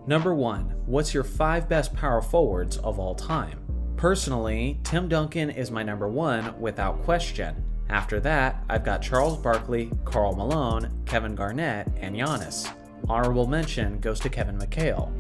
Number 1. What's your 5 best power forwards of all time? Personally, Tim Duncan is my number 1 without question. After that, I've got Charles Barkley, Karl Malone, Kevin Garnett, and Giannis. Honorable mention goes to Kevin McHale.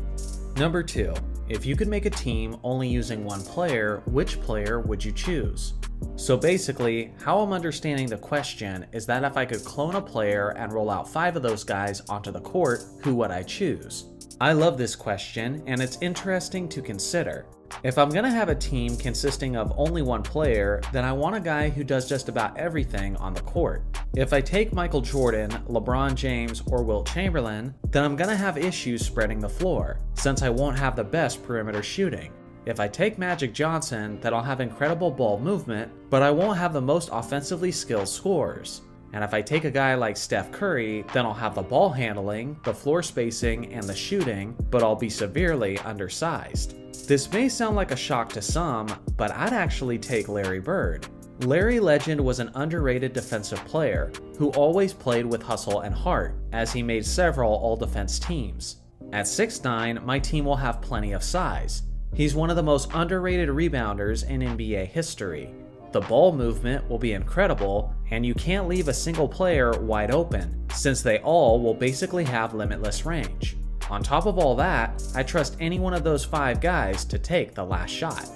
Number 2. If you could make a team only using one player, which player would you choose? So basically, how I'm understanding the question is that if I could clone a player and roll out 5 of those guys onto the court, who would I choose? I love this question, and it's interesting to consider. If I'm going to have a team consisting of only one player, then I want a guy who does just about everything on the court. If I take Michael Jordan, LeBron James, or Wilt Chamberlain, then I'm going to have issues spreading the floor, since I won't have the best perimeter shooting. If I take Magic Johnson, then I'll have incredible ball movement, but I won't have the most offensively skilled scorers. And if I take a guy like Steph Curry, then I'll have the ball handling, the floor spacing, and the shooting, but I'll be severely undersized. This may sound like a shock to some, but I'd actually take Larry Bird. Larry Legend was an underrated defensive player who always played with hustle and heart, as he made several all-defense teams. At 6'9", my team will have plenty of size. He's one of the most underrated rebounders in NBA history. The ball movement will be incredible, and you can't leave a single player wide open, since they all will basically have limitless range. On top of all that, I trust any one of those 5 guys to take the last shot.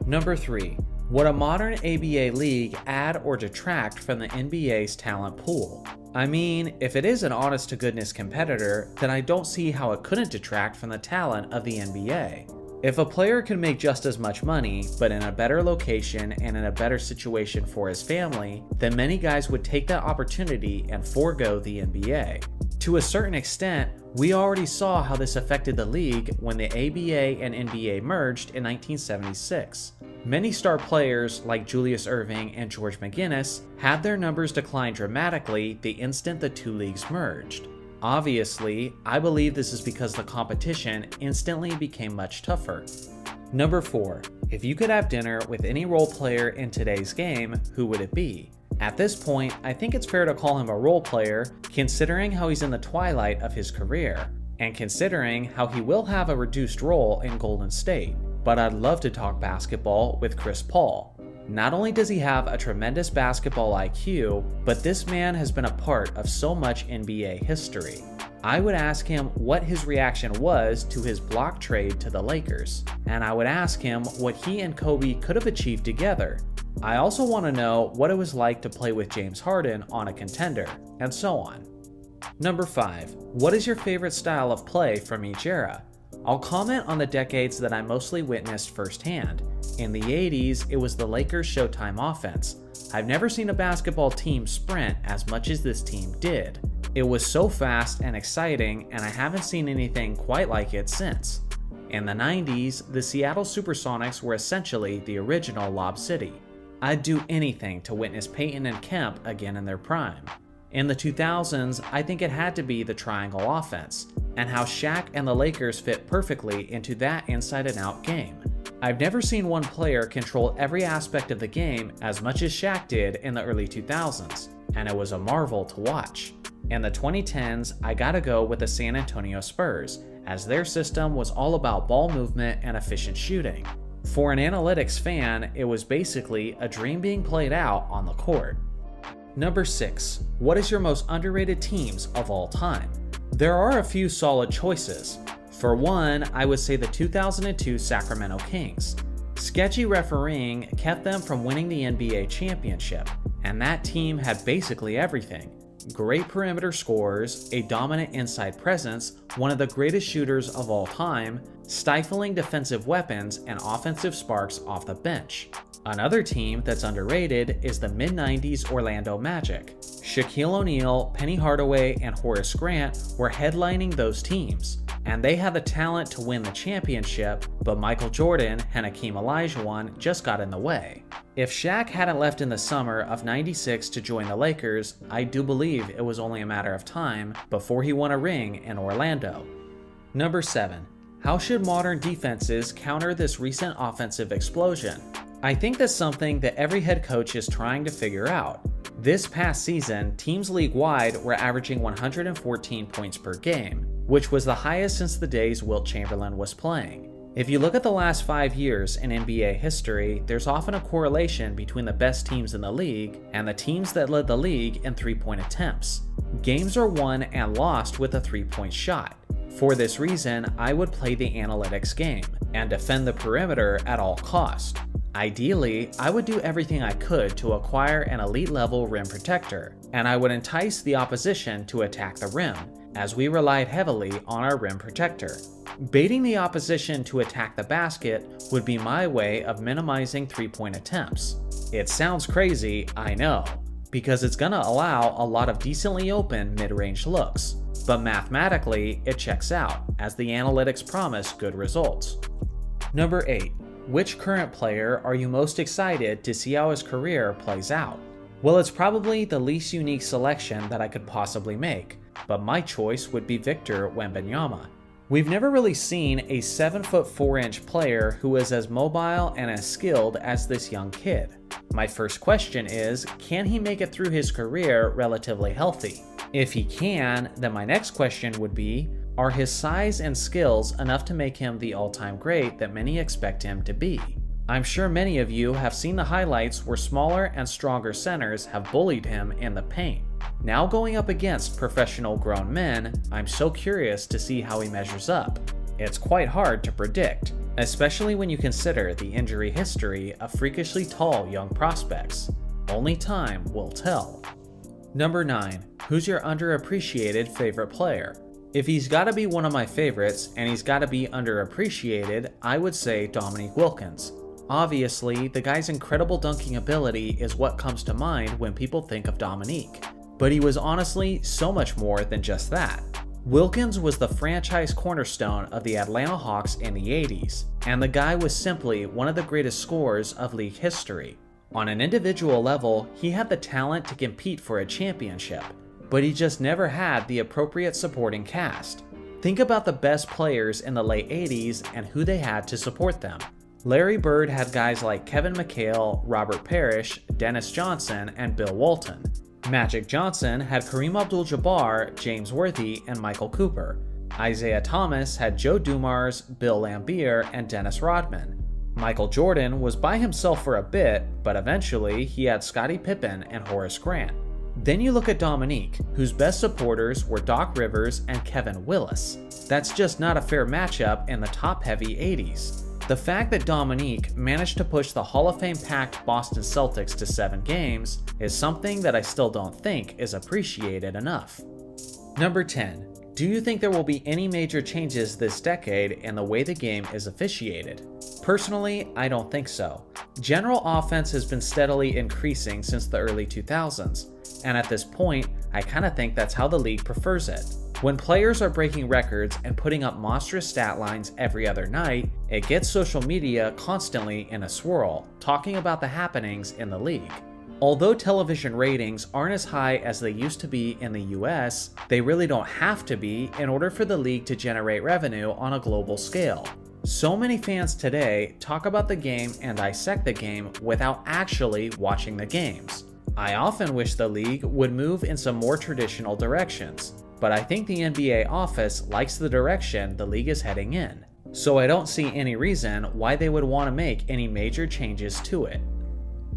Number 3. Would a modern ABA league add or detract from the NBA's talent pool? I mean, if it is an honest-to-goodness competitor, then I don't see how it couldn't detract from the talent of the NBA. If a player can make just as much money, but in a better location and in a better situation for his family, then many guys would take that opportunity and forego the NBA. To a certain extent, we already saw how this affected the league when the ABA and NBA merged in 1976. Many star players like Julius Erving and George McGinnis had their numbers decline dramatically the instant the 2 leagues merged. Obviously, I believe this is because the competition instantly became much tougher. Number 4. If you could have dinner with any role player in today's game, who would it be? At this point, I think it's fair to call him a role player, considering how he's in the twilight of his career, and considering how he will have a reduced role in Golden State. But I'd love to talk basketball with Chris Paul. Not only does he have a tremendous basketball IQ, but this man has been a part of so much NBA history. I would ask him what his reaction was to his block trade to the Lakers, and I would ask him what he and Kobe could have achieved together. I also want to know what it was like to play with James Harden on a contender, and so on. Number 5. What is your favorite style of play from each era? I'll comment on the decades that I mostly witnessed firsthand. In the 80s, it was the Lakers' Showtime offense. I've never seen a basketball team sprint as much as this team did. It was so fast and exciting, and I haven't seen anything quite like it since. In the 90s, the Seattle Supersonics were essentially the original Lob City. I'd do anything to witness Peyton and Kemp again in their prime. In the 2000s, I think it had to be the triangle offense, and how Shaq and the Lakers fit perfectly into that inside-and-out game. I've never seen one player control every aspect of the game as much as Shaq did in the early 2000s, and it was a marvel to watch. In the 2010s, I gotta go with the San Antonio Spurs, as their system was all about ball movement and efficient shooting. For an analytics fan, it was basically a dream being played out on the court. Number 6. What is your most underrated teams of all time? There are a few solid choices. For one, I would say the 2002 Sacramento Kings. Sketchy refereeing kept them from winning the NBA championship, and that team had basically everything. Great perimeter scorers, a dominant inside presence, one of the greatest shooters of all time, stifling defensive weapons and offensive sparks off the bench. Another team that's underrated is the mid-90s Orlando Magic. Shaquille O'Neal, Penny Hardaway, and Horace Grant were headlining those teams, and they had the talent to win the championship, but Michael Jordan and Hakeem Olajuwon just got in the way. If Shaq hadn't left in the summer of '96 to join the Lakers, I do believe it was only a matter of time before he won a ring in Orlando. Number 7. How should modern defenses counter this recent offensive explosion? I think that's something that every head coach is trying to figure out. This past season, teams league-wide were averaging 114 points per game, which was the highest since the days Wilt Chamberlain was playing. If you look at the last 5 years in NBA history, there's often a correlation between the best teams in the league and the teams that led the league in three-point attempts. Games are won and lost with a three-point shot. For this reason, I would play the analytics game and defend the perimeter at all costs. Ideally, I would do everything I could to acquire an elite-level rim protector, and I would entice the opposition to attack the rim, as we relied heavily on our rim protector. Baiting the opposition to attack the basket would be my way of minimizing three-point attempts. It sounds crazy, I know, because it's gonna allow a lot of decently open mid-range looks, but mathematically, it checks out, as the analytics promise good results. Number 8. Which current player are you most excited to see how his career plays out? Well, it's probably the least unique selection that I could possibly make, but my choice would be Victor Wembanyama. We've never really seen a 7'4" player who is as mobile and as skilled as this young kid. My first question is, can he make it through his career relatively healthy? If he can, then my next question would be, are his size and skills enough to make him the all-time great that many expect him to be? I'm sure many of you have seen the highlights where smaller and stronger centers have bullied him in the paint. Now going up against professional grown men, I'm so curious to see how he measures up. It's quite hard to predict, especially when you consider the injury history of freakishly tall young prospects. Only time will tell. Number 9. Who's your underappreciated favorite player? If he's gotta be one of my favorites, and he's gotta be underappreciated, I would say Dominique Wilkins. Obviously, the guy's incredible dunking ability is what comes to mind when people think of Dominique. But he was honestly so much more than just that. Wilkins was the franchise cornerstone of the Atlanta Hawks in the 80s, and the guy was simply one of the greatest scorers of league history. On an individual level, he had the talent to compete for a championship, but he just never had the appropriate supporting cast. Think about the best players in the late 80s and who they had to support them. Larry Bird had guys like Kevin McHale, Robert Parrish, Dennis Johnson, and Bill Walton. Magic Johnson had Kareem Abdul-Jabbar, James Worthy, and Michael Cooper. Isaiah Thomas had Joe Dumars, Bill Laimbeer, and Dennis Rodman. Michael Jordan was by himself for a bit, but eventually he had Scottie Pippen and Horace Grant. Then you look at Dominique, whose best supporters were Doc Rivers and Kevin Willis. That's just not a fair matchup in the top-heavy 80s. The fact that Dominique managed to push the Hall of Fame-packed Boston Celtics to 7 games is something that I still don't think is appreciated enough. Number 10. Do you think there will be any major changes this decade in the way the game is officiated? Personally, I don't think so. General offense has been steadily increasing since the early 2000s, and at this point, I kinda think that's how the league prefers it. When players are breaking records and putting up monstrous stat lines every other night, it gets social media constantly in a swirl, talking about the happenings in the league. Although television ratings aren't as high as they used to be in the US, they really don't have to be in order for the league to generate revenue on a global scale. So many fans today talk about the game and dissect the game without actually watching the games. I often wish the league would move in some more traditional directions, but I think the NBA office likes the direction the league is heading in, so I don't see any reason why they would want to make any major changes to it.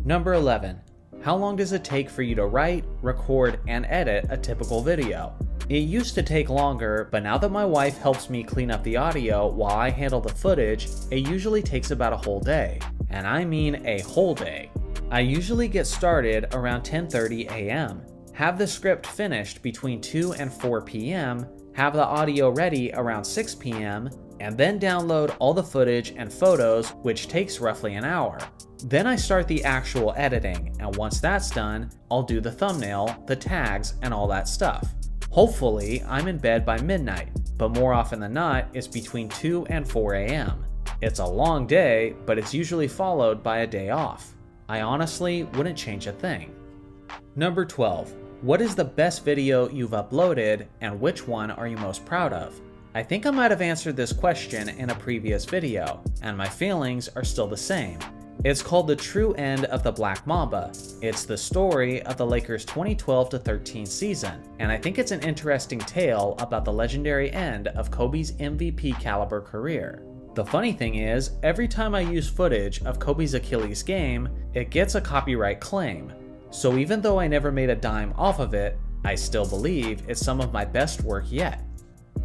Number 11. How long does it take for you to write, record, and edit a typical video? It used to take longer, but now that my wife helps me clean up the audio while I handle the footage, it usually takes about a whole day. And I mean a whole day. I usually get started around 10:30 a.m., have the script finished between 2 and 4 p.m., have the audio ready around 6 p.m., and then download all the footage and photos, which takes roughly an hour. Then I start the actual editing, and once that's done, I'll do the thumbnail, the tags, and all that stuff. Hopefully, I'm in bed by midnight, but more often than not, it's between 2 and 4 a.m. It's a long day, but it's usually followed by a day off. I honestly wouldn't change a thing. Number 12. What is the best video you've uploaded, and which one are you most proud of? I think I might have answered this question in a previous video, and my feelings are still the same. It's called The True End of the Black Mamba. It's the story of the Lakers' 2012-13 season, and I think it's an interesting tale about the legendary end of Kobe's MVP caliber career. The funny thing is, every time I use footage of Kobe's Achilles game, it gets a copyright claim. So even though I never made a dime off of it, I still believe it's some of my best work yet.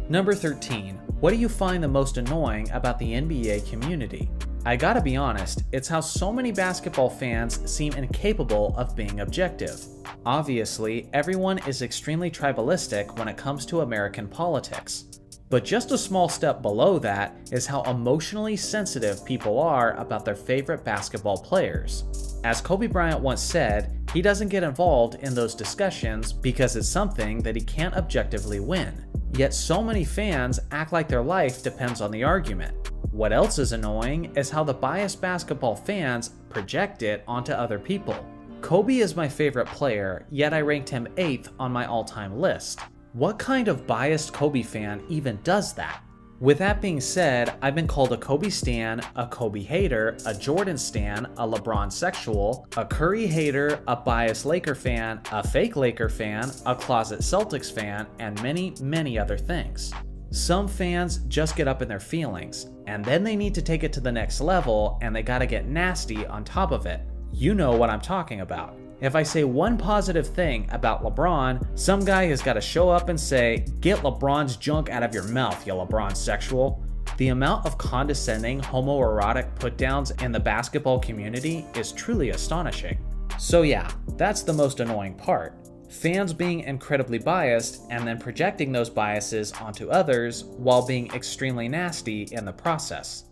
Number 13. What do you find the most annoying about the NBA community? I gotta be honest, it's how so many basketball fans seem incapable of being objective. Obviously, everyone is extremely tribalistic when it comes to American politics. But just a small step below that is how emotionally sensitive people are about their favorite basketball players. As Kobe Bryant once said, he doesn't get involved in those discussions because it's something that he can't objectively win. Yet so many fans act like their life depends on the argument. What else is annoying is how the biased basketball fans project it onto other people. Kobe is my favorite player, yet I ranked him 8th on my all-time list. What kind of biased Kobe fan even does that? With that being said, I've been called a Kobe stan, a Kobe hater, a Jordan stan, a LeBron sexual, a Curry hater, a biased Laker fan, a fake Laker fan, a closet Celtics fan, and many, many other things. Some fans just get up in their feelings, and then they need to take it to the next level, and they gotta get nasty on top of it. You know what I'm talking about. If I say one positive thing about LeBron, some guy has got to show up and say, "Get LeBron's junk out of your mouth, you LeBron sexual." The amount of condescending homoerotic put-downs in the basketball community is truly astonishing. So yeah, that's the most annoying part. Fans being incredibly biased and then projecting those biases onto others while being extremely nasty in the process.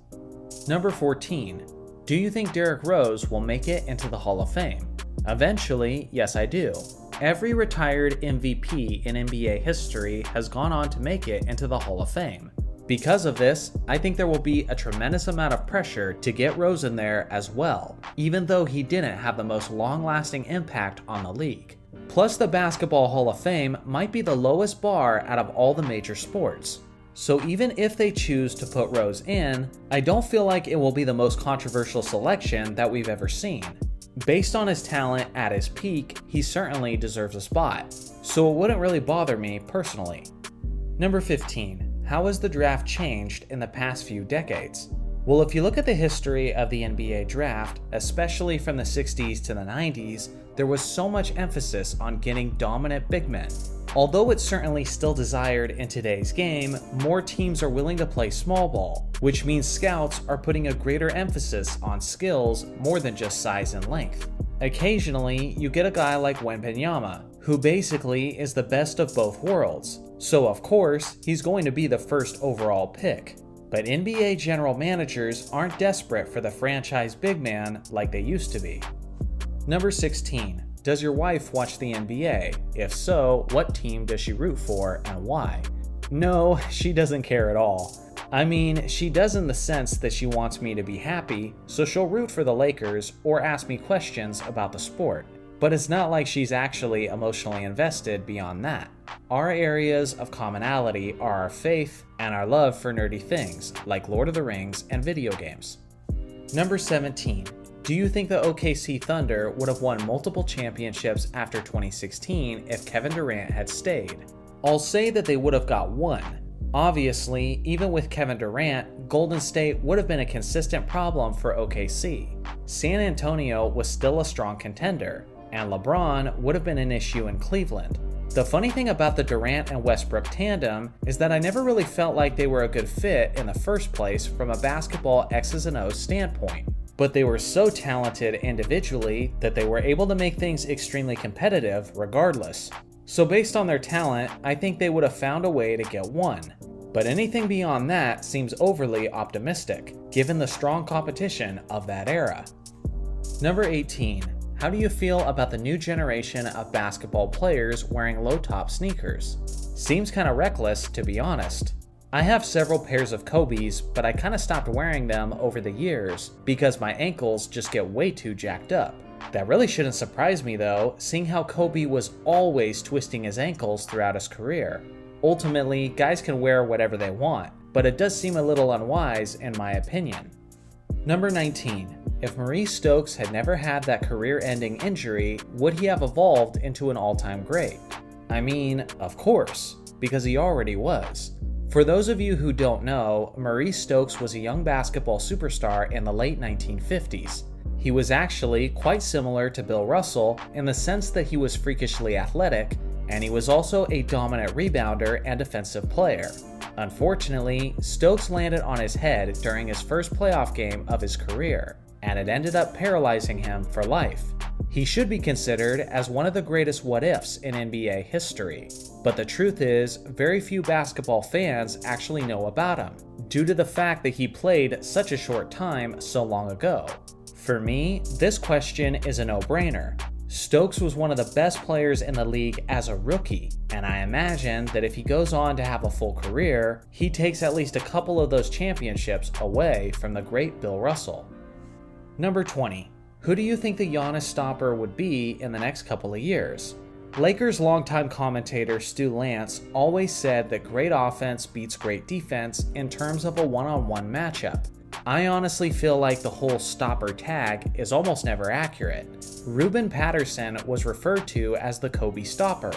Number 14. Do you think Derrick Rose will make it into the Hall of Fame? Eventually, yes I do. Every retired MVP in NBA history has gone on to make it into the Hall of Fame. Because of this, I think there will be a tremendous amount of pressure to get Rose in there as well, even though he didn't have the most long-lasting impact on the league. Plus, the Basketball Hall of Fame might be the lowest bar out of all the major sports. So even if they choose to put Rose in, I don't feel like it will be the most controversial selection that we've ever seen. Based on his talent at his peak, he certainly deserves a spot, so it wouldn't really bother me personally. Number 15. How has the draft changed in the past few decades? Well, if you look at the history of the NBA draft, especially from the 60s to the 90s, there was so much emphasis on getting dominant big men. Although it's certainly still desired in today's game, more teams are willing to play small ball, which means scouts are putting a greater emphasis on skills more than just size and length. Occasionally, you get a guy like Wembanyama, who basically is the best of both worlds, so of course, he's going to be the first overall pick. But NBA general managers aren't desperate for the franchise big man like they used to be. Number 16. Does your wife watch the NBA? If so, what team does she root for and why? No, she doesn't care at all. I mean, she does in the sense that she wants me to be happy, so she'll root for the Lakers or ask me questions about the sport. But it's not like she's actually emotionally invested beyond that. Our areas of commonality are our faith and our love for nerdy things, like Lord of the Rings and video games. Number 17. Do you think the OKC Thunder would have won multiple championships after 2016 if Kevin Durant had stayed? I'll say that they would have got one. Obviously, even with Kevin Durant, Golden State would have been a consistent problem for OKC. San Antonio was still a strong contender, and LeBron would have been an issue in Cleveland. The funny thing about the Durant and Westbrook tandem is that I never really felt like they were a good fit in the first place from a basketball X's and O's standpoint. But they were so talented individually that they were able to make things extremely competitive regardless. So based on their talent, I think they would have found a way to get one. but anything beyond that seems overly optimistic, given the strong competition of that era. Number 18. How do you feel about the new generation of basketball players wearing low-top sneakers? Seems kinda reckless, to be honest. I have several pairs of Kobe's, but I kinda stopped wearing them over the years because my ankles just get way too jacked up. That really shouldn't surprise me though, seeing how Kobe was always twisting his ankles throughout his career. Ultimately, guys can wear whatever they want, but it does seem a little unwise in my opinion. Number 19. If Maurice Stokes had never had that career-ending injury, would he have evolved into an all-time great? I mean, of course, because he already was. For those of you who don't know, Maurice Stokes was a young basketball superstar in the late 1950s. He was actually quite similar to Bill Russell in the sense that he was freakishly athletic, and he was also a dominant rebounder and defensive player. Unfortunately, Stokes landed on his head during his first playoff game of his career, and it ended up paralyzing him for life. He should be considered as one of the greatest what-ifs in NBA history, but the truth is, very few basketball fans actually know about him, due to the fact that he played such a short time so long ago. For me, this question is a no-brainer. Stokes was one of the best players in the league as a rookie, and I imagine that if he goes on to have a full career, he takes at least a couple of those championships away from the great Bill Russell. Number 20. Who do you think the Giannis stopper would be in the next couple of years? Lakers longtime commentator Stu Lance always said that great offense beats great defense in terms of a one-on-one matchup. I honestly feel like the whole stopper tag is almost never accurate. Ruben Patterson was referred to as the Kobe stopper,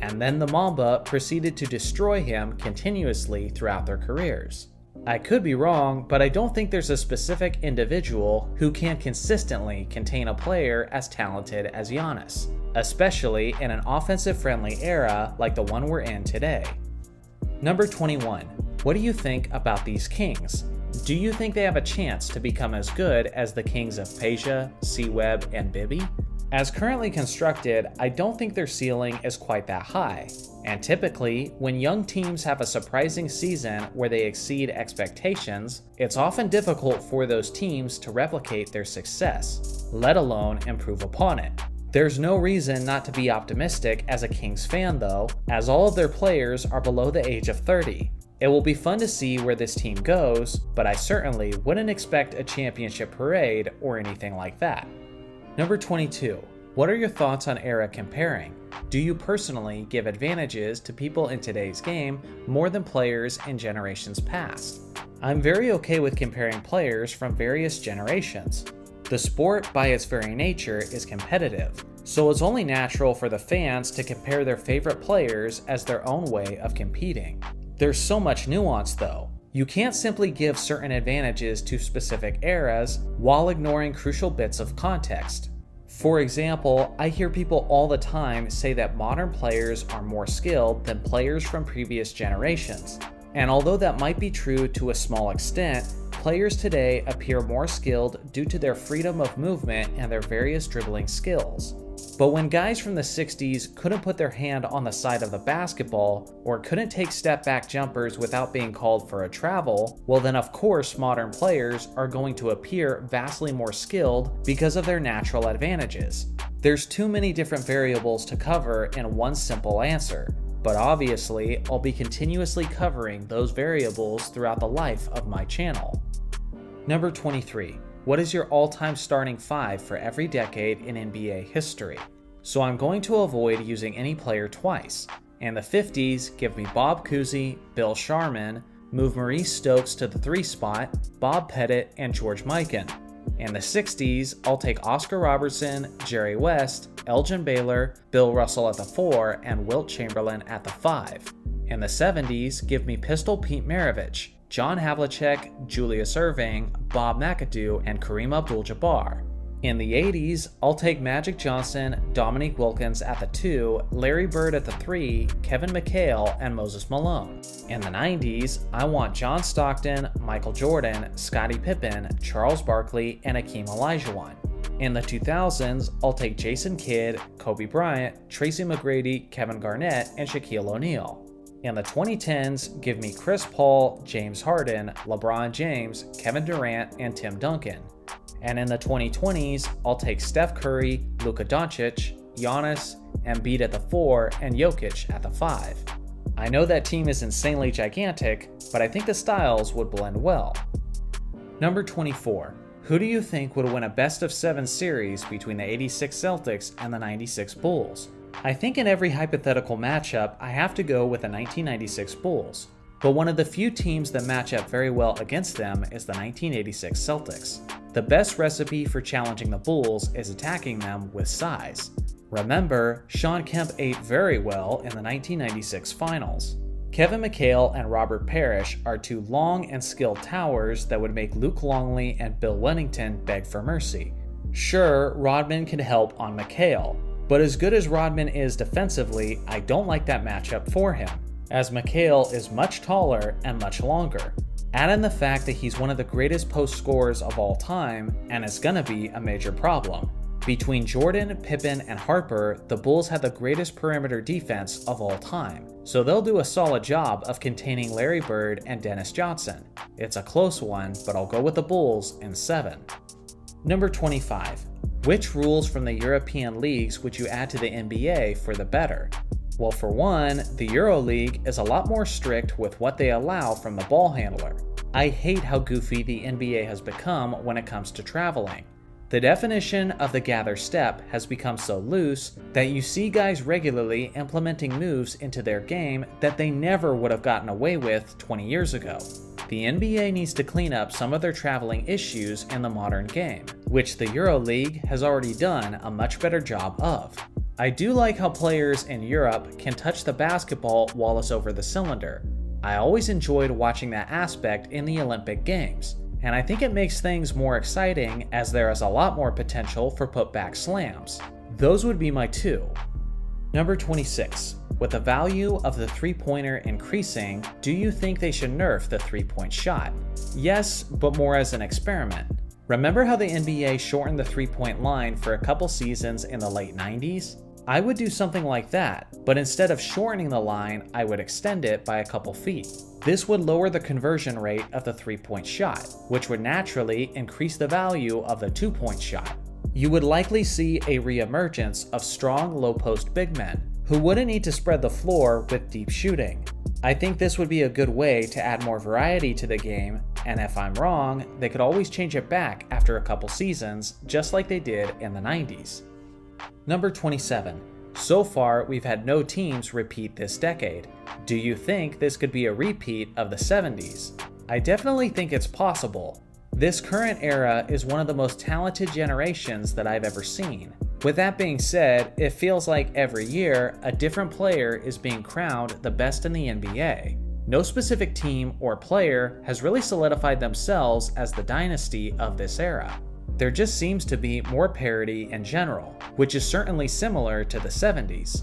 and then the Mamba proceeded to destroy him continuously throughout their careers. I could be wrong, but I don't think there's a specific individual who can consistently contain a player as talented as Giannis, especially in an offensive-friendly era like the one we're in today. Number 21. What do you think about these Kings? Do you think they have a chance to become as good as the Kings of Peja, C-Web, and Bibby? As currently constructed, I don't think their ceiling is quite that high, and typically, when young teams have a surprising season where they exceed expectations, it's often difficult for those teams to replicate their success, let alone improve upon it. There's no reason not to be optimistic as a Kings fan though, as all of their players are below the age of 30. It will be fun to see where this team goes, but I certainly wouldn't expect a championship parade or anything like that. Number 22. What are your thoughts on era comparing? Do you personally give advantages to people in today's game more than players in generations past? I'm very okay with comparing players from various generations. The sport, by its very nature, is competitive, so it's only natural for the fans to compare their favorite players as their own way of competing. There's so much nuance though. You can't simply give certain advantages to specific eras while ignoring crucial bits of context. For example, I hear people all the time say that modern players are more skilled than players from previous generations. And although that might be true to a small extent, players today appear more skilled due to their freedom of movement and their various dribbling skills. But when guys from the 60s couldn't put their hand on the side of the basketball or couldn't take step-back jumpers without being called for a travel, well then of course modern players are going to appear vastly more skilled because of their natural advantages. There's too many different variables to cover in one simple answer, but obviously I'll be continuously covering those variables throughout the life of my channel. Number 23. What is your all-time starting five for every decade in NBA history? So I'm going to avoid using any player twice. In the 50s, give me Bob Cousy, Bill Sharman, move Maurice Stokes to the 3 spot, Bob Pettit, and George Mikan. In the 60s, I'll take Oscar Robertson, Jerry West, Elgin Baylor, Bill Russell at the 4, and Wilt Chamberlain at the 5. In the 70s, give me Pistol Pete Maravich, John Havlicek, Julius Erving, Bob McAdoo, and Kareem Abdul-Jabbar. In the 80s, I'll take Magic Johnson, Dominique Wilkins at the 2, Larry Bird at the 3, Kevin McHale, and Moses Malone. In the 90s, I want John Stockton, Michael Jordan, Scottie Pippen, Charles Barkley, and Akeem Olajuwon. In the 2000s, I'll take Jason Kidd, Kobe Bryant, Tracy McGrady, Kevin Garnett, and Shaquille O'Neal. In the 2010s, give me Chris Paul, James Harden, LeBron James, Kevin Durant, and Tim Duncan. And in the 2020s, I'll take Steph Curry, Luka Doncic, Giannis, Embiid at the 4, and Jokic at the 5. I know that team is insanely gigantic, but I think the styles would blend well. Number 24. Who do you think would win a best-of-7 series between the 86 Celtics and the 96 Bulls? I think in every hypothetical matchup, I have to go with the 1996 Bulls. But one of the few teams that match up very well against them is the 1986 Celtics. The best recipe for challenging the Bulls is attacking them with size. Remember, Shawn Kemp ate very well in the 1996 finals. Kevin McHale and Robert Parrish are two long and skilled towers that would make Luke Longley and Bill Wennington beg for mercy. Sure, Rodman can help on McHale, but as good as Rodman is defensively, I don't like that matchup for him, as McHale is much taller and much longer. Add in the fact that he's one of the greatest post scorers of all time, and it's gonna be a major problem. Between Jordan, Pippen, and Harper, the Bulls had the greatest perimeter defense of all time, so they'll do a solid job of containing Larry Bird and Dennis Johnson. It's a close one, but I'll go with the Bulls in 7. Number 25. Which rules from the European leagues would you add to the NBA for the better? Well, for one, the EuroLeague is a lot more strict with what they allow from the ball handler. I hate how goofy the NBA has become when it comes to traveling. The definition of the gather step has become so loose that you see guys regularly implementing moves into their game that they never would have gotten away with 20 years ago. The NBA needs to clean up some of their traveling issues in the modern game, which the EuroLeague has already done a much better job of. I do like how players in Europe can touch the basketball while it's over the cylinder. I always enjoyed watching that aspect in the Olympic Games, and I think it makes things more exciting as there is a lot more potential for putback slams. Those would be my 2. Number 26. With the value of the three-pointer increasing, do you think they should nerf the three-point shot? Yes, but more as an experiment. Remember how the NBA shortened the three-point line for a couple seasons in the late 90s? I would do something like that, but instead of shortening the line, I would extend it by a couple feet. This would lower the conversion rate of the three-point shot, which would naturally increase the value of the two-point shot. You would likely see a reemergence of strong low-post big men, who wouldn't need to spread the floor with deep shooting. I think this would be a good way to add more variety to the game, and if I'm wrong, they could always change it back after a couple seasons, just like they did in the 90s. Number 27. So far, we've had no teams repeat this decade. Do you think this could be a repeat of the 70s? I definitely think it's possible. This current era is one of the most talented generations that I've ever seen. With that being said, it feels like every year, a different player is being crowned the best in the NBA. No specific team or player has really solidified themselves as the dynasty of this era. There just seems to be more parity in general, which is certainly similar to the 70s.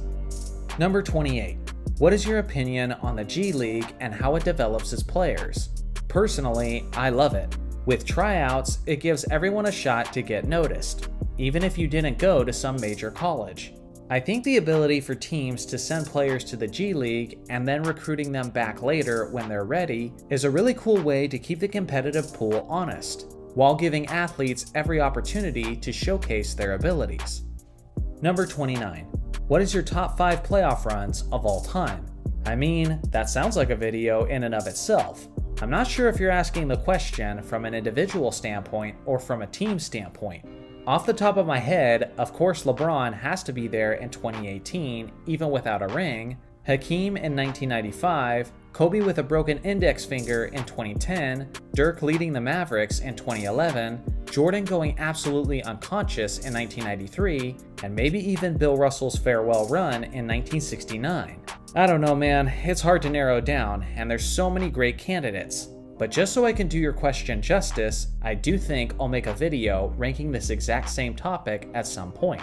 Number 28. What is your opinion on the G League and how it develops its players? Personally, I love it. With tryouts, it gives everyone a shot to get noticed, even if you didn't go to some major college. I think the ability for teams to send players to the G League and then recruiting them back later when they're ready is a really cool way to keep the competitive pool honest, while giving athletes every opportunity to showcase their abilities. Number 29. What is your top 5 playoff runs of all time? I mean, that sounds like a video in and of itself. I'm not sure if you're asking the question from an individual standpoint or from a team standpoint. Off the top of my head, of course LeBron has to be there in 2018, even without a ring, Hakeem in 1995, Kobe with a broken index finger in 2010, Dirk leading the Mavericks in 2011, Jordan going absolutely unconscious in 1993, and maybe even Bill Russell's farewell run in 1969. I don't know, man, it's hard to narrow down, and there's so many great candidates. But just so I can do your question justice, I do think I'll make a video ranking this exact same topic at some point.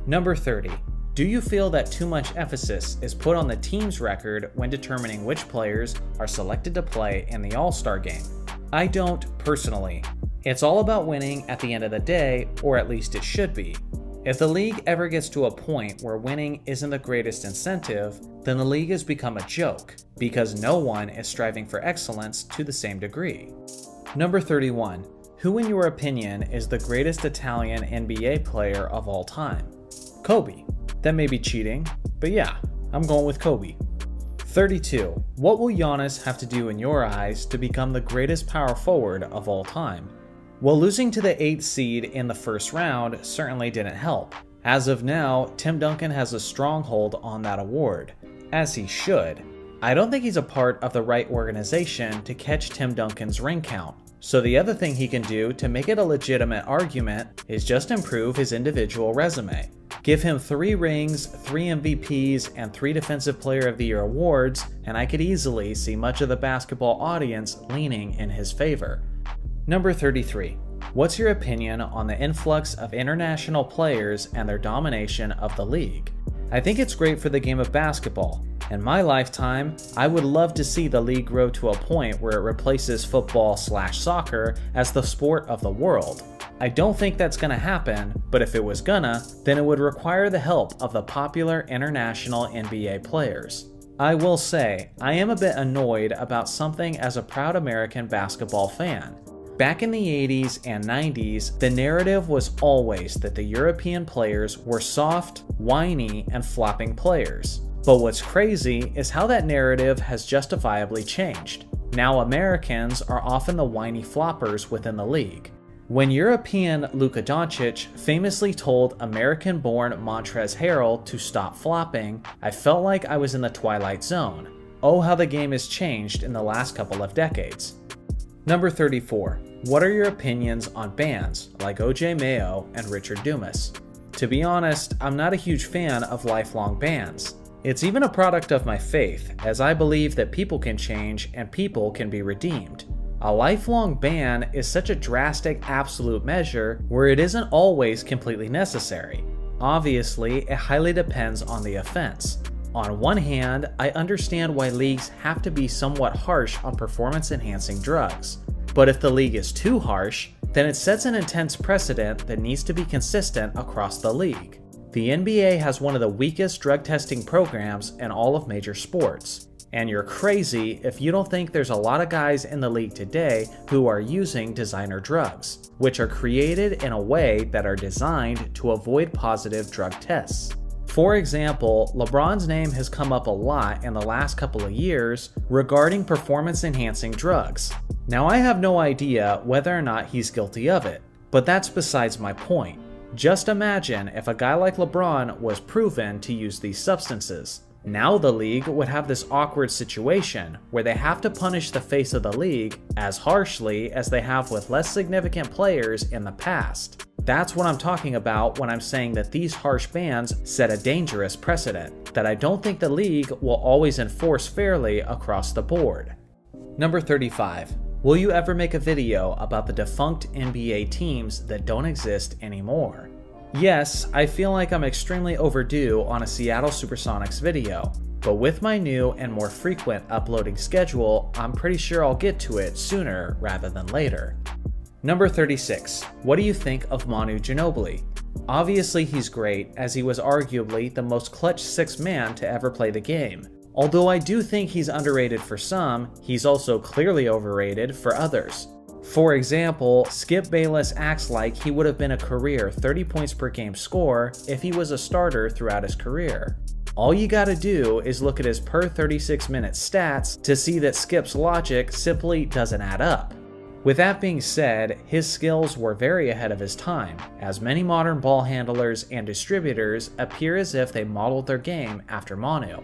Number 30. Do you feel that too much emphasis is put on the team's record when determining which players are selected to play in the All-Star game? I don't, personally. It's all about winning at the end of the day, or at least it should be. If the league ever gets to a point where winning isn't the greatest incentive, then the league has become a joke, because no one is striving for excellence to the same degree. Number 31. Who in your opinion is the greatest Italian NBA player of all time? Kobe. That may be cheating, but yeah, I'm going with Kobe. 32. What will Giannis have to do in your eyes to become the greatest power forward of all time? Well, losing to the 8th seed in the first round certainly didn't help. As of now, Tim Duncan has a stronghold on that award, as he should. I don't think he's a part of the right organization to catch Tim Duncan's ring count, so the other thing he can do to make it a legitimate argument is just improve his individual resume. Give him 3 rings, 3 MVPs, and 3 Defensive Player of the Year awards, and I could easily see much of the basketball audience leaning in his favor. Number 33. What's your opinion on the influx of international players and their domination of the league? I think it's great for the game of basketball. In my lifetime, I would love to see the league grow to a point where it replaces football/soccer as the sport of the world. I don't think that's gonna happen, but if it was gonna, then it would require the help of the popular international NBA players. I will say, I am a bit annoyed about something as a proud American basketball fan. Back in the 80s and 90s, the narrative was always that the European players were soft, whiny, and flopping players. But what's crazy is how that narrative has justifiably changed. Now Americans are often the whiny floppers within the league. When European Luka Doncic famously told American-born Montrezl Harrell to stop flopping, I felt like I was in the Twilight Zone. Oh, how the game has changed in the last couple of decades. Number 34. What are your opinions on bands like OJ Mayo and Richard Dumas? To be honest, I'm not a huge fan of lifelong bans. It's even a product of my faith, as I believe that people can change and people can be redeemed. A lifelong ban is such a drastic absolute measure where it isn't always completely necessary. Obviously, it highly depends on the offense. On one hand, I understand why leagues have to be somewhat harsh on performance-enhancing drugs. But if the league is too harsh, then it sets an intense precedent that needs to be consistent across the league. The NBA has one of the weakest drug testing programs in all of major sports. And you're crazy if you don't think there's a lot of guys in the league today who are using designer drugs, which are created in a way that are designed to avoid positive drug tests. For example, LeBron's name has come up a lot in the last couple of years regarding performance-enhancing drugs. Now, I have no idea whether or not he's guilty of it, but that's besides my point. Just imagine if a guy like LeBron was proven to use these substances. Now the league would have this awkward situation where they have to punish the face of the league as harshly as they have with less significant players in the past. That's what I'm talking about when I'm saying that these harsh bans set a dangerous precedent that I don't think the league will always enforce fairly across the board. Number 35. Will you ever make a video about the defunct NBA teams that don't exist anymore? Yes, I feel like I'm extremely overdue on a Seattle Supersonics video, but with my new and more frequent uploading schedule, I'm pretty sure I'll get to it sooner rather than later. Number 36. What do you think of Manu Ginobili? Obviously he's great, as he was arguably the most clutch sixth man to ever play the game. Although I do think he's underrated for some, he's also clearly overrated for others. For example, Skip Bayless acts like he would have been a career 30 points per game scorer if he was a starter throughout his career. All you gotta do is look at his per 36 minute stats to see that Skip's logic simply doesn't add up. With that being said, his skills were very ahead of his time, as many modern ball handlers and distributors appear as if they modeled their game after Manu.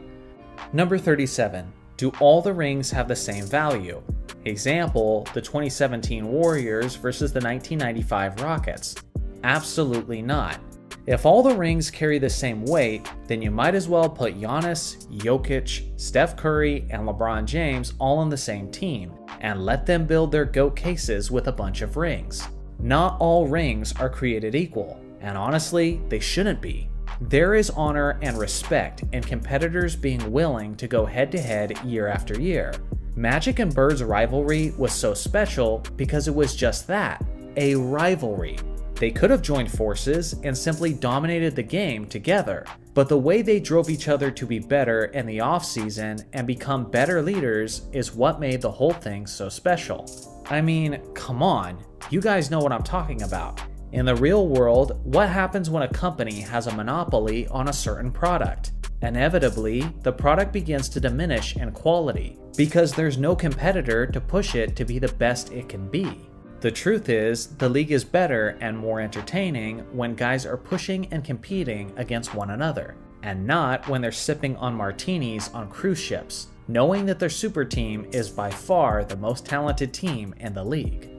Number 37. Do all the rings have the same value? Example, the 2017 Warriors versus the 1995 Rockets. Absolutely not. If all the rings carry the same weight, then you might as well put Giannis, Jokic, Steph Curry, and LeBron James all on the same team, and let them build their GOAT cases with a bunch of rings. Not all rings are created equal, and honestly, they shouldn't be. There is honor and respect in competitors being willing to go head-to-head year after year. Magic and Bird's rivalry was so special because it was just that, a rivalry. They could have joined forces and simply dominated the game together. But the way they drove each other to be better in the offseason and become better leaders is what made the whole thing so special. I mean, come on, you guys know what I'm talking about. In the real world, what happens when a company has a monopoly on a certain product? Inevitably, the product begins to diminish in quality because there's no competitor to push it to be the best it can be. The truth is, the league is better and more entertaining when guys are pushing and competing against one another, and not when they're sipping on martinis on cruise ships, knowing that their super team is by far the most talented team in the league.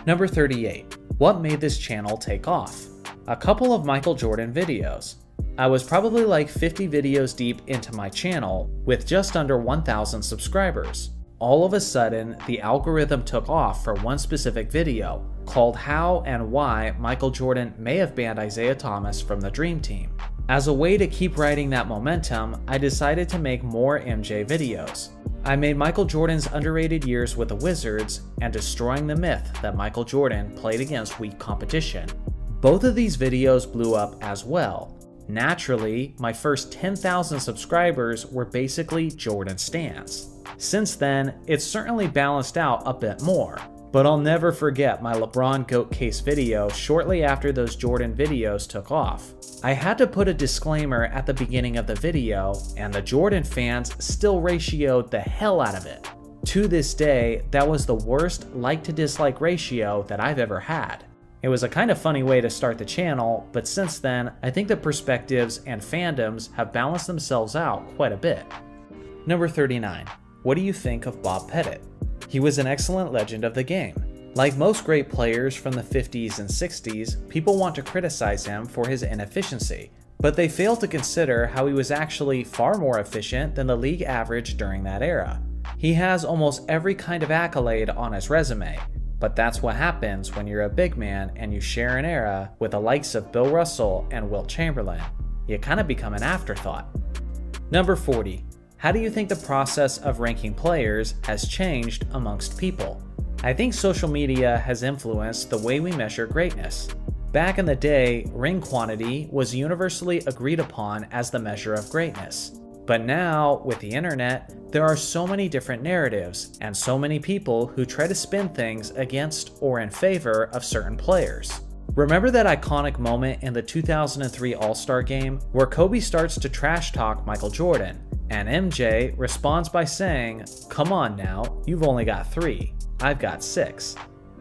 Number 38. What made this channel take off? A couple of Michael Jordan videos. I was probably like 50 videos deep into my channel with just under 1,000 subscribers. All of a sudden, the algorithm took off for one specific video called How and Why Michael Jordan May Have Banned Isaiah Thomas from the Dream Team. As a way to keep riding that momentum, I decided to make more MJ videos. I made Michael Jordan's underrated years with the Wizards and destroying the myth that Michael Jordan played against weak competition. Both of these videos blew up as well. Naturally, my first 10,000 subscribers were basically Jordan stans. Since then, it's certainly balanced out a bit more, but I'll never forget my LeBron GOAT case video shortly after those Jordan videos took off. I had to put a disclaimer at the beginning of the video, and the Jordan fans still ratioed the hell out of it. To this day, that was the worst like to dislike ratio that I've ever had. It was a kind of funny way to start the channel, but since then, I think the perspectives and fandoms have balanced themselves out quite a bit. Number 39. What do you think of Bob Pettit? He was an excellent legend of the game. Like most great players from the 50s and 60s, people want to criticize him for his inefficiency, but they fail to consider how he was actually far more efficient than the league average during that era. He has almost every kind of accolade on his resume, but that's what happens when you're a big man and you share an era with the likes of Bill Russell and Wilt Chamberlain. You kind of become an afterthought. Number 40. How do you think the process of ranking players has changed amongst people? I think social media has influenced the way we measure greatness. Back in the day, ring quantity was universally agreed upon as the measure of greatness. But now, with the internet, there are so many different narratives and so many people who try to spin things against or in favor of certain players. Remember that iconic moment in the 2003 All-Star Game where Kobe starts to trash talk Michael Jordan, and MJ responds by saying, "Come on now, you've only got 3. I've got 6.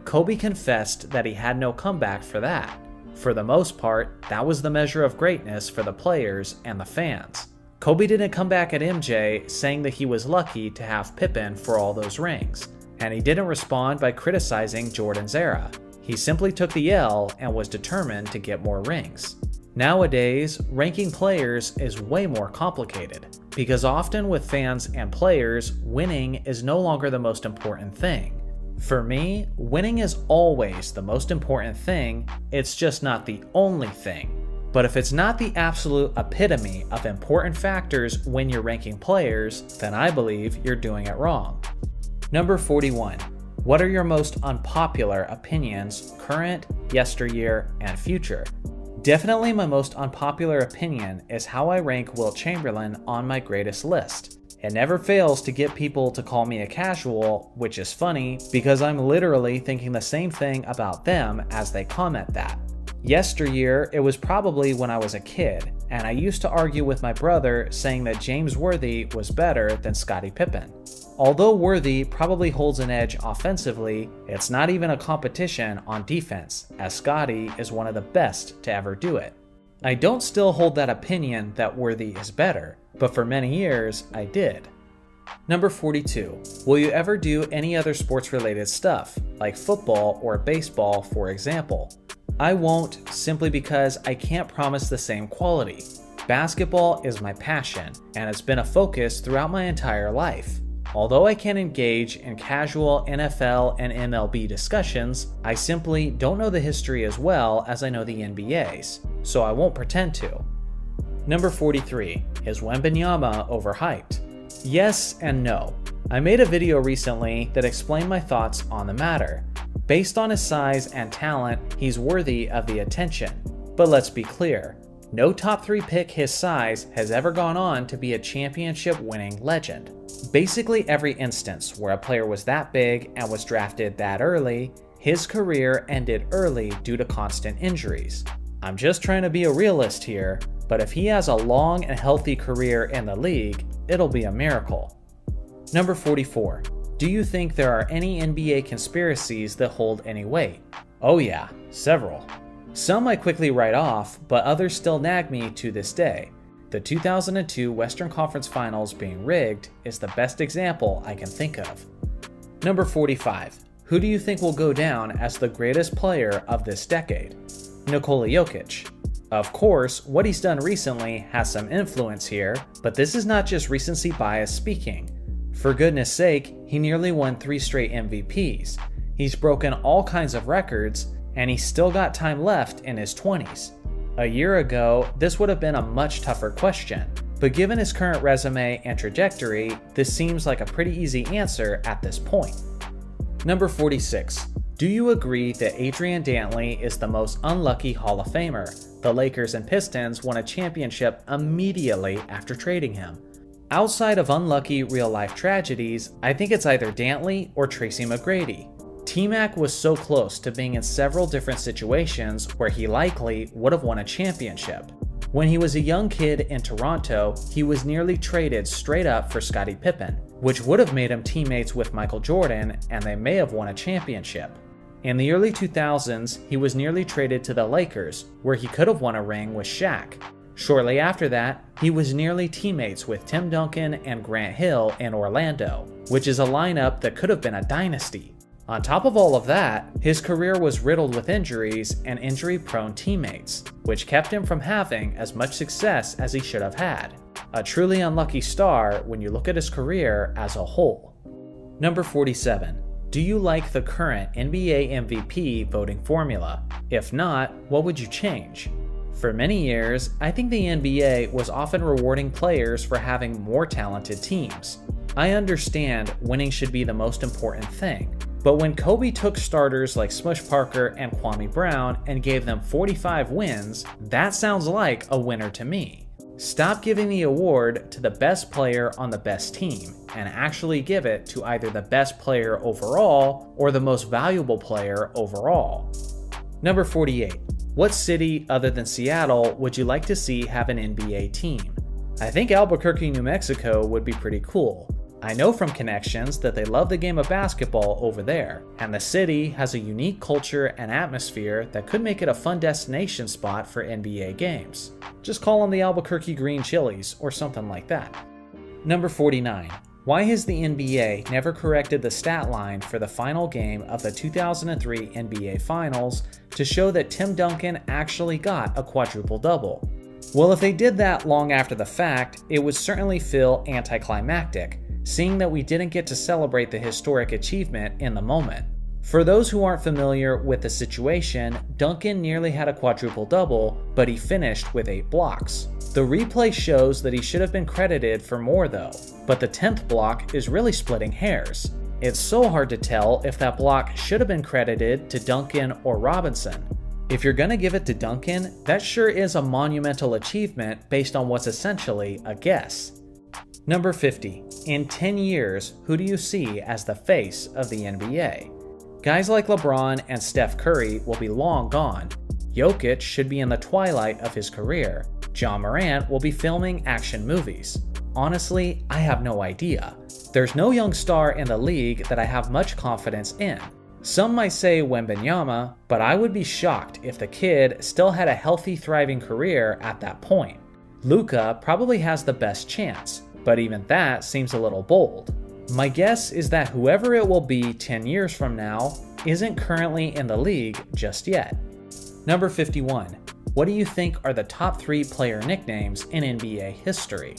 Kobe confessed that he had no comeback for that. For the most part, that was the measure of greatness for the players and the fans. Kobe didn't come back at MJ saying that he was lucky to have Pippen for all those rings, and he didn't respond by criticizing Jordan's era. He simply took the L and was determined to get more rings. Nowadays, ranking players is way more complicated, because often with fans and players, winning is no longer the most important thing. For me, winning is always the most important thing, it's just not the only thing. But if it's not the absolute epitome of important factors when you're ranking players, then I believe you're doing it wrong. Number 41. What are your most unpopular opinions, current, yesteryear, and future? Definitely my most unpopular opinion is how I rank Wilt Chamberlain on my greatest list. It never fails to get people to call me a casual, which is funny because I'm literally thinking the same thing about them as they comment that. Yesteryear, it was probably when I was a kid, and I used to argue with my brother saying that James Worthy was better than Scottie Pippen. Although Worthy probably holds an edge offensively, it's not even a competition on defense, as Scottie is one of the best to ever do it. I don't still hold that opinion that Worthy is better, but for many years I did. Number 42. Will you ever do any other sports related stuff, like football or baseball for example? I won't, simply because I can't promise the same quality. Basketball is my passion, and it's been a focus throughout my entire life. Although I can engage in casual NFL and MLB discussions, I simply don't know the history as well as I know the NBA's, so I won't pretend to. Number 43. Is Wembanyama overhyped? Yes and no. I made a video recently that explained my thoughts on the matter. Based on his size and talent, he's worthy of the attention. But let's be clear, No top 3 pick his size has ever gone on to be a championship winning legend. Basically every instance where a player was that big and was drafted that early, his career ended early due to constant injuries. I'm just trying to be a realist here, but if he has a long and healthy career in the league, it'll be a miracle. Number 44. Do you think there are any NBA conspiracies that hold any weight? Oh yeah, several. Some I quickly write off, but others still nag me to this day. The 2002 Western Conference Finals being rigged is the best example I can think of. Number 45. Who do you think will go down as the greatest player of this decade? Nikola Jokic. Of course, what he's done recently has some influence here, but this is not just recency bias speaking. For goodness sake, he nearly won 3 straight MVPs. He's broken all kinds of records, and he's still got time left in his 20s. A year ago, this would have been a much tougher question, but given his current resume and trajectory, this seems like a pretty easy answer at this point. Number 46. Do you agree that Adrian Dantley is the most unlucky Hall of Famer? The Lakers and Pistons won a championship immediately after trading him. Outside of unlucky real-life tragedies, I think it's either Dantley or Tracy McGrady. T-Mac was so close to being in several different situations where he likely would have won a championship. When he was a young kid in Toronto, he was nearly traded straight up for Scottie Pippen, which would have made him teammates with Michael Jordan, and they may have won a championship. In the early 2000s, he was nearly traded to the Lakers, where he could have won a ring with Shaq. Shortly after that, he was nearly teammates with Tim Duncan and Grant Hill in Orlando, which is a lineup that could have been a dynasty. On top of all of that, his career was riddled with injuries and injury-prone teammates, which kept him from having as much success as he should have had. A truly unlucky star when you look at his career as a whole. Number 47. Do you like the current NBA MVP voting formula? If not, what would you change? For many years, I think the NBA was often rewarding players for having more talented teams. I understand winning should be the most important thing, but when Kobe took starters like Smush Parker and Kwame Brown and gave them 45 wins, that sounds like a winner to me. Stop giving the award to the best player on the best team and actually give it to either the best player overall or the most valuable player overall. Number 48. What city other than Seattle would you like to see have an NBA team? I think Albuquerque, New Mexico would be pretty cool. I know from connections that they love the game of basketball over there, and the city has a unique culture and atmosphere that could make it a fun destination spot for NBA games. Just call them the Albuquerque Green Chilies or something like that. Number 49. Why has the NBA never corrected the stat line for the final game of the 2003 NBA Finals to show that Tim Duncan actually got a quadruple-double? Well, if they did that long after the fact, it would certainly feel anticlimactic, seeing that we didn't get to celebrate the historic achievement in the moment. For those who aren't familiar with the situation, Duncan nearly had a quadruple-double, but he finished with 8 blocks. The replay shows that he should have been credited for more though, but the 10th block is really splitting hairs. It's so hard to tell if that block should have been credited to Duncan or Robinson. If you're gonna give it to Duncan, that sure is a monumental achievement based on what's essentially a guess. Number 50. In 10 years, who do you see as the face of the NBA? Guys like LeBron and Steph Curry will be long gone. Jokic should be in the twilight of his career. John Morant will be filming action movies. Honestly, I have no idea. There's no young star in the league that I have much confidence in. Some might say Wembanyama, but I would be shocked if the kid still had a healthy, thriving career at that point. Luka probably has the best chance, but even that seems a little bold. My guess is that whoever it will be 10 years from now isn't currently in the league just yet. Number 51. What do you think are the top 3 player nicknames in NBA history?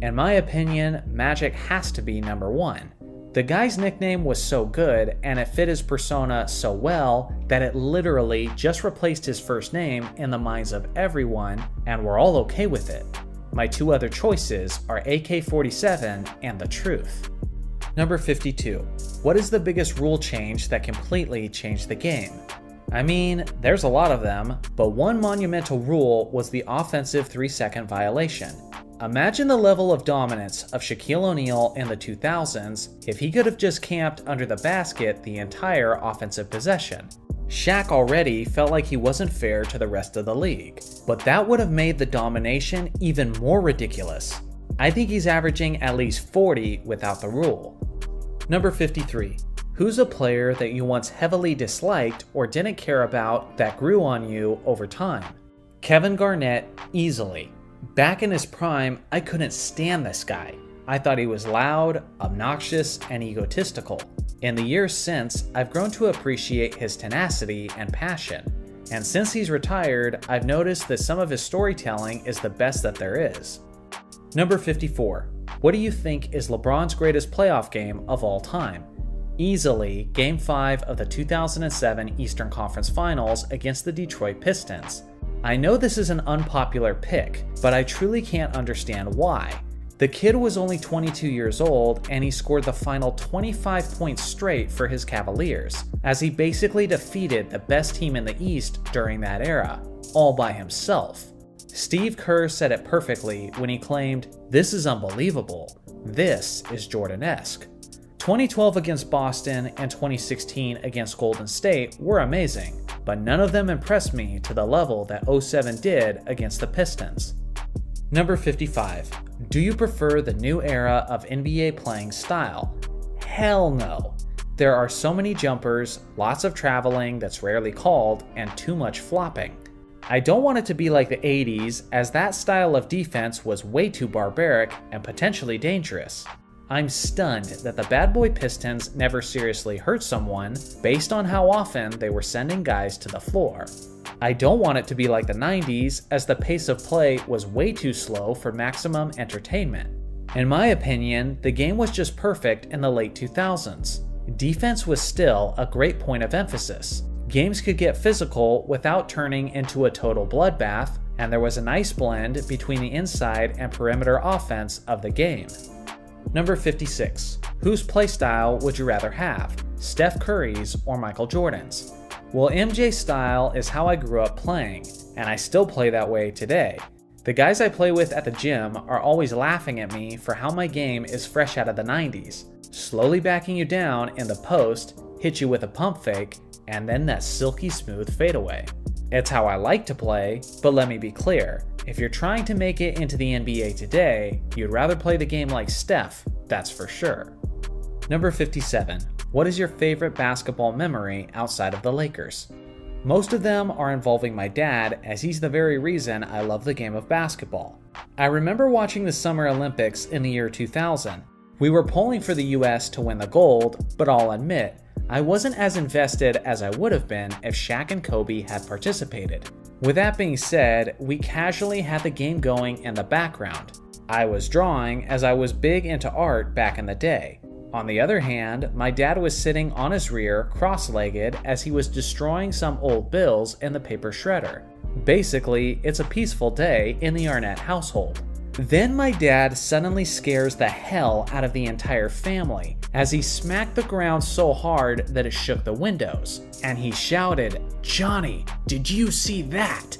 In my opinion, Magic has to be number 1. The guy's nickname was so good and it fit his persona so well that it literally just replaced his first name in the minds of everyone, and we're all okay with it. My 2 other choices are AK-47 and The Truth. Number 52. What is the biggest rule change that completely changed the game? I mean, there's a lot of them, but one monumental rule was the offensive 3-second violation. Imagine the level of dominance of Shaquille O'Neal in the 2000s if he could have just camped under the basket the entire offensive possession. Shaq already felt like he wasn't fair to the rest of the league, but that would have made the domination even more ridiculous. I think he's averaging at least 40 without the rule. Number 53. Who's a player that you once heavily disliked or didn't care about that grew on you over time? Kevin Garnett, easily. Back in his prime, I couldn't stand this guy. I thought he was loud, obnoxious, and egotistical. In the years since, I've grown to appreciate his tenacity and passion. And since he's retired, I've noticed that some of his storytelling is the best that there is. Number 54. What do you think is LeBron's greatest playoff game of all time? Easily, Game 5 of the 2007 Eastern Conference Finals against the Detroit Pistons. I know this is an unpopular pick, but I truly can't understand why. The kid was only 22 years old and he scored the final 25 points straight for his Cavaliers, as he basically defeated the best team in the East during that era, all by himself. Steve Kerr said it perfectly when he claimed, "This is unbelievable. This is Jordan-esque." 2012 against Boston and 2016 against Golden State were amazing, but none of them impressed me to the level that 07 did against the Pistons. Number 55. Do you prefer the new era of NBA playing style? Hell no. There are so many jumpers, lots of traveling that's rarely called, and too much flopping. I don't want it to be like the 80s, as that style of defense was way too barbaric and potentially dangerous. I'm stunned that the bad boy Pistons never seriously hurt someone based on how often they were sending guys to the floor. I don't want it to be like the 90s, as the pace of play was way too slow for maximum entertainment. In my opinion, the game was just perfect in the late 2000s. Defense was still a great point of emphasis. Games could get physical without turning into a total bloodbath, and there was a nice blend between the inside and perimeter offense of the game. Number 56. Whose playstyle would you rather have, Steph Curry's or Michael Jordan's? Well, MJ's style is how I grew up playing, and I still play that way today. The guys I play with at the gym are always laughing at me for how my game is fresh out of the 90s, slowly backing you down in the post, hit you with a pump fake, and then that silky smooth fadeaway. It's how I like to play, but let me be clear. If you're trying to make it into the NBA today, you'd rather play the game like Steph, that's for sure. Number 57. What is your favorite basketball memory outside of the Lakers? Most of them are involving my dad, as he's the very reason I love the game of basketball. I remember watching the Summer Olympics in the year 2000. We were pulling for the US to win the gold, but I'll admit, I wasn't as invested as I would have been if Shaq and Kobe had participated. With that being said, we casually had the game going in the background. I was drawing, as I was big into art back in the day. On the other hand, my dad was sitting on his rear, cross-legged, as he was destroying some old bills in the paper shredder. Basically, it's a peaceful day in the Arnett household. Then my dad suddenly scares the hell out of the entire family, as he smacked the ground so hard that it shook the windows, and he shouted, "Johnny, did you see that?"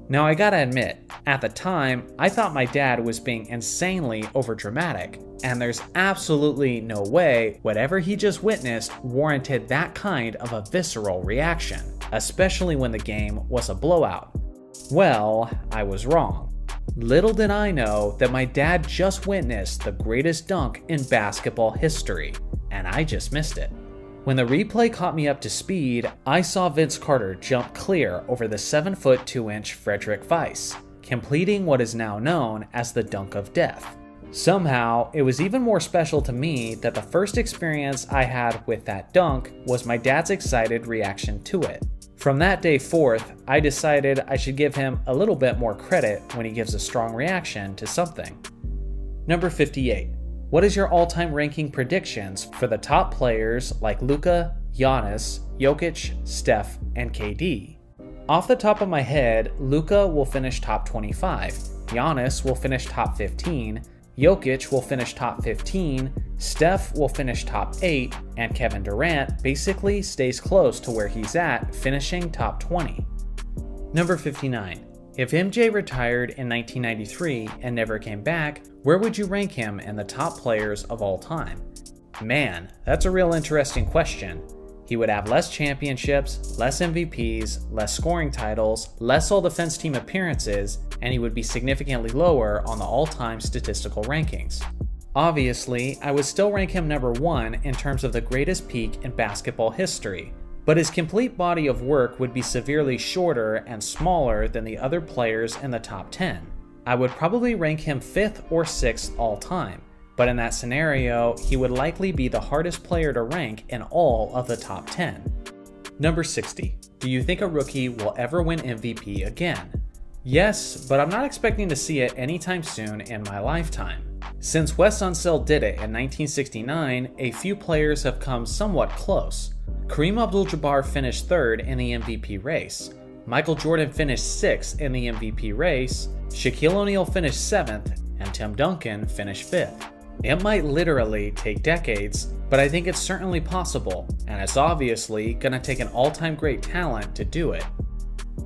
Now I gotta admit, at the time, I thought my dad was being insanely overdramatic, and there's absolutely no way whatever he just witnessed warranted that kind of a visceral reaction, especially when the game was a blowout. Well, I was wrong. Little did I know that my dad just witnessed the greatest dunk in basketball history, and I just missed it. When the replay caught me up to speed, I saw Vince Carter jump clear over the 7' 2" Frederick Weiss, completing what is now known as the dunk of death. Somehow, it was even more special to me that the first experience I had with that dunk was my dad's excited reaction to it. From that day forth, I decided I should give him a little bit more credit when he gives a strong reaction to something. Number 58. What is your all-time ranking predictions for the top players like Luka, Giannis, Jokic, Steph, and KD? Off the top of my head, Luka will finish top 25, Giannis will finish top 15, Jokic will finish top 15, Steph will finish top 8, and Kevin Durant basically stays close to where he's at, finishing top 20. Number 59. If MJ retired in 1993 and never came back, where would you rank him in the top players of all time? Man, that's a real interesting question. He would have less championships, less MVPs, less scoring titles, less all-defense team appearances, and he would be significantly lower on the all-time statistical rankings. Obviously, I would still rank him number 1 in terms of the greatest peak in basketball history, but his complete body of work would be severely shorter and smaller than the other players in the top 10. I would probably rank him 5th or 6th all time, but in that scenario, he would likely be the hardest player to rank in all of the top 10. Number 60. Do you think a rookie will ever win MVP again? Yes, but I'm not expecting to see it anytime soon in my lifetime. Since Wes Unseld did it in 1969, a few players have come somewhat close. Kareem Abdul-Jabbar finished 3rd in the MVP race. Michael Jordan finished 6th in the MVP race. Shaquille O'Neal finished 7th, and Tim Duncan finished 5th. It might literally take decades, but I think it's certainly possible, and it's obviously going to take an all-time great talent to do it.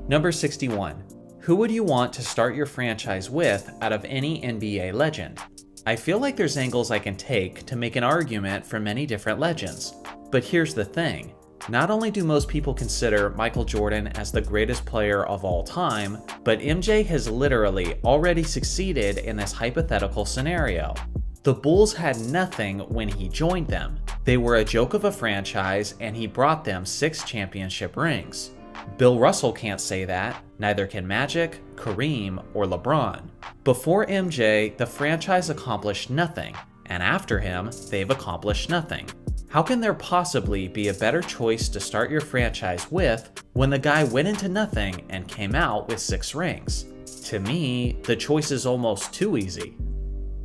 Number 61. Who would you want to start your franchise with out of any NBA legend? I feel like there's angles I can take to make an argument for many different legends. But here's the thing. Not only do most people consider Michael Jordan as the greatest player of all time, but MJ has literally already succeeded in this hypothetical scenario. The Bulls had nothing when he joined them. They were a joke of a franchise, and he brought them 6 championship rings. Bill Russell can't say that, neither can Magic, Kareem, or LeBron. Before MJ, the franchise accomplished nothing, and after him, they've accomplished nothing. How can there possibly be a better choice to start your franchise with when the guy went into nothing and came out with 6 rings? To me, the choice is almost too easy.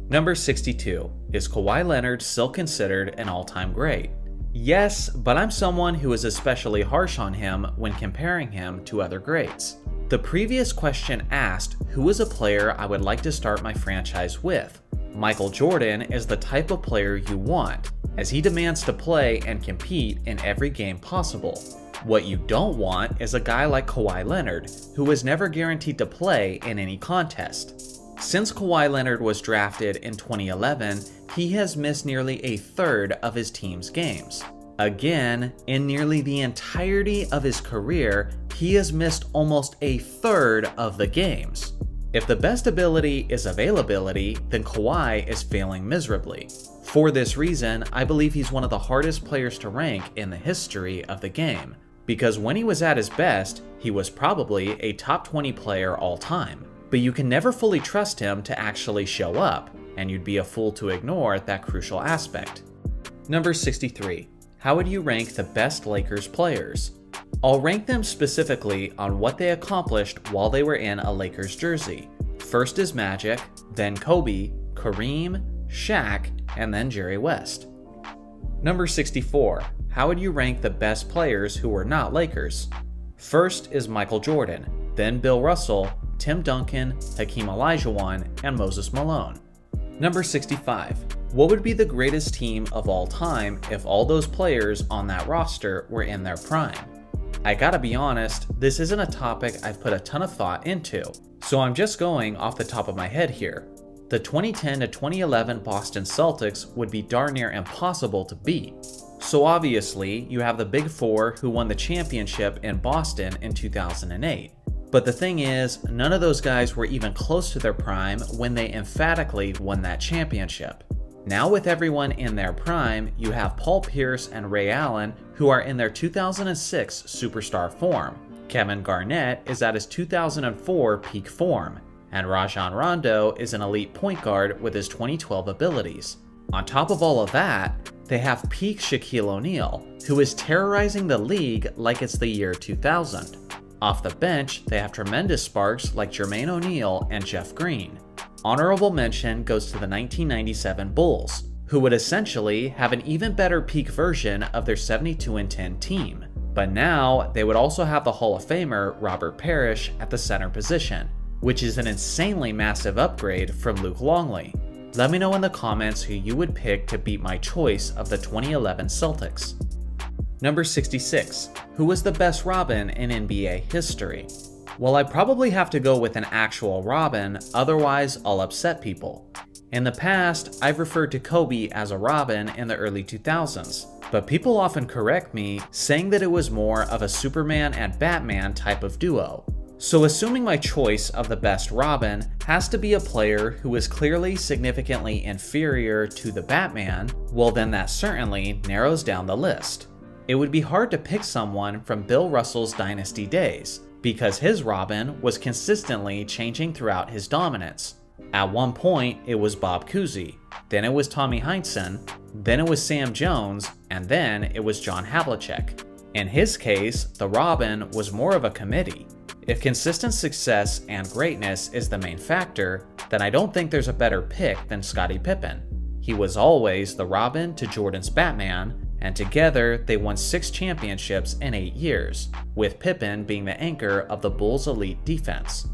Number 62. Is Kawhi Leonard still considered an all-time great? Yes, but I'm someone who is especially harsh on him when comparing him to other greats. The previous question asked who is a player I would like to start my franchise with. Michael Jordan is the type of player you want, as he demands to play and compete in every game possible. What you don't want is a guy like Kawhi Leonard, who is never guaranteed to play in any contest. Since Kawhi Leonard was drafted in 2011, he has missed nearly a third of his team's games. Again, in nearly the entirety of his career, he has missed almost a third of the games. If the best ability is availability, then Kawhi is failing miserably. For this reason, I believe he's one of the hardest players to rank in the history of the game, because when he was at his best, he was probably a top 20 player all time. But you can never fully trust him to actually show up, and you'd be a fool to ignore that crucial aspect. Number 63. How would you rank the best Lakers players? I'll rank them specifically on what they accomplished while they were in a Lakers jersey. First is Magic, then Kobe, Kareem, Shaq, and then Jerry West. Number 64. How would you rank the best players who were not Lakers? First is Michael Jordan, then Bill Russell, Tim Duncan, Hakeem Olajuwon, and Moses Malone. Number 65. What would be the greatest team of all time if all those players on that roster were in their prime? I gotta be honest, this isn't a topic I've put a ton of thought into, so I'm just going off the top of my head here. The 2010 to 2011 Boston Celtics would be darn near impossible to beat. So obviously, you have the Big Four who won the championship in Boston in 2008. But the thing is, none of those guys were even close to their prime when they emphatically won that championship. Now with everyone in their prime, you have Paul Pierce and Ray Allen who are in their 2006 superstar form. Kevin Garnett is at his 2004 peak form, and Rajon Rondo is an elite point guard with his 2012 abilities. On top of all of that, they have peak Shaquille O'Neal, who is terrorizing the league like it's the year 2000. Off the bench, they have tremendous sparks like Jermaine O'Neal and Jeff Green. Honorable mention goes to the 1997 Bulls, who would essentially have an even better peak version of their 72-10 team. But now, they would also have the Hall of Famer Robert Parrish at the center position, which is an insanely massive upgrade from Luke Longley. Let me know in the comments who you would pick to beat my choice of the 2011 Celtics. Number 66. Who was the best Robin in NBA history? Well, I probably have to go with an actual Robin, otherwise I'll upset people. In the past, I've referred to Kobe as a Robin in the early 2000s, but people often correct me, saying that it was more of a Superman and Batman type of duo. So assuming my choice of the best Robin has to be a player who is clearly significantly inferior to the Batman, well then that certainly narrows down the list. It would be hard to pick someone from Bill Russell's Dynasty days, because his Robin was consistently changing throughout his dominance. At one point, it was Bob Cousy, then it was Tommy Heinsohn, then it was Sam Jones, and then it was John Havlicek. In his case, the Robin was more of a committee. If consistent success and greatness is the main factor, then I don't think there's a better pick than Scottie Pippen. He was always the Robin to Jordan's Batman, and together they won 6 championships in 8 years, with Pippen being the anchor of the Bulls' elite defense.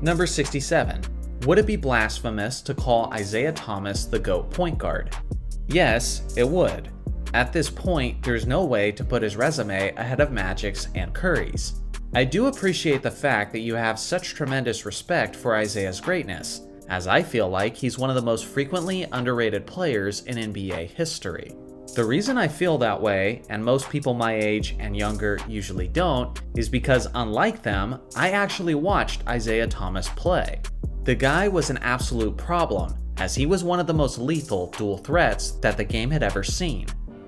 Number 67. Would it be blasphemous to call Isaiah Thomas the GOAT point guard? Yes, it would. At this point, there's no way to put his resume ahead of Magic's and Curry's. I do appreciate the fact that you have such tremendous respect for Isaiah's greatness, as I feel like he's one of the most frequently underrated players in NBA history. The reason I feel that way, and most people my age and younger usually don't, is because unlike them, I actually watched Isaiah Thomas play. The guy was an absolute problem, as he was one of the most lethal dual threats that the game had ever seen.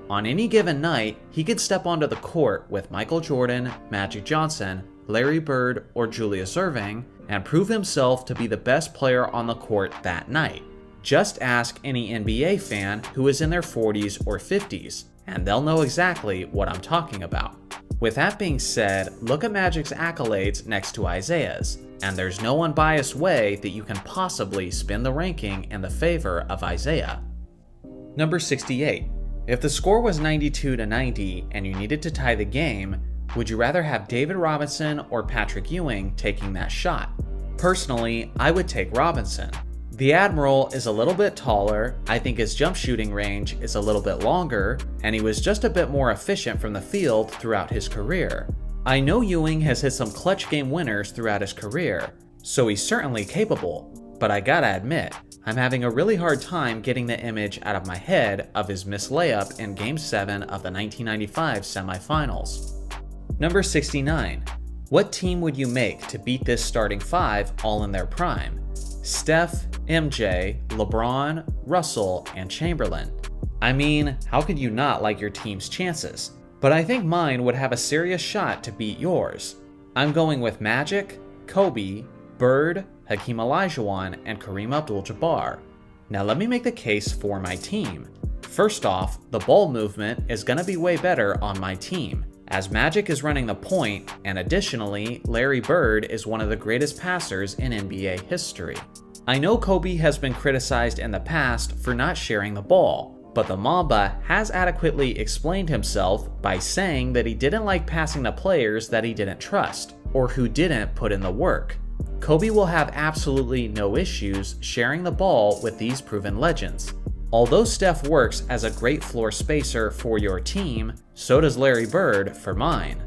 On any given night, he could step onto the court with Michael Jordan, Magic Johnson, Larry Bird, or Julius Erving, and prove himself to be the best player on the court that night. Just ask any NBA fan who is in their 40s or 50s, and they'll know exactly what I'm talking about. With that being said, look at Magic's accolades next to Isaiah's, and there's no unbiased way that you can possibly spin the ranking in the favor of Isaiah. Number 68. If the score was 92-90 and you needed to tie the game, would you rather have David Robinson or Patrick Ewing taking that shot? Personally, I would take Robinson. The Admiral is a little bit taller, I think his jump shooting range is a little bit longer, and he was just a bit more efficient from the field throughout his career. I know Ewing has hit some clutch game winners throughout his career, so he's certainly capable, but I gotta admit, I'm having a really hard time getting the image out of my head of his missed layup in Game 7 of the 1995 semifinals. Number 69. What team would you make to beat this starting 5 all in their prime? Steph, MJ, LeBron, Russell, and Chamberlain. I mean, how could you not like your team's chances? But I think mine would have a serious shot to beat yours. I'm going with Magic, Kobe, Bird, Hakeem Olajuwon, and Kareem Abdul-Jabbar. Now let me make the case for my team. First off, the ball movement is going to be way better on my team, as Magic is running the point, and additionally, Larry Bird is one of the greatest passers in NBA history. I know Kobe has been criticized in the past for not sharing the ball, but the Mamba has adequately explained himself by saying that he didn't like passing to players that he didn't trust, or who didn't put in the work. Kobe will have absolutely no issues sharing the ball with these proven legends. Although Steph works as a great floor spacer for your team, so does Larry Bird for mine.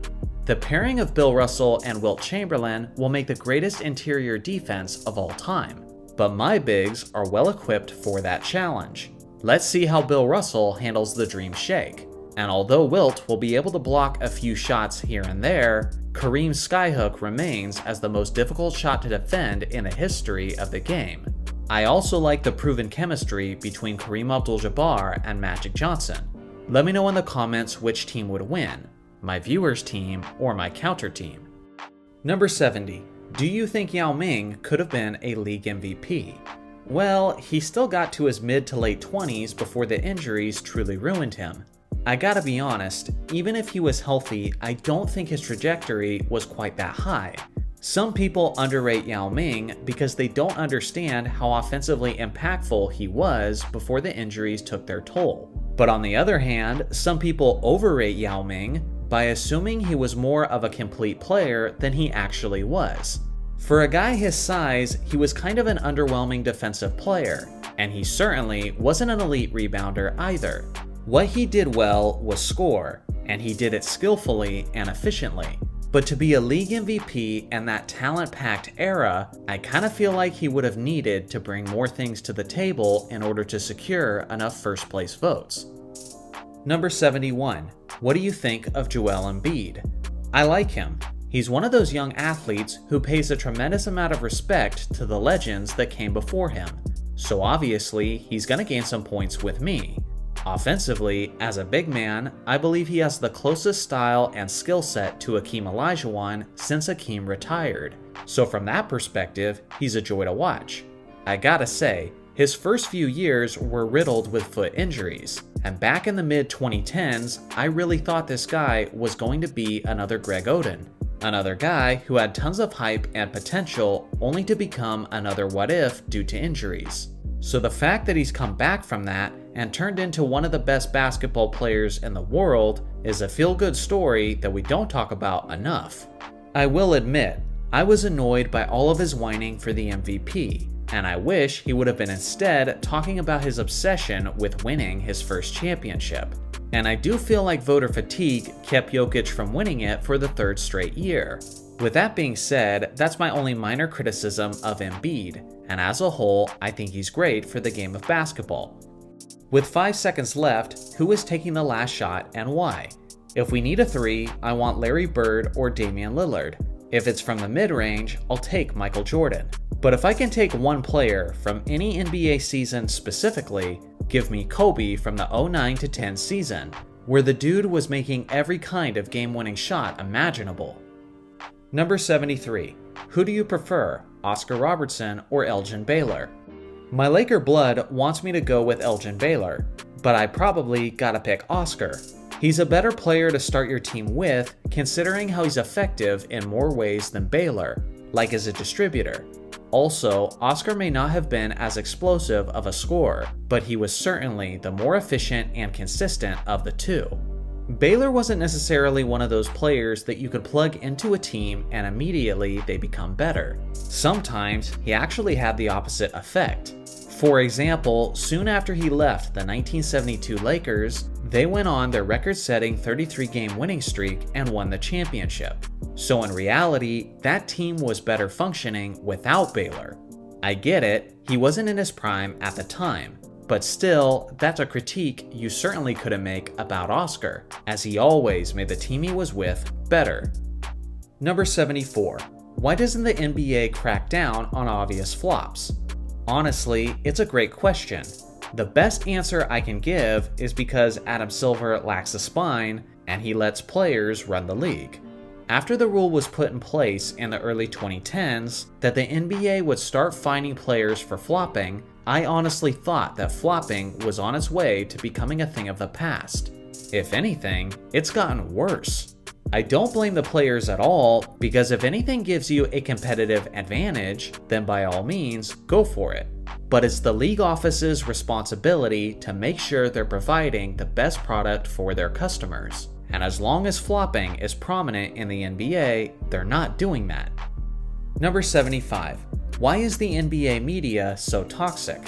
The pairing of Bill Russell and Wilt Chamberlain will make the greatest interior defense of all time, but my bigs are well equipped for that challenge. Let's see how Bill Russell handles the Dream Shake. And although Wilt will be able to block a few shots here and there, Kareem's skyhook remains as the most difficult shot to defend in the history of the game. I also like the proven chemistry between Kareem Abdul-Jabbar and Magic Johnson. Let me know in the comments which team would win, my viewers' team or my counter team. Number 70. Do you think Yao Ming could have been a league MVP? Well, he still got to his mid to late 20s before the injuries truly ruined him. I gotta be honest, even if he was healthy, I don't think his trajectory was quite that high. Some people underrate Yao Ming because they don't understand how offensively impactful he was before the injuries took their toll. But on the other hand, some people overrate Yao Ming by assuming he was more of a complete player than he actually was. For a guy his size, he was kind of an underwhelming defensive player. and he certainly wasn't an elite rebounder either. What he did well was score, and he did it skillfully and efficiently. But to be a league MVP in that talent-packed era, I kind of feel like he would have needed to bring more things to the table in order to secure enough first place votes. Number 71. What do you think of Joel Embiid? I like him. He's one of those young athletes who pays a tremendous amount of respect to the legends that came before him. So obviously, he's going to gain some points with me. Offensively, as a big man, I believe he has the closest style and skill set to Hakeem Olajuwon since Hakeem retired. So from that perspective, he's a joy to watch. I gotta say, his first few years were riddled with foot injuries, and back in the mid-2010s, I really thought this guy was going to be another Greg Oden. Another guy who had tons of hype and potential only to become another what if due to injuries. So the fact that he's come back from that and turned into one of the best basketball players in the world is a feel-good story that we don't talk about enough. I will admit, I was annoyed by all of his whining for the MVP, and I wish he would have been instead talking about his obsession with winning his first championship. And I do feel like voter fatigue kept Jokic from winning it for the third straight year. With that being said, that's my only minor criticism of Embiid, and as a whole, I think he's great for the game of basketball. With 5 seconds left, who is taking the last shot and why? If we need a 3, I want Larry Bird or Damian Lillard. If it's from the mid-range, I'll take Michael Jordan. But if I can take one player from any NBA season specifically, give me Kobe from the 09-10 season, where the dude was making every kind of game-winning shot imaginable. Number 73. Who do you prefer, Oscar Robertson or Elgin Baylor? My Laker blood wants me to go with Elgin Baylor, but I probably gotta pick Oscar. He's a better player to start your team with, considering how he's effective in more ways than Baylor, like as a distributor. Also, Oscar may not have been as explosive of a scorer, but he was certainly the more efficient and consistent of the two. Baylor wasn't necessarily one of those players that you could plug into a team and immediately they become better. Sometimes he actually had the opposite effect. For example, soon after he left the 1972 Lakers, they went on their record-setting 33-game winning streak and won the championship. So in reality, that team was better functioning without Baylor. I get it, he wasn't in his prime at the time, but still, that's a critique you certainly couldn't make about Oscar, as he always made the team he was with better. Number 74. Why doesn't the NBA crack down on obvious flops? Honestly, it's a great question. The best answer I can give is because Adam Silver lacks a spine and he lets players run the league. After the rule was put in place in the early 2010s that the NBA would start fining players for flopping, I honestly thought that flopping was on its way to becoming a thing of the past. If anything, it's gotten worse. I don't blame the players at all, because if anything gives you a competitive advantage, then by all means, go for it. But it's the league office's responsibility to make sure they're providing the best product for their customers. And as long as flopping is prominent in the NBA, they're not doing that. Number 75. Why is the NBA media so toxic?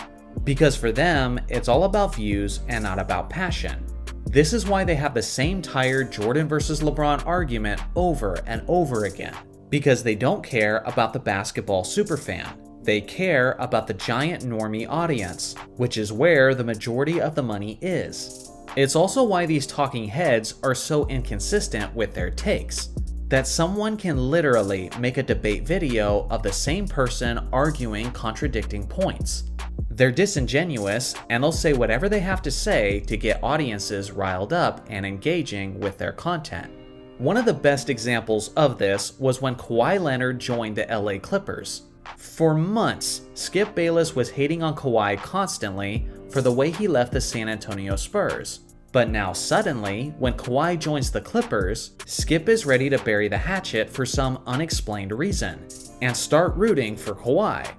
Because for them, it's all about views and not about passion. This is why they have the same tired Jordan versus LeBron argument over and over again. Because they don't care about the basketball superfan. They care about the giant normie audience, which is where the majority of the money is. It's also why these talking heads are so inconsistent with their takes, that someone can literally make a debate video of the same person arguing contradicting points. They're disingenuous, and they'll say whatever they have to say to get audiences riled up and engaging with their content. One of the best examples of this was when Kawhi Leonard joined the LA Clippers. For months, Skip Bayless was hating on Kawhi constantly for the way he left the San Antonio Spurs. But now suddenly, when Kawhi joins the Clippers, Skip is ready to bury the hatchet for some unexplained reason, and start rooting for Kawhi.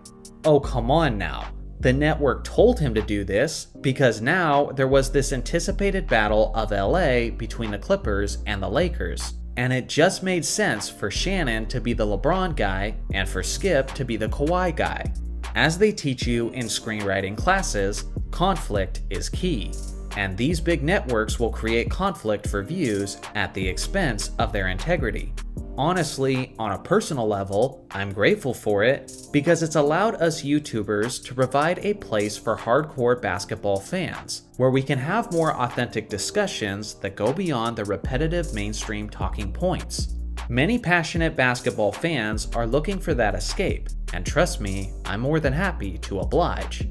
Oh, come on now. The network told him to do this because now there was this anticipated battle of LA between the Clippers and the Lakers, and it just made sense for Shannon to be the LeBron guy and for Skip to be the Kawhi guy. As they teach you in screenwriting classes, conflict is key, and these big networks will create conflict for views at the expense of their integrity. Honestly, on a personal level, I'm grateful for it because it's allowed us YouTubers to provide a place for hardcore basketball fans, where we can have more authentic discussions that go beyond the repetitive mainstream talking points. Many passionate basketball fans are looking for that escape, and trust me, I'm more than happy to oblige.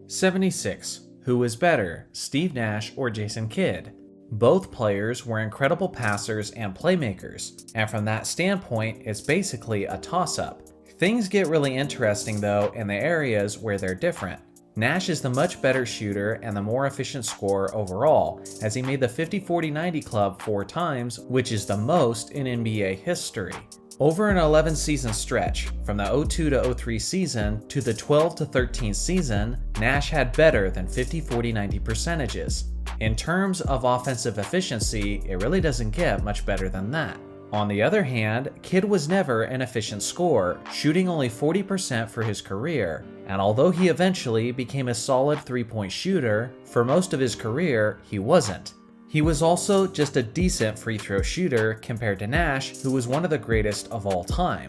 76. Who is better, Steve Nash or Jason Kidd? Both players were incredible passers and playmakers, and from that standpoint, it's basically a toss-up. Things get really interesting though in the areas where they're different. Nash is the much better shooter and the more efficient scorer overall, as he made the 50-40-90 club 4 times, which is the most in NBA history. Over an 11-season stretch, from the 02-03 season to the 12-13 season, Nash had better than 50-40-90 percentages. In terms of offensive efficiency, it really doesn't get much better than that. On the other hand, Kidd was never an efficient scorer, shooting only 40% for his career, and although he eventually became a solid 3-point shooter, for most of his career, he wasn't. He was also just a decent free throw shooter compared to Nash, who was one of the greatest of all time.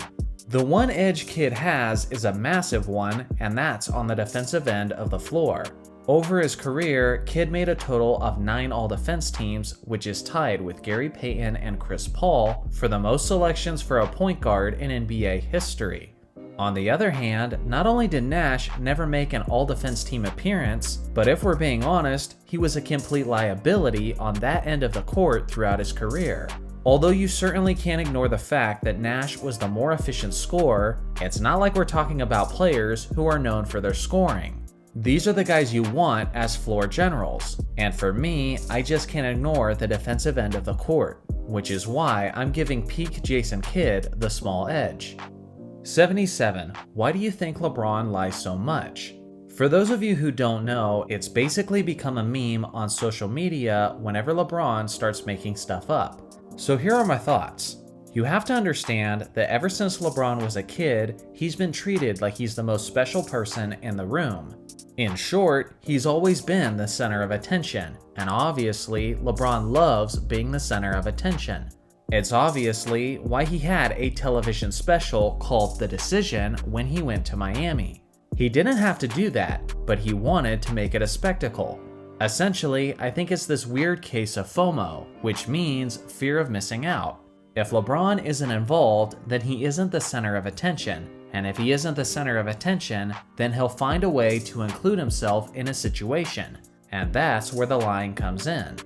The one edge Kidd has is a massive one, and that's on the defensive end of the floor. Over his career, Kidd made a total of 9 all-defense teams, which is tied with Gary Payton and Chris Paul for the most selections for a point guard in NBA history. On the other hand, not only did Nash never make an all-defense team appearance, but if we're being honest, he was a complete liability on that end of the court throughout his career. Although you certainly can't ignore the fact that Nash was the more efficient scorer, it's not like we're talking about players who are known for their scoring. These are the guys you want as floor generals, and for me, I just can't ignore the defensive end of the court, which is why I'm giving peak Jason Kidd the small edge. 77. Why do you think LeBron lies so much? For those of you who don't know, it's basically become a meme on social media whenever LeBron starts making stuff up. So here are my thoughts. You have to understand that ever since LeBron was a kid, he's been treated like he's the most special person in the room. In short, he's always been the center of attention, and obviously, LeBron loves being the center of attention. It's obviously why he had a television special called The Decision when he went to Miami. He didn't have to do that, but he wanted to make it a spectacle. Essentially, I think it's this weird case of FOMO, which means fear of missing out. If LeBron isn't involved, then he isn't the center of attention, and if he isn't the center of attention, then he'll find a way to include himself in a situation, and that's where the line comes in.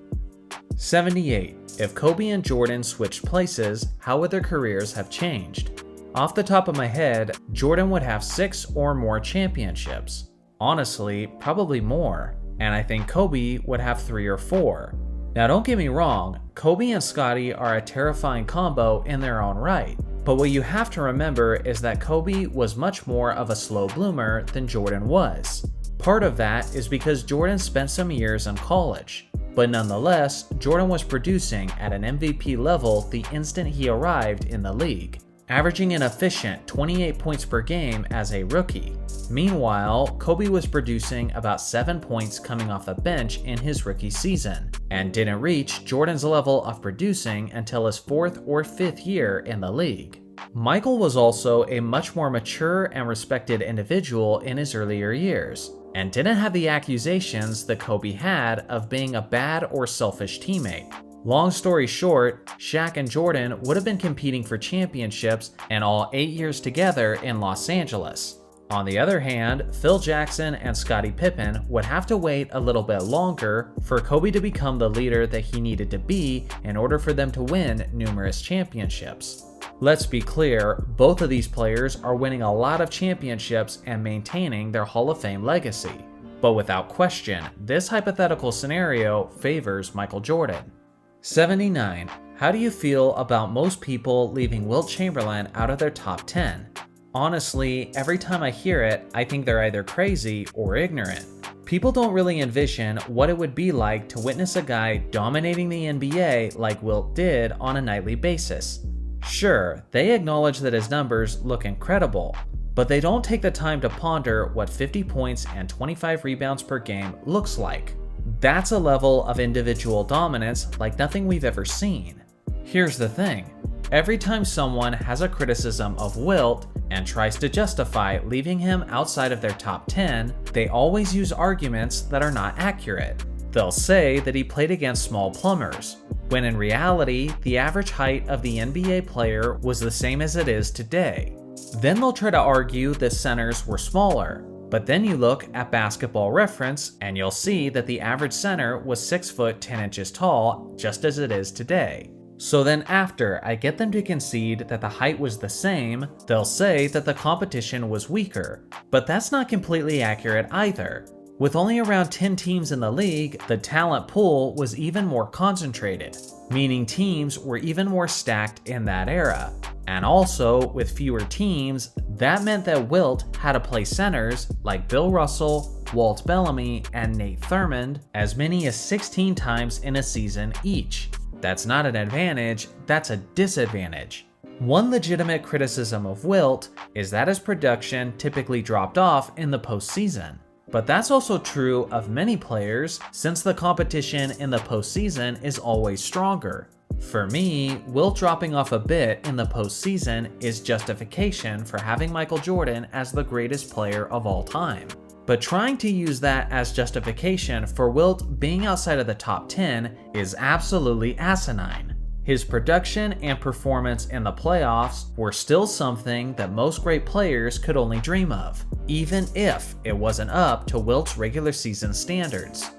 78. If Kobe and Jordan switched places, how would their careers have changed? Off the top of my head, Jordan would have 6 or more championships. Honestly, probably more. And I think Kobe would have 3 or 4. Now don't get me wrong, Kobe and Scottie are a terrifying combo in their own right. But what you have to remember is that Kobe was much more of a slow bloomer than Jordan was. Part of that is because Jordan spent some years in college. But nonetheless, Jordan was producing at an MVP level the instant he arrived in the league, averaging an efficient 28 points per game as a rookie. Meanwhile, Kobe was producing about 7 points coming off the bench in his rookie season, and didn't reach Jordan's level of producing until his 4th or 5th year in the league. Michael was also a much more mature and respected individual in his earlier years, and didn't have the accusations that Kobe had of being a bad or selfish teammate. Long story short, Shaq and Jordan would have been competing for championships and all 8 years together in Los Angeles. On the other hand, Phil Jackson and Scottie Pippen would have to wait a little bit longer for Kobe to become the leader that he needed to be in order for them to win numerous championships. Let's be clear, both of these players are winning a lot of championships and maintaining their Hall of Fame legacy. But without question, this hypothetical scenario favors Michael Jordan. 79. How do you feel about most people leaving Wilt Chamberlain out of their top 10? Honestly, every time I hear it, I think they're either crazy or ignorant. People don't really envision what it would be like to witness a guy dominating the NBA like Wilt did on a nightly basis. Sure, they acknowledge that his numbers look incredible, but they don't take the time to ponder what 50 points and 25 rebounds per game looks like. That's a level of individual dominance like nothing we've ever seen. Here's the thing. Every time someone has a criticism of Wilt and tries to justify leaving him outside of their top 10, they always use arguments that are not accurate. They'll say that he played against small plumbers, when in reality, the average height of the NBA player was the same as it is today. Then they'll try to argue that centers were smaller, but then you look at Basketball Reference and you'll see that the average center was 6 foot 10 inches tall, just as it is today. So then after I get them to concede that the height was the same, they'll say that the competition was weaker. But that's not completely accurate either. With only around 10 teams in the league, the talent pool was even more concentrated, meaning teams were even more stacked in that era. And also, with fewer teams, that meant that Wilt had to play centers like Bill Russell, Walt Bellamy, and Nate Thurmond as many as 16 times in a season each. That's not an advantage, that's a disadvantage. One legitimate criticism of Wilt is that his production typically dropped off in the postseason. But that's also true of many players, since the competition in the postseason is always stronger. For me, Wilt dropping off a bit in the postseason is justification for having Michael Jordan as the greatest player of all time. But trying to use that as justification for Wilt being outside of the top 10 is absolutely asinine. His production and performance in the playoffs were still something that most great players could only dream of, even if it wasn't up to Wilt's regular season standards.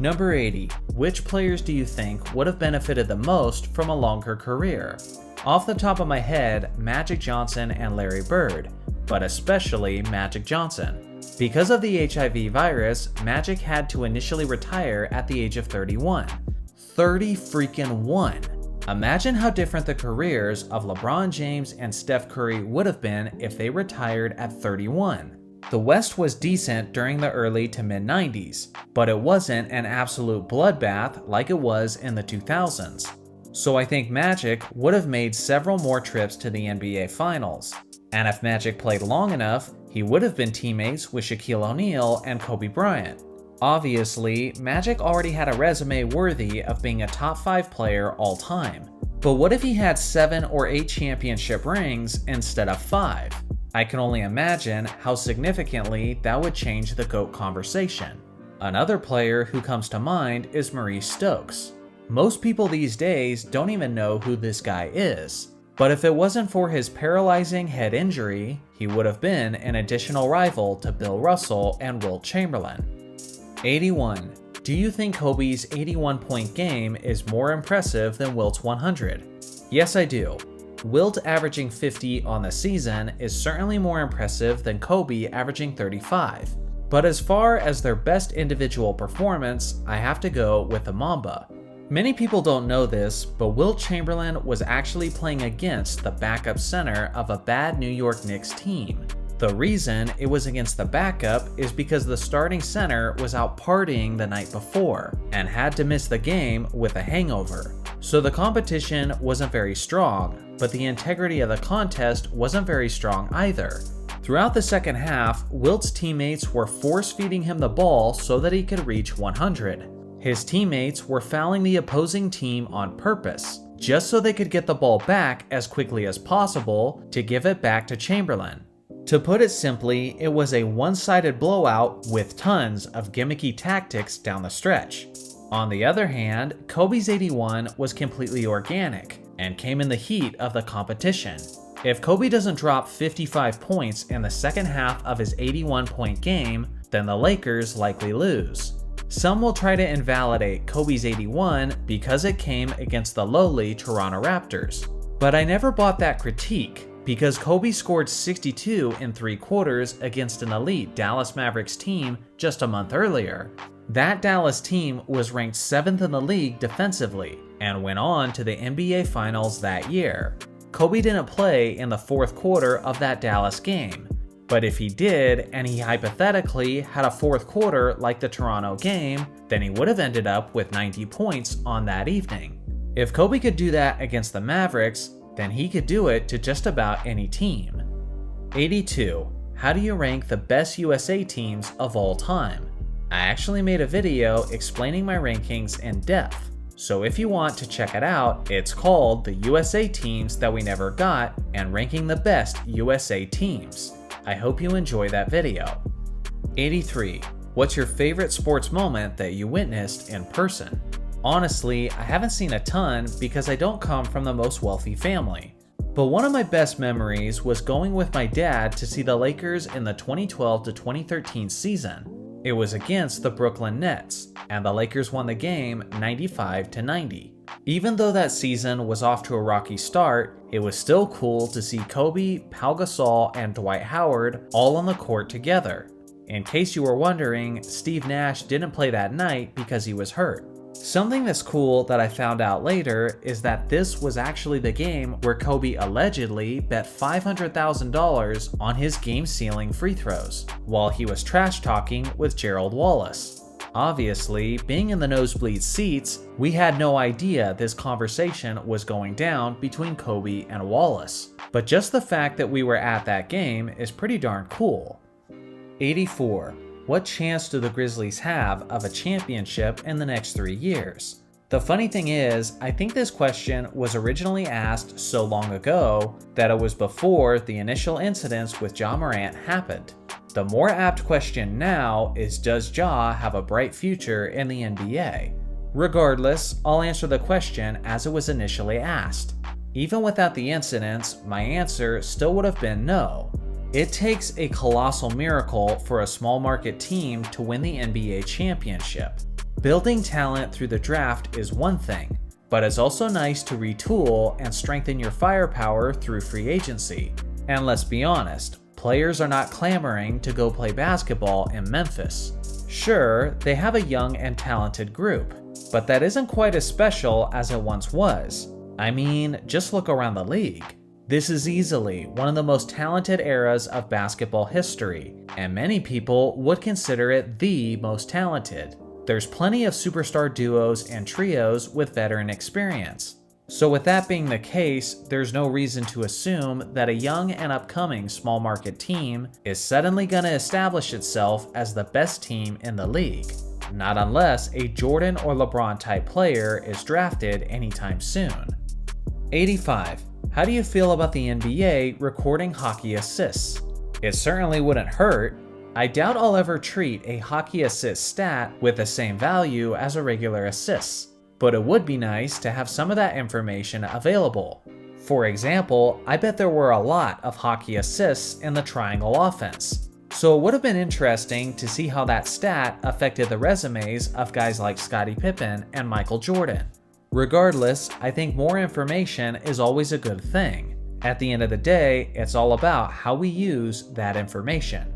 Number 80. Which players do you think would have benefited the most from a longer career? Off the top of my head, Magic Johnson and Larry Bird, but especially Magic Johnson. Because of the HIV virus, Magic had to initially retire at the age of 31. 30 freaking 1! Imagine how different the careers of LeBron James and Steph Curry would have been if they retired at 31. The West was decent during the early to mid-90s, but it wasn't an absolute bloodbath like it was in the 2000s. So I think Magic would have made several more trips to the NBA Finals. And if Magic played long enough, he would have been teammates with Shaquille O'Neal and Kobe Bryant. Obviously, Magic already had a resume worthy of being a top 5 player all time. But what if he had 7 or 8 championship rings instead of 5? I can only imagine how significantly that would change the GOAT conversation. Another player who comes to mind is Maurice Stokes. Most people these days don't even know who this guy is. But if it wasn't for his paralyzing head injury, he would have been an additional rival to Bill Russell and Wilt Chamberlain. 81. Do you think Kobe's 81-point game is more impressive than Wilt's 100? Yes, I do. Wilt averaging 50 on the season is certainly more impressive than Kobe averaging 35. But as far as their best individual performance, I have to go with the Mamba. Many people don't know this, but Wilt Chamberlain was actually playing against the backup center of a bad New York Knicks team. The reason it was against the backup is because the starting center was out partying the night before and had to miss the game with a hangover. So the competition wasn't very strong, but the integrity of the contest wasn't very strong either. Throughout the second half, Wilt's teammates were force-feeding him the ball so that he could reach 100. His teammates were fouling the opposing team on purpose, just so they could get the ball back as quickly as possible to give it back to Chamberlain. To put it simply, it was a one-sided blowout with tons of gimmicky tactics down the stretch. On the other hand, Kobe's 81 was completely organic and came in the heat of the competition. If Kobe doesn't drop 55 points in the second half of his 81-point game, then the Lakers likely lose. Some will try to invalidate Kobe's 81 because it came against the lowly Toronto Raptors. But I never bought that critique, because Kobe scored 62 in 3 quarters against an elite Dallas Mavericks team just a month earlier. That Dallas team was ranked 7th in the league defensively and went on to the NBA Finals that year. Kobe didn't play in the 4th quarter of that Dallas game, but if he did and he hypothetically had a 4th quarter like the Toronto game, then he would have ended up with 90 points on that evening. If Kobe could do that against the Mavericks, then he could do it to just about any team. 82. How do you rank the best USA teams of all time? I actually made a video explaining my rankings in depth, so if you want to check it out, it's called The USA Teams That We Never Got and Ranking the Best USA Teams. I hope you enjoy that video. 83. What's your favorite sports moment that you witnessed in person? Honestly, I haven't seen a ton because I don't come from the most wealthy family. But one of my best memories was going with my dad to see the Lakers in the 2012 to 2013 season. It was against the Brooklyn Nets, and the Lakers won the game 95-90. Even though that season was off to a rocky start, it was still cool to see Kobe, Pau Gasol, and Dwight Howard all on the court together. In case you were wondering, Steve Nash didn't play that night because he was hurt. Something that's cool that I found out later is that this was actually the game where Kobe allegedly bet $500,000 on his game-sealing free throws, while he was trash-talking with Gerald Wallace. Obviously, being in the nosebleed seats, we had no idea this conversation was going down between Kobe and Wallace. But just the fact that we were at that game is pretty darn cool. 84. What chance do the Grizzlies have of a championship in the next 3 years? The funny thing is, I think this question was originally asked so long ago that it was before the initial incidents with Ja Morant happened. The more apt question now is, does Ja have a bright future in the NBA? Regardless, I'll answer the question as it was initially asked. Even without the incidents, my answer still would have been no. It takes a colossal miracle for a small market team to win the NBA championship. Building talent through the draft is one thing, but it's also nice to retool and strengthen your firepower through free agency. And let's be honest, players are not clamoring to go play basketball in Memphis. Sure, they have a young and talented group, but that isn't quite as special as it once was. I mean, just look around the league. This is easily one of the most talented eras of basketball history, and many people would consider it the most talented. There's plenty of superstar duos and trios with veteran experience. So with that being the case, there's no reason to assume that a young and upcoming small market team is suddenly going to establish itself as the best team in the league. Not unless a Jordan or LeBron type player is drafted anytime soon. 85. How do you feel about the NBA recording hockey assists? It certainly wouldn't hurt. I doubt I'll ever treat a hockey assist stat with the same value as a regular assist, but it would be nice to have some of that information available. For example, I bet there were a lot of hockey assists in the triangle offense, so it would have been interesting to see how that stat affected the resumes of guys like Scottie Pippen and Michael Jordan. Regardless, I think more information is always a good thing. At the end of the day, it's all about how we use that information.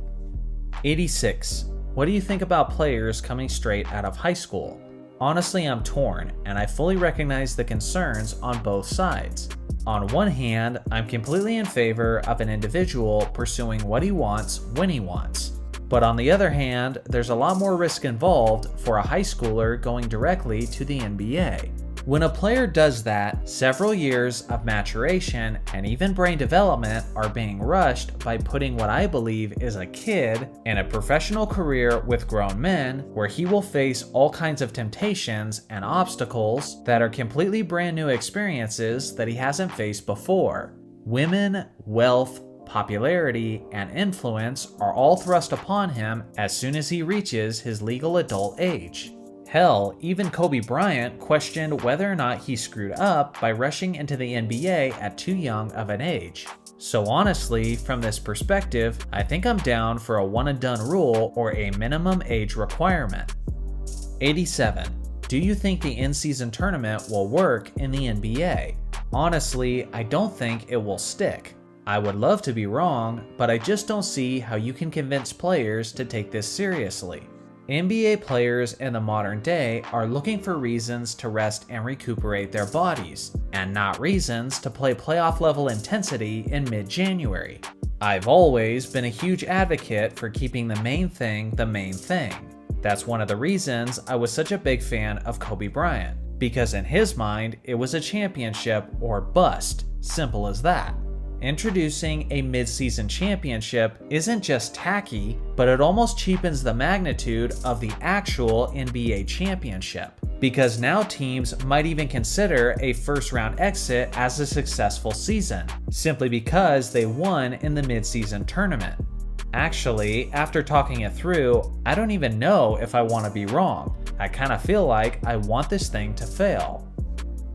86. What do you think about players coming straight out of high school? Honestly, I'm torn, and I fully recognize the concerns on both sides. On one hand, I'm completely in favor of an individual pursuing what he wants when he wants. But on the other hand, there's a lot more risk involved for a high schooler going directly to the NBA. When a player does that, several years of maturation and even brain development are being rushed by putting what I believe is a kid in a professional career with grown men, where he will face all kinds of temptations and obstacles that are completely brand new experiences that he hasn't faced before. Women, wealth, popularity, and influence are all thrust upon him as soon as he reaches his legal adult age. Hell, even Kobe Bryant questioned whether or not he screwed up by rushing into the NBA at too young of an age. So honestly, from this perspective, I think I'm down for a one and done rule or a minimum age requirement. 87. Do you think the in-season tournament will work in the NBA? Honestly, I don't think it will stick. I would love to be wrong, but I just don't see how you can convince players to take this seriously. NBA players in the modern day are looking for reasons to rest and recuperate their bodies, and not reasons to play playoff level intensity in mid-January. I've always been a huge advocate for keeping the main thing the main thing. That's one of the reasons I was such a big fan of Kobe Bryant, because in his mind, it was a championship or bust, simple as that. Introducing a mid-season championship isn't just tacky, but it almost cheapens the magnitude of the actual NBA championship, because now teams might even consider a first-round exit as a successful season, simply because they won in the mid-season tournament. Actually, after talking it through, I don't even know if I want to be wrong. I kind of feel like I want this thing to fail.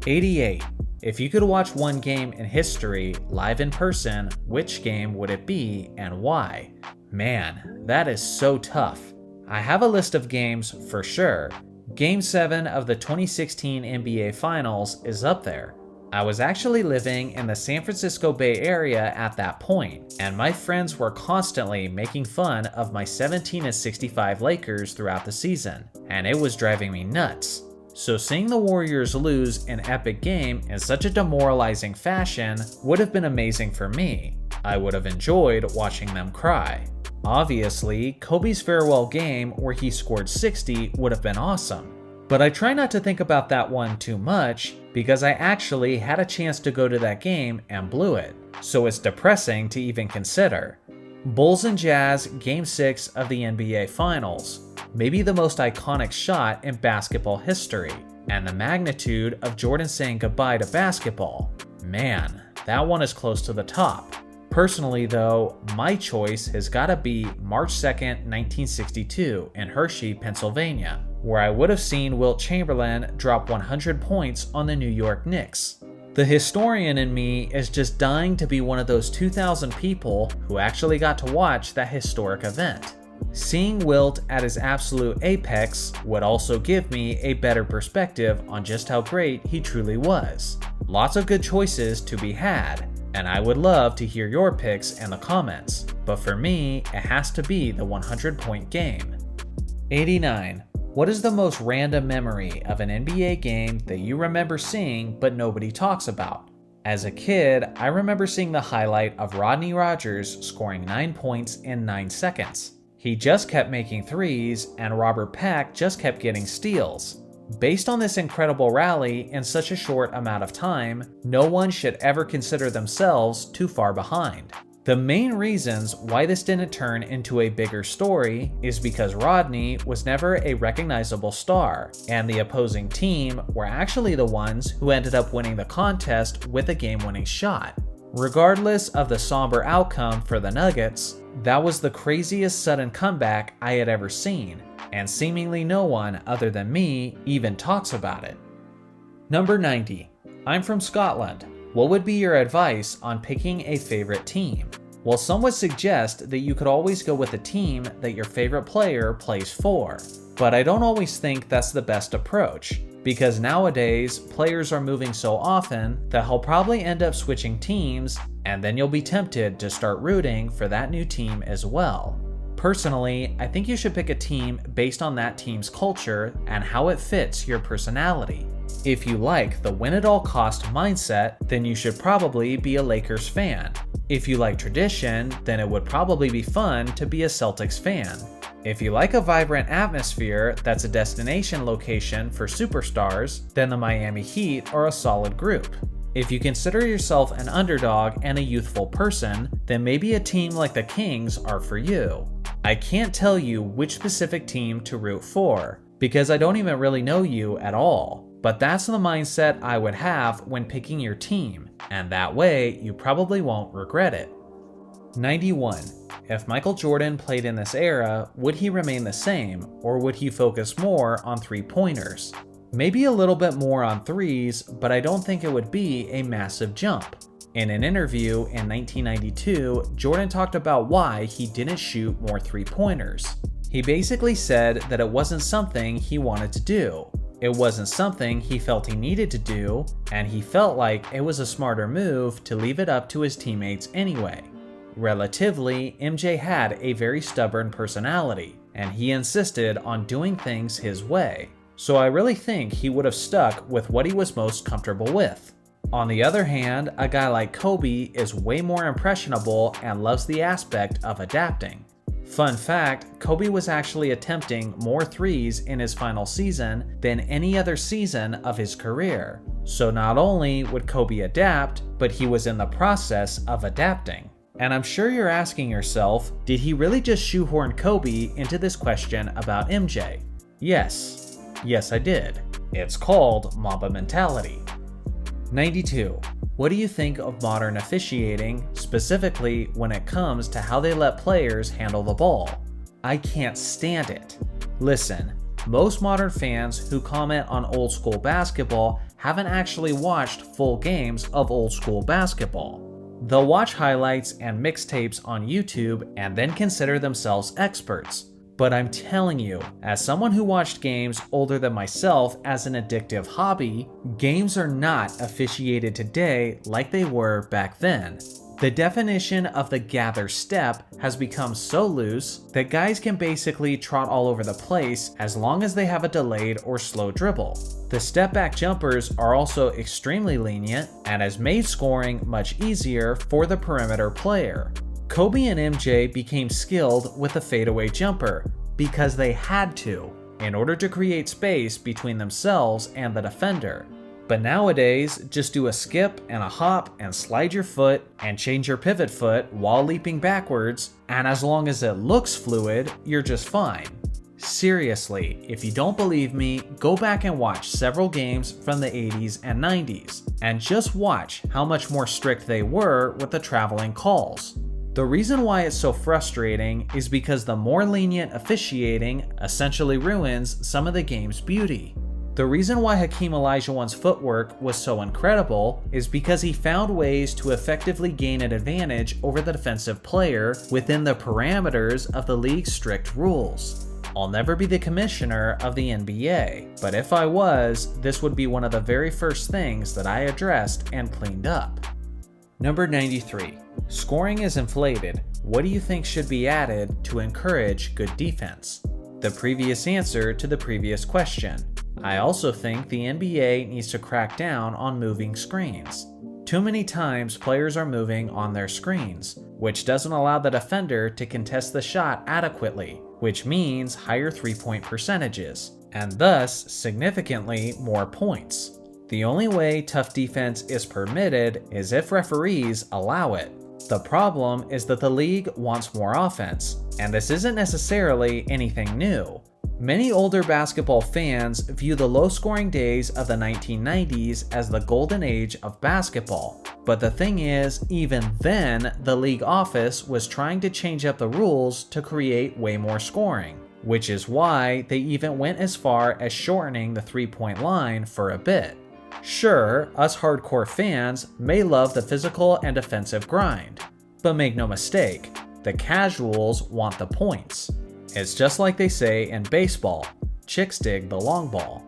88. If you could watch one game in history live in person, which game would it be and why? Man, that is so tough. I have a list of games for sure. Game 7 of the 2016 NBA Finals is up there. I was actually living in the San Francisco Bay Area at that point, and my friends were constantly making fun of my 17-65 Lakers throughout the season, and it was driving me nuts. So seeing the Warriors lose an epic game in such a demoralizing fashion would have been amazing for me. I would have enjoyed watching them cry. Obviously, Kobe's farewell game where he scored 60 would have been awesome. But I try not to think about that one too much because I actually had a chance to go to that game and blew it, so it's depressing to even consider. Bulls and Jazz Game 6 of the NBA Finals, maybe the most iconic shot in basketball history, and the magnitude of Jordan saying goodbye to basketball. Man, that one is close to the top. Personally though, my choice has gotta be March 2nd, 1962 in Hershey, Pennsylvania, where I would have seen Wilt Chamberlain drop 100 points on the New York Knicks. The historian in me is just dying to be one of those 2,000 people who actually got to watch that historic event. Seeing Wilt at his absolute apex would also give me a better perspective on just how great he truly was. Lots of good choices to be had, and I would love to hear your picks in the comments, but for me, it has to be the 100-point game. 89. What is the most random memory of an NBA game that you remember seeing but nobody talks about? As a kid, I remember seeing the highlight of Rodney Rogers scoring 9 points in 9 seconds. He just kept making threes, and Robert Pack just kept getting steals. Based on this incredible rally in such a short amount of time, no one should ever consider themselves too far behind. The main reasons why this didn't turn into a bigger story is because Rodney was never a recognizable star, and the opposing team were actually the ones who ended up winning the contest with a game-winning shot. Regardless of the somber outcome for the Nuggets, that was the craziest sudden comeback I had ever seen, and seemingly no one other than me even talks about it. Number 90. I'm from Scotland. What would be your advice on picking a favorite team? Well, some would suggest that you could always go with a team that your favorite player plays for, but I don't always think that's the best approach, because nowadays players are moving so often that he'll probably end up switching teams, and then you'll be tempted to start rooting for that new team as well. Personally, I think you should pick a team based on that team's culture and how it fits your personality. If you like the win-at-all-cost mindset, then you should probably be a Lakers fan. If you like tradition, then it would probably be fun to be a Celtics fan. If you like a vibrant atmosphere that's a destination location for superstars, then the Miami Heat are a solid group. If you consider yourself an underdog and a youthful person, then maybe a team like the Kings are for you. I can't tell you which specific team to root for, because I don't even really know you at all. But that's the mindset I would have when picking your team, and that way you probably won't regret it. 91. If Michael Jordan played in this era, would he remain the same, or would he focus more on three-pointers? Maybe a little bit more on threes, but I don't think it would be a massive jump. In an interview in 1992, Jordan talked about why he didn't shoot more three-pointers. He basically said that it wasn't something he wanted to do. It wasn't something he felt he needed to do, and he felt like it was a smarter move to leave it up to his teammates anyway. Relatively, MJ had a very stubborn personality, and he insisted on doing things his way. So I really think he would have stuck with what he was most comfortable with. On the other hand, a guy like Kobe is way more impressionable and loves the aspect of adapting. Fun fact, Kobe was actually attempting more threes in his final season than any other season of his career. So not only would Kobe adapt, but he was in the process of adapting. And I'm sure you're asking yourself, did he really just shoehorn Kobe into this question about MJ? Yes. Yes, I did. It's called Mamba mentality. 92. What do you think of modern officiating, specifically when it comes to how they let players handle the ball? I can't stand it. Listen, most modern fans who comment on old school basketball haven't actually watched full games of old school basketball. They'll watch highlights and mixtapes on YouTube and then consider themselves experts. But I'm telling you, as someone who watched games older than myself as an addictive hobby, games are not officiated today like they were back then. The definition of the gather step has become so loose that guys can basically trot all over the place as long as they have a delayed or slow dribble. The step back jumpers are also extremely lenient and has made scoring much easier for the perimeter player. Kobe and MJ became skilled with the fadeaway jumper because they had to, in order to create space between themselves and the defender. But nowadays, just do a skip and a hop and slide your foot and change your pivot foot while leaping backwards, and as long as it looks fluid, you're just fine. Seriously, if you don't believe me, go back and watch several games from the 80s and 90s, and just watch how much more strict they were with the traveling calls. The reason why it's so frustrating is because the more lenient officiating essentially ruins some of the game's beauty. The reason why Hakeem Olajuwon's footwork was so incredible is because he found ways to effectively gain an advantage over the defensive player within the parameters of the league's strict rules. I'll never be the commissioner of the NBA, but if I was, this would be one of the very first things that I addressed and cleaned up. Number 93. Scoring is inflated. What do you think should be added to encourage good defense? The previous answer to the previous question. I also think the NBA needs to crack down on moving screens. Too many times players are moving on their screens, which doesn't allow the defender to contest the shot adequately, which means higher three-point percentages, and thus significantly more points. The only way tough defense is permitted is if referees allow it. The problem is that the league wants more offense, and this isn't necessarily anything new. Many older basketball fans view the low-scoring days of the 1990s as the golden age of basketball. But the thing is, even then, the league office was trying to change up the rules to create way more scoring, which is why they even went as far as shortening the three-point line for a bit. Sure, us hardcore fans may love the physical and defensive grind, but make no mistake, the casuals want the points. It's just like they say in baseball, chicks dig the long ball.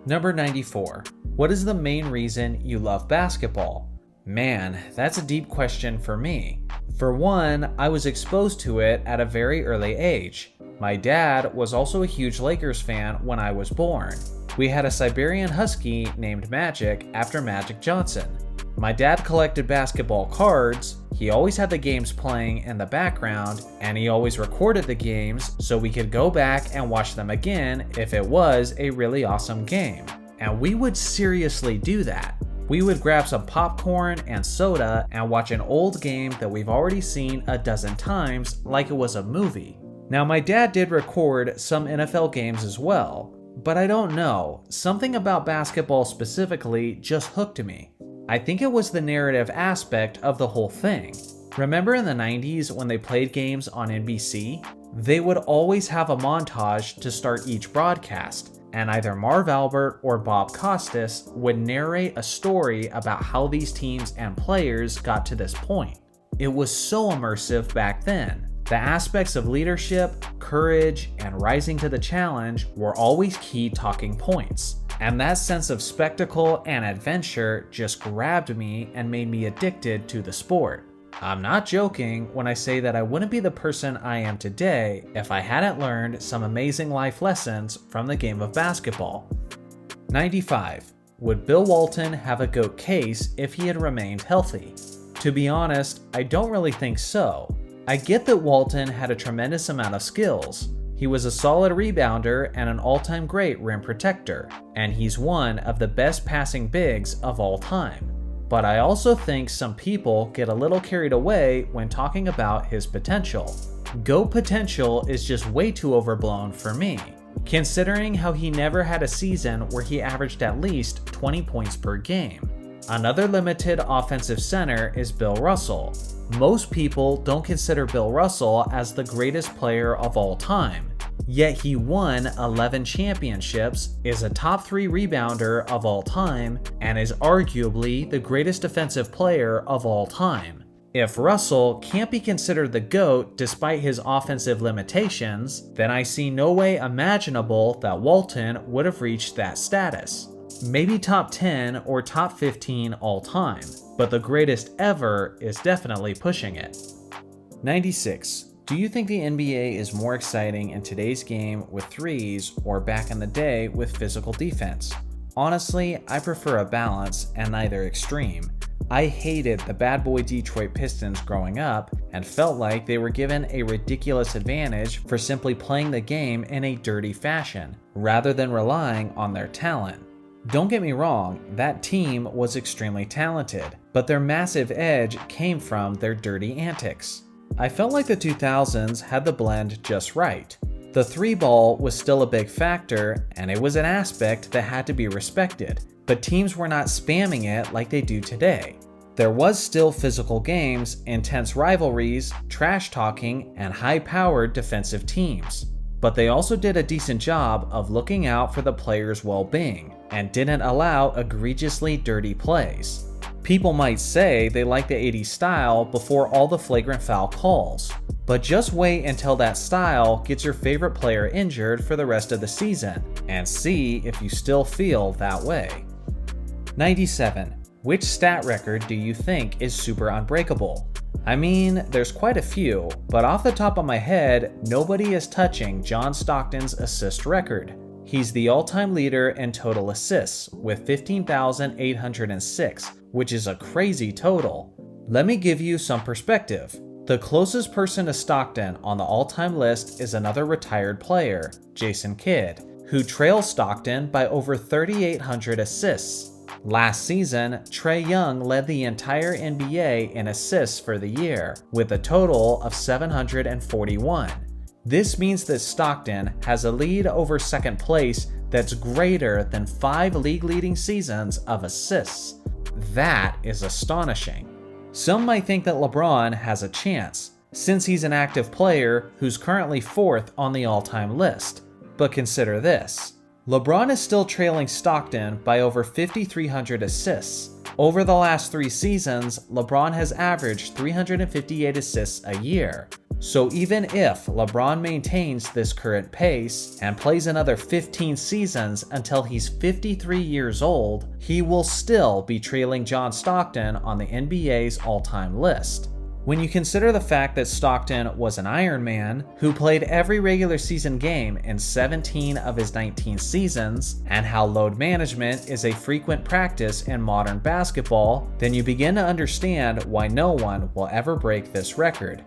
Number 94. What is the main reason you love basketball? Man, that's a deep question for me. For one, I was exposed to it at a very early age. My dad was also a huge Lakers fan when I was born. We had a Siberian Husky named Magic after Magic Johnson. My dad collected basketball cards, he always had the games playing in the background, and he always recorded the games so we could go back and watch them again if it was a really awesome game. And we would seriously do that. We would grab some popcorn and soda and watch an old game that we've already seen a dozen times like it was a movie. Now my dad did record some NFL games as well, but I don't know, something about basketball specifically just hooked me. I think it was the narrative aspect of the whole thing. Remember in the 90s when they played games on NBC? They would always have a montage to start each broadcast, and either Marv Albert or Bob Costas would narrate a story about how these teams and players got to this point. It was so immersive back then. The aspects of leadership, courage, and rising to the challenge were always key talking points. And that sense of spectacle and adventure just grabbed me and made me addicted to the sport. I'm not joking when I say that I wouldn't be the person I am today if I hadn't learned some amazing life lessons from the game of basketball. 95. Would Bill Walton have a GOAT case if he had remained healthy? To be honest, I don't really think so. I get that Walton had a tremendous amount of skills, He was a solid rebounder and an all-time great rim protector, and he's one of the best passing bigs of all time. But I also think some people get a little carried away when talking about his potential. GOAT potential is just way too overblown for me, considering how he never had a season where he averaged at least 20 points per game. Another limited offensive center is Bill Russell. Most people don't consider Bill Russell as the greatest player of all time, yet he won 11 championships, is a top 3 rebounder of all time, and is arguably the greatest defensive player of all time. If Russell can't be considered the GOAT despite his offensive limitations, then I see no way imaginable that Walton would have reached that status. Maybe top 10 or top 15 all time, but the greatest ever is definitely pushing it. 96. Do you think the NBA is more exciting in today's game with threes or back in the day with physical defense? Honestly, I prefer a balance and neither extreme. I hated the bad boy Detroit Pistons growing up and felt like they were given a ridiculous advantage for simply playing the game in a dirty fashion, rather than relying on their talent. Don't get me wrong, that team was extremely talented, but their massive edge came from their dirty antics. I felt like the 2000s had the blend just right. The 3-ball was still a big factor, and it was an aspect that had to be respected, but teams were not spamming it like they do today. There was still physical games, intense rivalries, trash talking, and high-powered defensive teams. But they also did a decent job of looking out for the players' well-being, and didn't allow egregiously dirty plays. People might say they like the 80s style before all the flagrant foul calls, but just wait until that style gets your favorite player injured for the rest of the season, and see if you still feel that way. 97. Which stat record do you think is super unbreakable? I mean, there's quite a few, but off the top of my head, nobody is touching John Stockton's assist record. He's the all-time leader in total assists with 15,806, which is a crazy total. Let me give you some perspective. The closest person to Stockton on the all-time list is another retired player, Jason Kidd, who trails Stockton by over 3,800 assists. Last season, Trae Young led the entire NBA in assists for the year, with a total of 741. This means that Stockton has a lead over second place that's greater than 5 league-leading seasons of assists. That is astonishing. Some might think that LeBron has a chance, since he's an active player who's currently 4th on the all-time list. But consider this. LeBron is still trailing Stockton by over 5,300 assists. Over the last 3 seasons, LeBron has averaged 358 assists a year. So even if LeBron maintains this current pace and plays another 15 seasons until he's 53 years old, he will still be trailing John Stockton on the NBA's all-time list. When you consider the fact that Stockton was an Iron Man who played every regular season game in 17 of his 19 seasons, and how load management is a frequent practice in modern basketball, then you begin to understand why no one will ever break this record.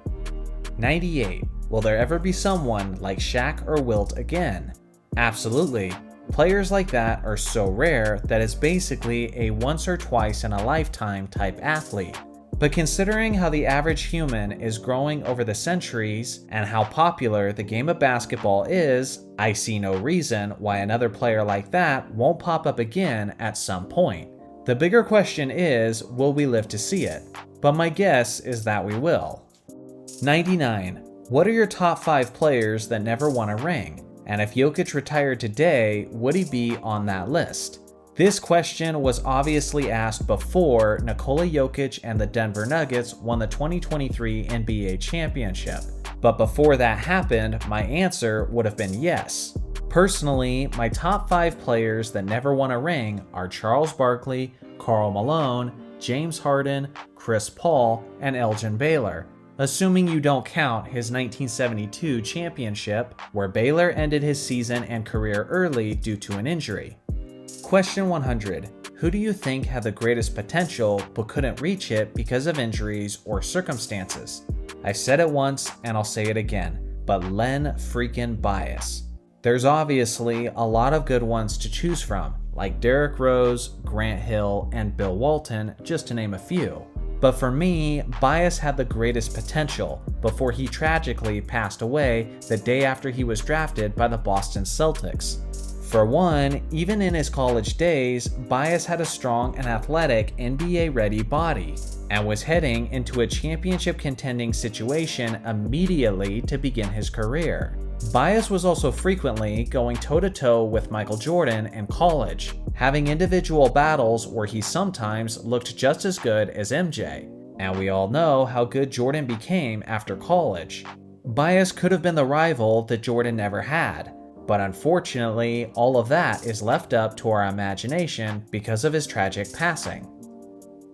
98. Will there ever be someone like Shaq or Wilt again? Absolutely. Players like that are so rare that it's basically a once or twice in a lifetime type athlete. But considering how the average human is growing over the centuries and how popular the game of basketball is, I see no reason why another player like that won't pop up again at some point. The bigger question is, will we live to see it? But my guess is that we will. 99. What are your top 5 players that never won a ring? And if Jokic retired today, would he be on that list? This question was obviously asked before Nikola Jokic and the Denver Nuggets won the 2023 NBA championship. But before that happened, my answer would have been yes. Personally, my top 5 players that never won a ring are Charles Barkley, Karl Malone, James Harden, Chris Paul, and Elgin Baylor, assuming you don't count his 1972 championship, where Baylor ended his season and career early due to an injury. Question 100. Who do you think had the greatest potential but couldn't reach it because of injuries or circumstances? I said it once and I'll say it again. but Len freaking Bias. There's obviously a lot of good ones to choose from, like Derrick Rose, Grant Hill, and Bill Walton, just to name a few. But for me, Bias had the greatest potential before he tragically passed away the day after he was drafted by the Boston Celtics. For one, even in his college days, Bias had a strong and athletic NBA-ready body, and was heading into a championship contending situation immediately to begin his career. Bias was also frequently going toe-to-toe with Michael Jordan in college, having individual battles where he sometimes looked just as good as MJ, and we all know how good Jordan became after college. Bias could have been the rival that Jordan never had, but unfortunately, all of that is left up to our imagination because of his tragic passing.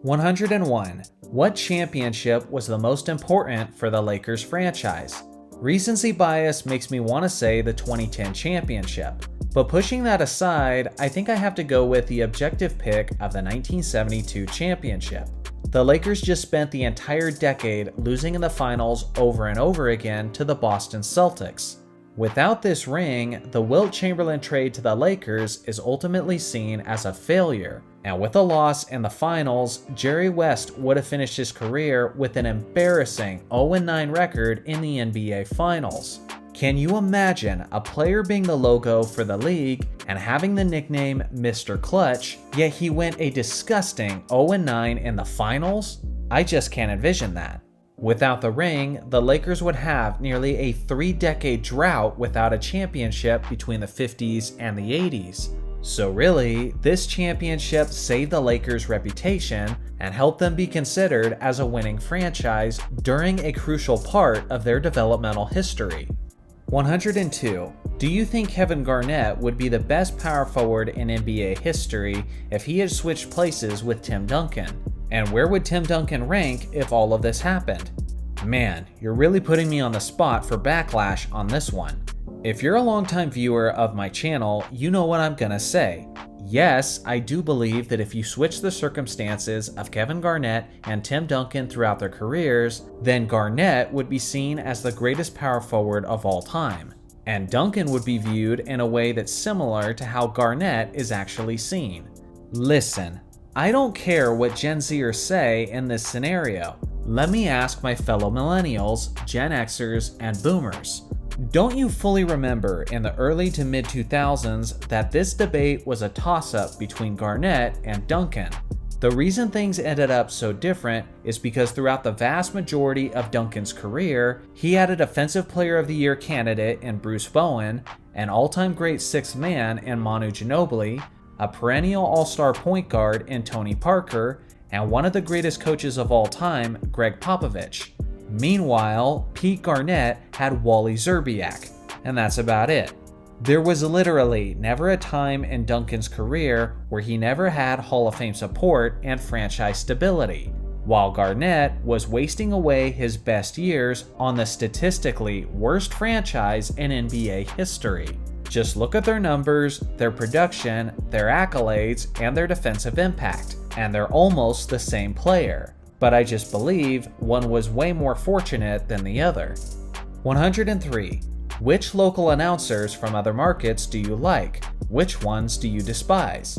101. What championship was the most important for the Lakers franchise? Recency bias makes me want to say the 2010 championship, but pushing that aside, I think I have to go with the objective pick of the 1972 championship. The Lakers just spent the entire decade losing in the finals over and over again to the Boston Celtics. Without this ring, the Wilt Chamberlain trade to the Lakers is ultimately seen as a failure, and with a loss in the finals, Jerry West would have finished his career with an embarrassing 0-9 record in the NBA Finals. Can you imagine a player being the logo for the league and having the nickname Mr. Clutch, yet he went a disgusting 0-9 in the finals? I just can't envision that. Without the ring, the Lakers would have nearly a 3-decade drought without a championship between the 50s and the 80s. So really, this championship saved the Lakers' reputation and helped them be considered as a winning franchise during a crucial part of their developmental history. 102. Do you think Kevin Garnett would be the best power forward in NBA history if he had switched places with Tim Duncan? And where would Tim Duncan rank if all of this happened? Man, you're really putting me on the spot for backlash on this one. If you're a longtime viewer of my channel, you know what I'm gonna say. Yes, I do believe that if you switch the circumstances of Kevin Garnett and Tim Duncan throughout their careers, then Garnett would be seen as the greatest power forward of all time. And Duncan would be viewed in a way that's similar to how Garnett is actually seen. Listen, I don't care what Gen Zers say in this scenario. Let me ask my fellow millennials, Gen Xers, and boomers. Don't you fully remember in the early to mid 2000s that this debate was a toss-up between Garnett and Duncan? The reason things ended up so different is because throughout the vast majority of Duncan's career, he had a Defensive Player of the Year candidate in Bruce Bowen, an all-time great sixth man in Manu Ginobili, a perennial all-star point guard in Tony Parker, and one of the greatest coaches of all time, Greg Popovich. Meanwhile, Pete Garnett had Wally Szczerbiak, and that's about it. There was literally never a time in Duncan's career where he never had Hall of Fame support and franchise stability, while Garnett was wasting away his best years on the statistically worst franchise in NBA history. Just look at their numbers, their production, their accolades, and their defensive impact, and they're almost the same player. But I just believe one was way more fortunate than the other. 103. Which local announcers from other markets do you like? Which ones do you despise?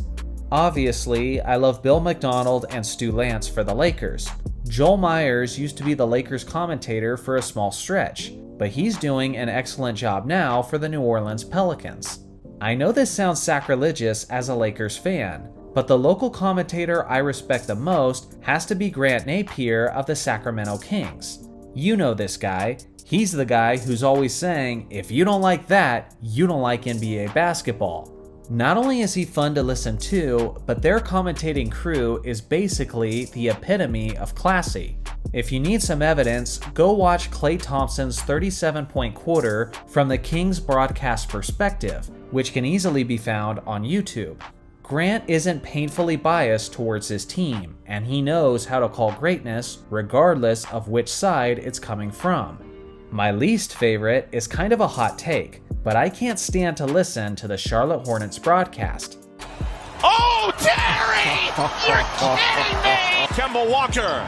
Obviously, I love Bill McDonald and Stu Lance for the Lakers. Joel Myers used to be the Lakers commentator for a small stretch, but he's doing an excellent job now for the New Orleans Pelicans. I know this sounds sacrilegious as a Lakers fan, but the local commentator I respect the most has to be Grant Napier of the Sacramento Kings. You know this guy. He's the guy who's always saying, if you don't like that, you don't like NBA basketball. Not only is he fun to listen to, but their commentating crew is basically the epitome of classy. If you need some evidence, go watch Klay Thompson's 37-point quarter from the Kings broadcast perspective, which can easily be found on YouTube. Grant isn't painfully biased towards his team, and he knows how to call greatness regardless of which side it's coming from. My least favorite is kind of a hot take, but I can't stand to listen to the Charlotte Hornets broadcast. Oh, Terry! You're kidding me! Kemba Walker.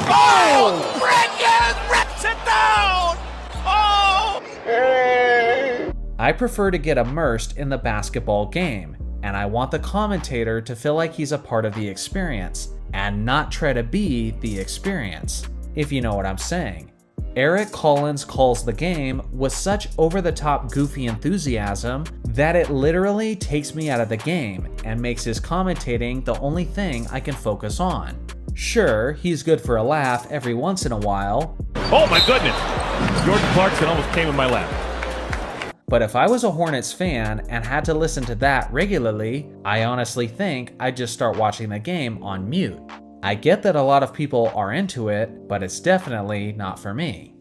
Oh! Bridges rips it down! Oh! I prefer to get immersed in the basketball game, and I want the commentator to feel like he's a part of the experience and not try to be the experience, if you know what I'm saying. Eric Collins calls the game with such over-the-top goofy enthusiasm that it literally takes me out of the game and makes his commentating the only thing I can focus on. Sure, he's good for a laugh every once in a while. Oh my goodness! Jordan Clarkson almost came in my lap. But if I was a Hornets fan and had to listen to that regularly, I honestly think I'd just start watching the game on mute. I get that a lot of people are into it, but it's definitely not for me.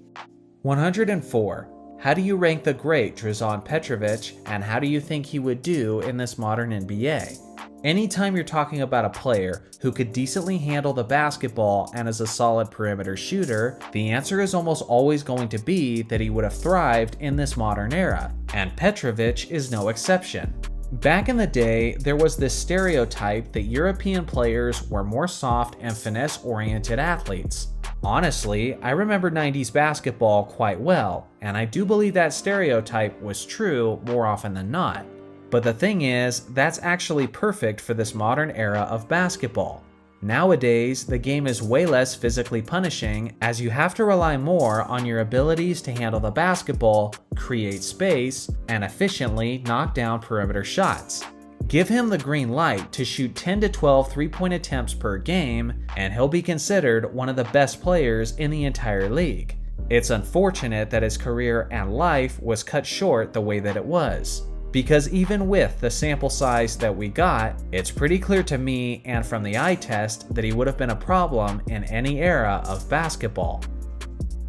104. How do you rank the great Drazen Petrovic, and how do you think he would do in this modern NBA? Anytime you're talking about a player who could decently handle the basketball and is a solid perimeter shooter, the answer is almost always going to be that he would have thrived in this modern era, and Petrovic is no exception. Back in the day, there was this stereotype that European players were more soft and finesse-oriented athletes. Honestly, I remember 90s basketball quite well, and I do believe that stereotype was true more often than not. But the thing is, that's actually perfect for this modern era of basketball. Nowadays, the game is way less physically punishing, as you have to rely more on your abilities to handle the basketball, create space, and efficiently knock down perimeter shots. Give him the green light to shoot 10 to 12 three-point attempts per game, and he'll be considered one of the best players in the entire league. It's unfortunate that his career and life was cut short the way that it was, because even with the sample size that we got, it's pretty clear to me and from the eye test that he would have been a problem in any era of basketball.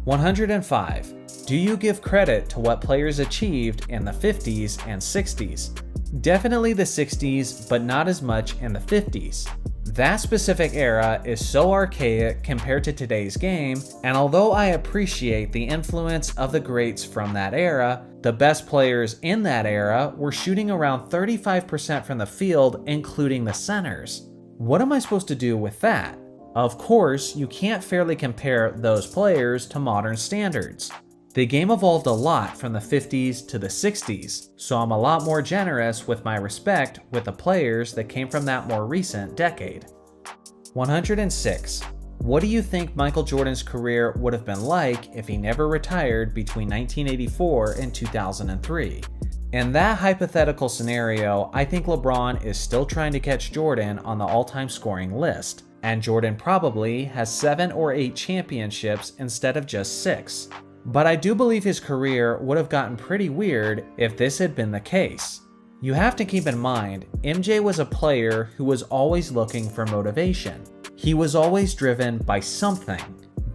105. Do you give credit to what players achieved in the 50s and 60s? Definitely the 60s, but not as much in the 50s. That specific era is so archaic compared to today's game, and although I appreciate the influence of the greats from that era, the best players in that era were shooting around 35% from the field, including the centers. What am I supposed to do with that? Of course, you can't fairly compare those players to modern standards. The game evolved a lot from the 50s to the 60s, so I'm a lot more generous with my respect with the players that came from that more recent decade. 106. What do you think Michael Jordan's career would have been like if he never retired between 1984 and 2003? In that hypothetical scenario, I think LeBron is still trying to catch Jordan on the all-time scoring list, and Jordan probably has 7 or 8 championships instead of just 6. But I do believe his career would have gotten pretty weird if this had been the case. You have to keep in mind, MJ was a player who was always looking for motivation. He was always driven by something.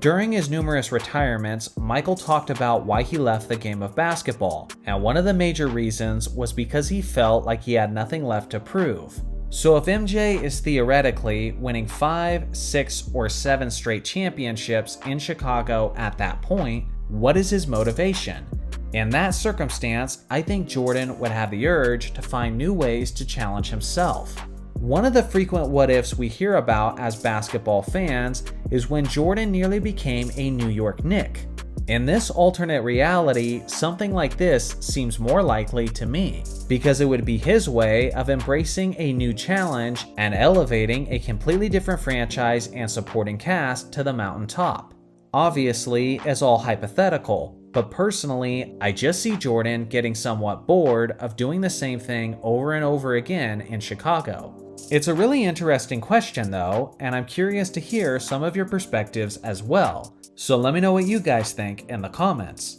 During his numerous retirements, Michael talked about why he left the game of basketball, and one of the major reasons was because he felt like he had nothing left to prove. So if MJ is theoretically winning 5, 6, or 7 straight championships in Chicago at that point, what is his motivation? In that circumstance, I think Jordan would have the urge to find new ways to challenge himself. One of the frequent what-ifs we hear about as basketball fans is when Jordan nearly became a New York Knick. In this alternate reality, something like this seems more likely to me, because it would be his way of embracing a new challenge and elevating a completely different franchise and supporting cast to the mountaintop. Obviously, it's all hypothetical, but personally, I just see Jordan getting somewhat bored of doing the same thing over and over again in Chicago. It's a really interesting question though, and I'm curious to hear some of your perspectives as well. So let me know what you guys think in the comments.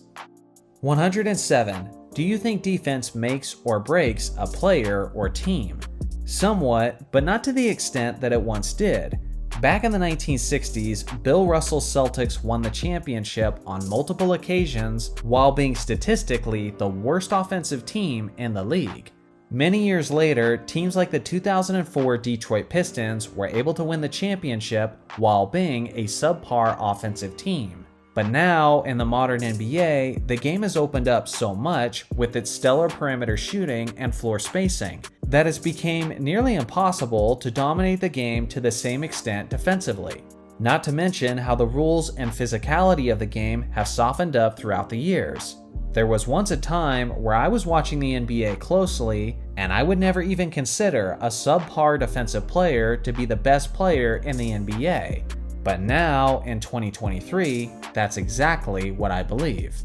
107. Do you think defense makes or breaks a player or team? Somewhat, but not to the extent that it once did. Back in the 1960s, Bill Russell's Celtics won the championship on multiple occasions while being statistically the worst offensive team in the league. Many years later, teams like the 2004 Detroit Pistons were able to win the championship while being a subpar offensive team. But now, in the modern NBA, the game has opened up so much with its stellar perimeter shooting and floor spacing that it's became nearly impossible to dominate the game to the same extent defensively. Not to mention how the rules and physicality of the game have softened up throughout the years. There was once a time where I was watching the NBA closely, and I would never even consider a subpar defensive player to be the best player in the NBA. But now, in 2023, that's exactly what I believe.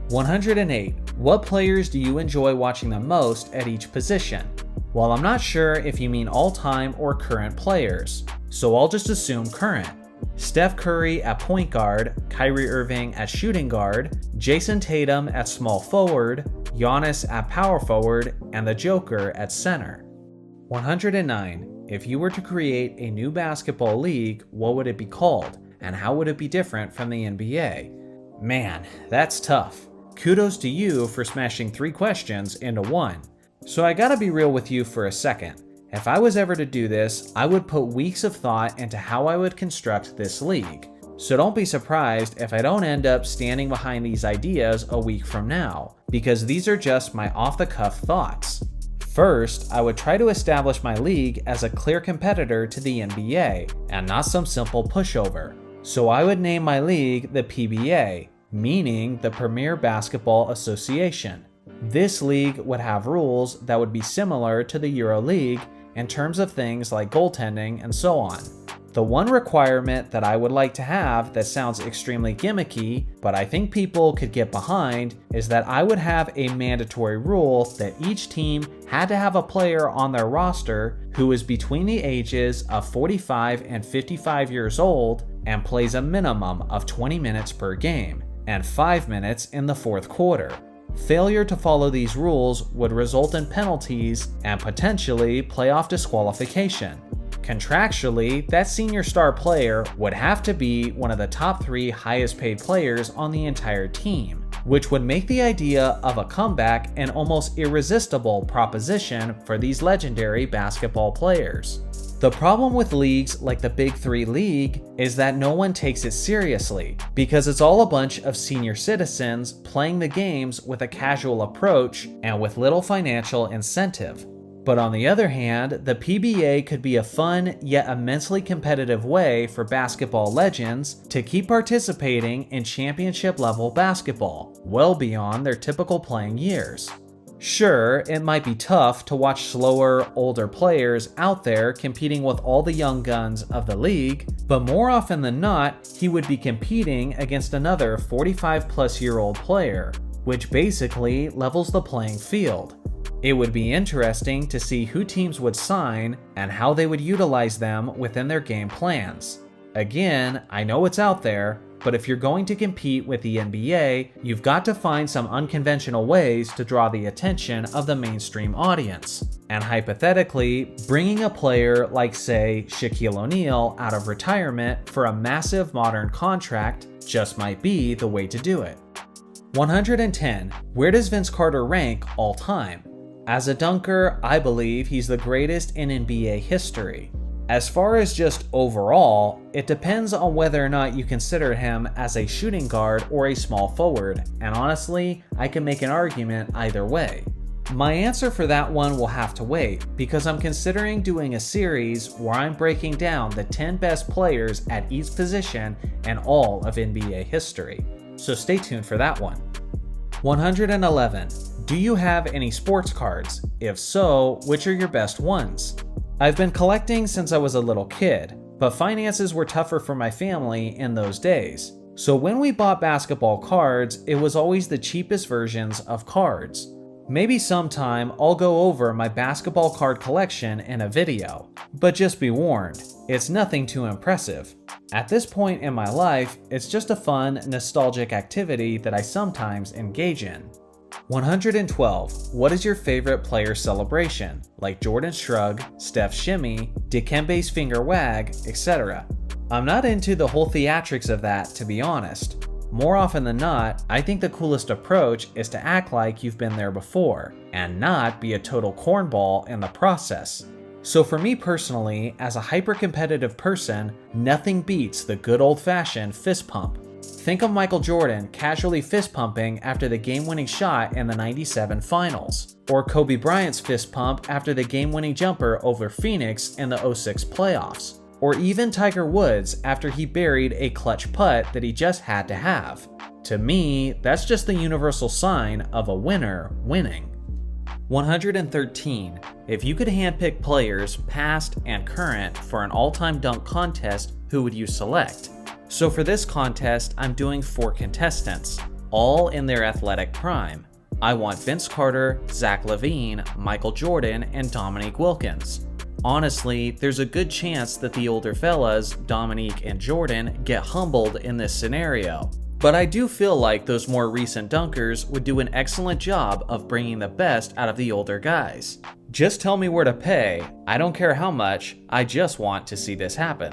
108. What players do you enjoy watching the most at each position? Well, I'm not sure if you mean all-time or current players, so I'll just assume current. Steph Curry at point guard, Kyrie Irving at shooting guard, Jason Tatum at small forward, Giannis at power forward, and the Joker at center. 109. If you were to create a new basketball league, what would it be called, and how would it be different from the NBA? Man, that's tough. Kudos to you for smashing 3 questions into one. So I gotta be real with you for a second. If I was ever to do this, I would put weeks of thought into how I would construct this league. So don't be surprised if I don't end up standing behind these ideas a week from now, because these are just my off-the-cuff thoughts. First, I would try to establish my league as a clear competitor to the NBA, and not some simple pushover. So I would name my league the PBA, meaning the Premier Basketball Association. This league would have rules that would be similar to the EuroLeague in terms of things like goaltending and so on. The one requirement that I would like to have that sounds extremely gimmicky, but I think people could get behind, is that I would have a mandatory rule that each team had to have a player on their roster who is between the ages of 45 and 55 years old and plays a minimum of 20 minutes per game, and 5 minutes in the fourth quarter. Failure to follow these rules would result in penalties and potentially playoff disqualification. Contractually, that senior star player would have to be one of the top 3 highest paid players on the entire team, which would make the idea of a comeback an almost irresistible proposition for these legendary basketball players. The problem with leagues like the Big 3 League is that no one takes it seriously, because it's all a bunch of senior citizens playing the games with a casual approach and with little financial incentive. But on the other hand, the PBA could be a fun yet immensely competitive way for basketball legends to keep participating in championship level basketball, well beyond their typical playing years. Sure, it might be tough to watch slower, older players out there competing with all the young guns of the league, but more often than not, he would be competing against another 45-plus-year-old player, which basically levels the playing field. It would be interesting to see who teams would sign and how they would utilize them within their game plans. Again, I know it's out there, but if you're going to compete with the NBA, you've got to find some unconventional ways to draw the attention of the mainstream audience. And hypothetically, bringing a player like, say, Shaquille O'Neal out of retirement for a massive modern contract just might be the way to do it. 110. Where does Vince Carter rank all time? As a dunker, I believe he's the greatest in NBA history. As far as just overall, it depends on whether or not you consider him as a shooting guard or a small forward, and honestly, I can make an argument either way. My answer for that one will have to wait, because I'm considering doing a series where I'm breaking down the 10 best players at each position in all of NBA history. So stay tuned for that one. 111. Do you have any sports cards? If so, which are your best ones? I've been collecting since I was a little kid, but finances were tougher for my family in those days. So when we bought basketball cards, it was always the cheapest versions of cards. Maybe sometime I'll go over my basketball card collection in a video, but just be warned, it's nothing too impressive. At this point in my life, it's just a fun, nostalgic activity that I sometimes engage in. 112. What is your favorite player celebration, like Jordan's shrug, Steph's shimmy, Dikembe's finger wag, etc.? I'm not into the whole theatrics of that, to be honest. More often than not, I think the coolest approach is to act like you've been there before, and not be a total cornball in the process. So for me personally, as a hyper-competitive person, nothing beats the good old-fashioned fist pump. Think of Michael Jordan casually fist pumping after the game-winning shot in the '97 finals, or Kobe Bryant's fist pump after the game-winning jumper over Phoenix in the '06 playoffs, or even Tiger Woods after he buried a clutch putt that he just had to have. To me, that's just the universal sign of a winner winning. 113. If you could handpick players, past and current, for an all-time dunk contest, who would you select? So for this contest, I'm doing 4 contestants, all in their athletic prime. I want Vince Carter, Zach LaVine, Michael Jordan, and Dominique Wilkins. Honestly, there's a good chance that the older fellas, Dominique and Jordan, get humbled in this scenario. But I do feel like those more recent dunkers would do an excellent job of bringing the best out of the older guys. Just tell me where to pay, I don't care how much, I just want to see this happen.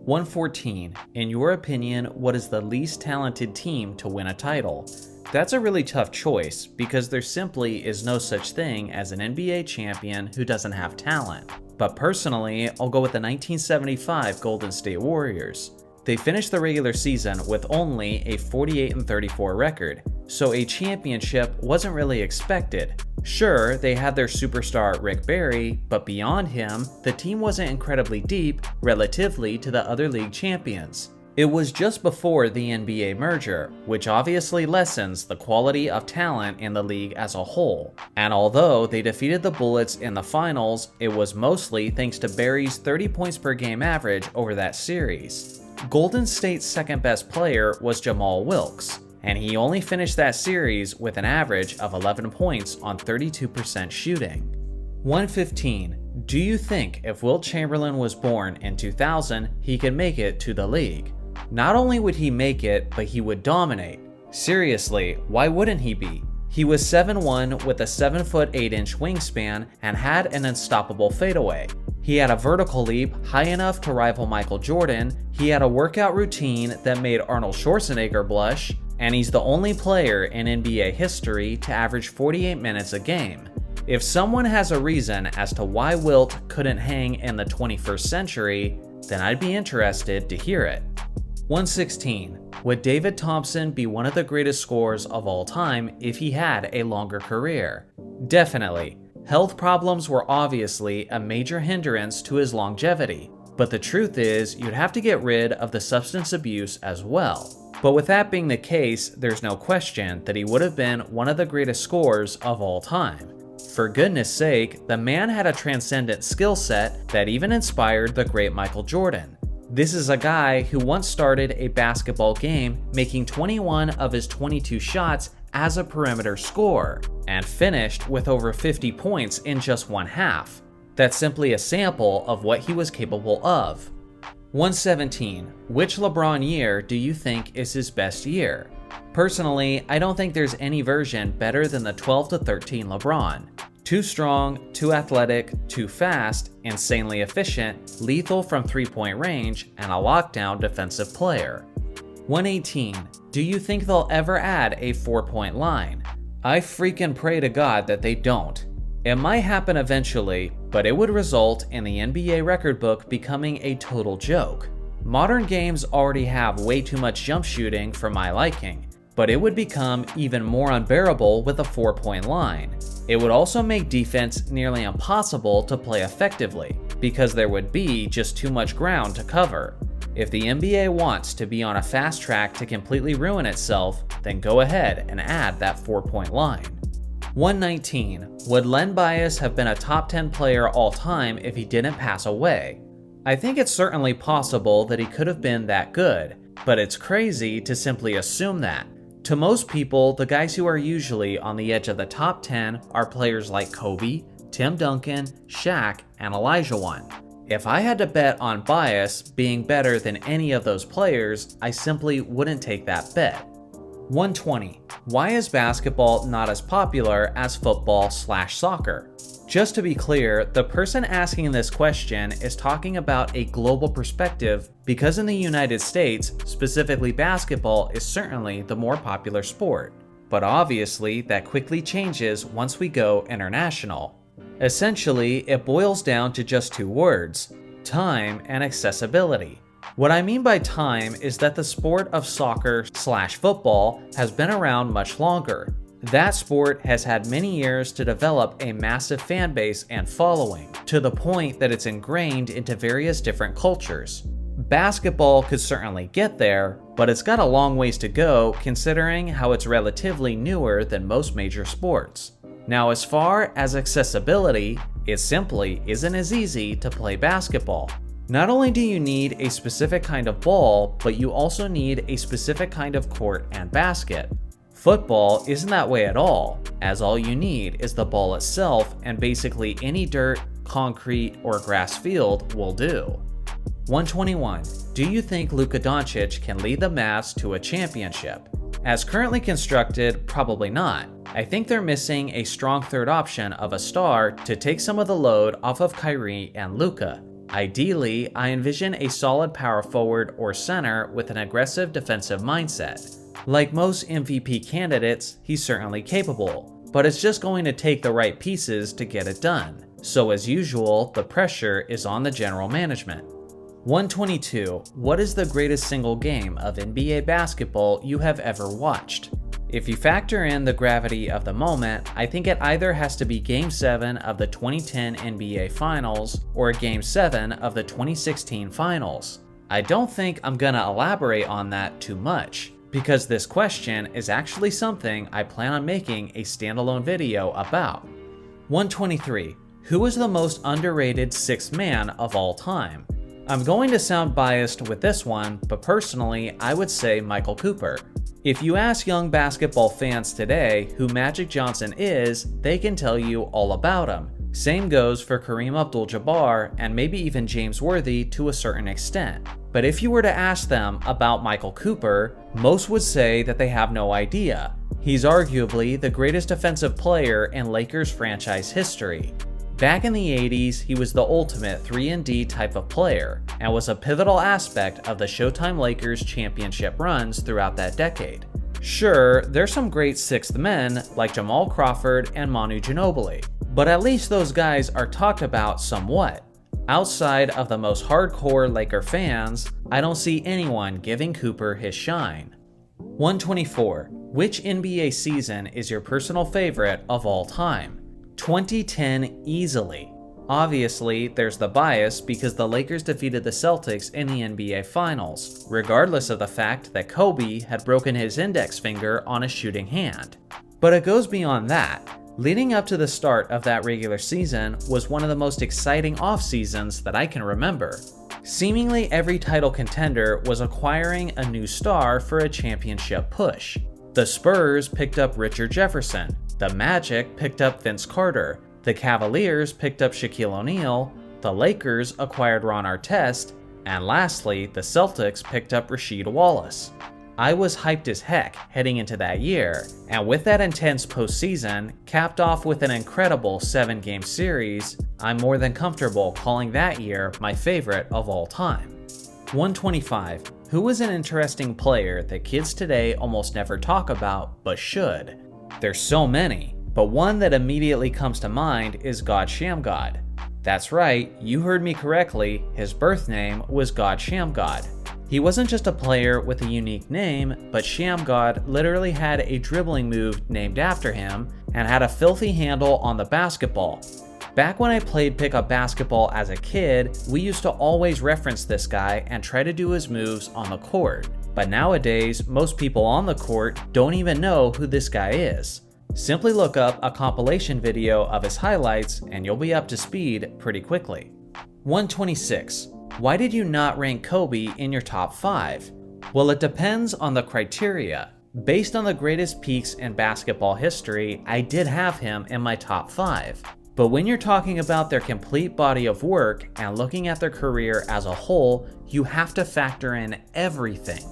114. In your opinion, what is the least talented team to win a title? That's a really tough choice because there simply is no such thing as an NBA champion who doesn't have talent. But personally, I'll go with the 1975 Golden State Warriors. They finished the regular season with only a 48-34 record, so a championship wasn't really expected. Sure, they had their superstar Rick Barry, but beyond him, the team wasn't incredibly deep relatively to the other league champions. It was just before the NBA merger, which obviously lessens the quality of talent in the league as a whole. And although they defeated the Bullets in the finals, it was mostly thanks to Barry's 30 points per game average over that series. Golden State's second best player was Jamal Wilkes, and he only finished that series with an average of 11 points on 32% shooting. 115. Do you think if Wilt Chamberlain was born in 2000, he could make it to the league? Not only would he make it, but he would dominate. Seriously, why wouldn't he be? He was 7'1" with a 7'8" wingspan and had an unstoppable fadeaway. He had a vertical leap high enough to rival Michael Jordan, he had a workout routine that made Arnold Schwarzenegger blush, and he's the only player in NBA history to average 48 minutes a game. If someone has a reason as to why Wilt couldn't hang in the 21st century, then I'd be interested to hear it. 116. Would David Thompson be one of the greatest scorers of all time if he had a longer career? Definitely. Health problems were obviously a major hindrance to his longevity, but the truth is you'd have to get rid of the substance abuse as well. But with that being the case, there's no question that he would have been one of the greatest scorers of all time. For goodness sake, the man had a transcendent skill set that even inspired the great Michael Jordan. This is a guy who once started a basketball game making 21 of his 22 shots as a perimeter scorer, and finished with over 50 points in just one half. That's simply a sample of what he was capable of. 117. Which LeBron year do you think is his best year? Personally, I don't think there's any version better than the 12-13 LeBron. Too strong, too athletic, too fast, insanely efficient, lethal from three-point range, and a lockdown defensive player. 118. Do you think they'll ever add a 4-point line? I freaking pray to God that they don't. It might happen eventually, but it would result in the NBA record book becoming a total joke. Modern games already have way too much jump shooting for my liking, but it would become even more unbearable with a 4-point line. It would also make defense nearly impossible to play effectively, because there would be just too much ground to cover. If the NBA wants to be on a fast track to completely ruin itself, then go ahead and add that 4-point line. 119. Would Len Bias have been a top 10 player all time if he didn't pass away? I think it's certainly possible that he could have been that good, but it's crazy to simply assume that. To most people, the guys who are usually on the edge of the top 10 are players like Kobe, Tim Duncan, Shaq, and Olajuwon. If I had to bet on Bias being better than any of those players, I simply wouldn't take that bet. 120. Why is basketball not as popular as football/soccer? Just to be clear, the person asking this question is talking about a global perspective because in the United States, specifically basketball is certainly the more popular sport. But obviously, that quickly changes once we go international. Essentially, it boils down to just two words: time and accessibility. What I mean by time is that the sport of soccer/football has been around much longer. That sport has had many years to develop a massive fan base and following, to the point that it's ingrained into various different cultures. Basketball could certainly get there, but it's got a long ways to go considering how it's relatively newer than most major sports. Now, as far as accessibility, it simply isn't as easy to play basketball. Not only do you need a specific kind of ball, but you also need a specific kind of court and basket. Football isn't that way at all, as all you need is the ball itself and basically any dirt, concrete, or grass field will do. 121. Do you think Luka Doncic can lead the Mavs to a championship? As currently constructed, probably not. I think they're missing a strong third option of a star to take some of the load off of Kyrie and Luka. Ideally, I envision a solid power forward or center with an aggressive defensive mindset. Like most MVP candidates, he's certainly capable, but it's just going to take the right pieces to get it done. So as usual, the pressure is on the general management. 122. What is the greatest single game of NBA basketball you have ever watched? If you factor in the gravity of the moment, I think it either has to be Game 7 of the 2010 NBA Finals or Game 7 of the 2016 Finals. I don't think I'm gonna elaborate on that too much, because this question is actually something I plan on making a standalone video about. 123. Who is the most underrated sixth man of all time? I'm going to sound biased with this one, but personally, I would say Michael Cooper. If you ask young basketball fans today who Magic Johnson is, they can tell you all about him. Same goes for Kareem Abdul-Jabbar and maybe even James Worthy to a certain extent. But if you were to ask them about Michael Cooper, most would say that they have no idea. He's arguably the greatest defensive player in Lakers franchise history. Back in the 80s, he was the ultimate 3-and-D type of player, and was a pivotal aspect of the Showtime Lakers championship runs throughout that decade. Sure, there's some great sixth men like Jamal Crawford and Manu Ginobili, but at least those guys are talked about somewhat. Outside of the most hardcore Laker fans, I don't see anyone giving Cooper his shine. 124. Which NBA season is your personal favorite of all time? 2010 easily. Obviously, there's the bias because the Lakers defeated the Celtics in the NBA Finals, regardless of the fact that Kobe had broken his index finger on a shooting hand. But it goes beyond that. Leading up to the start of that regular season was one of the most exciting off seasons that I can remember. Seemingly every title contender was acquiring a new star for a championship push. The Spurs picked up Richard Jefferson, the Magic picked up Vince Carter, the Cavaliers picked up Shaquille O'Neal, the Lakers acquired Ron Artest, and lastly, the Celtics picked up Rasheed Wallace. I was hyped as heck heading into that year, and with that intense postseason, capped off with an incredible 7-game series, I'm more than comfortable calling that year my favorite of all time. 125. Who was an interesting player that kids today almost never talk about, but should? There's so many, but one that immediately comes to mind is God Shamgod. That's right, you heard me correctly, his birth name was God Shamgod. He wasn't just a player with a unique name, but Shamgod literally had a dribbling move named after him and had a filthy handle on the basketball. Back when I played pickup basketball as a kid, we used to always reference this guy and try to do his moves on the court. But nowadays, most people on the court don't even know who this guy is. Simply look up a compilation video of his highlights and you'll be up to speed pretty quickly. 126. Why did you not rank Kobe in your top 5? Well, it depends on the criteria. Based on the greatest peaks in basketball history, I did have him in my top 5. But when you're talking about their complete body of work and looking at their career as a whole, you have to factor in everything.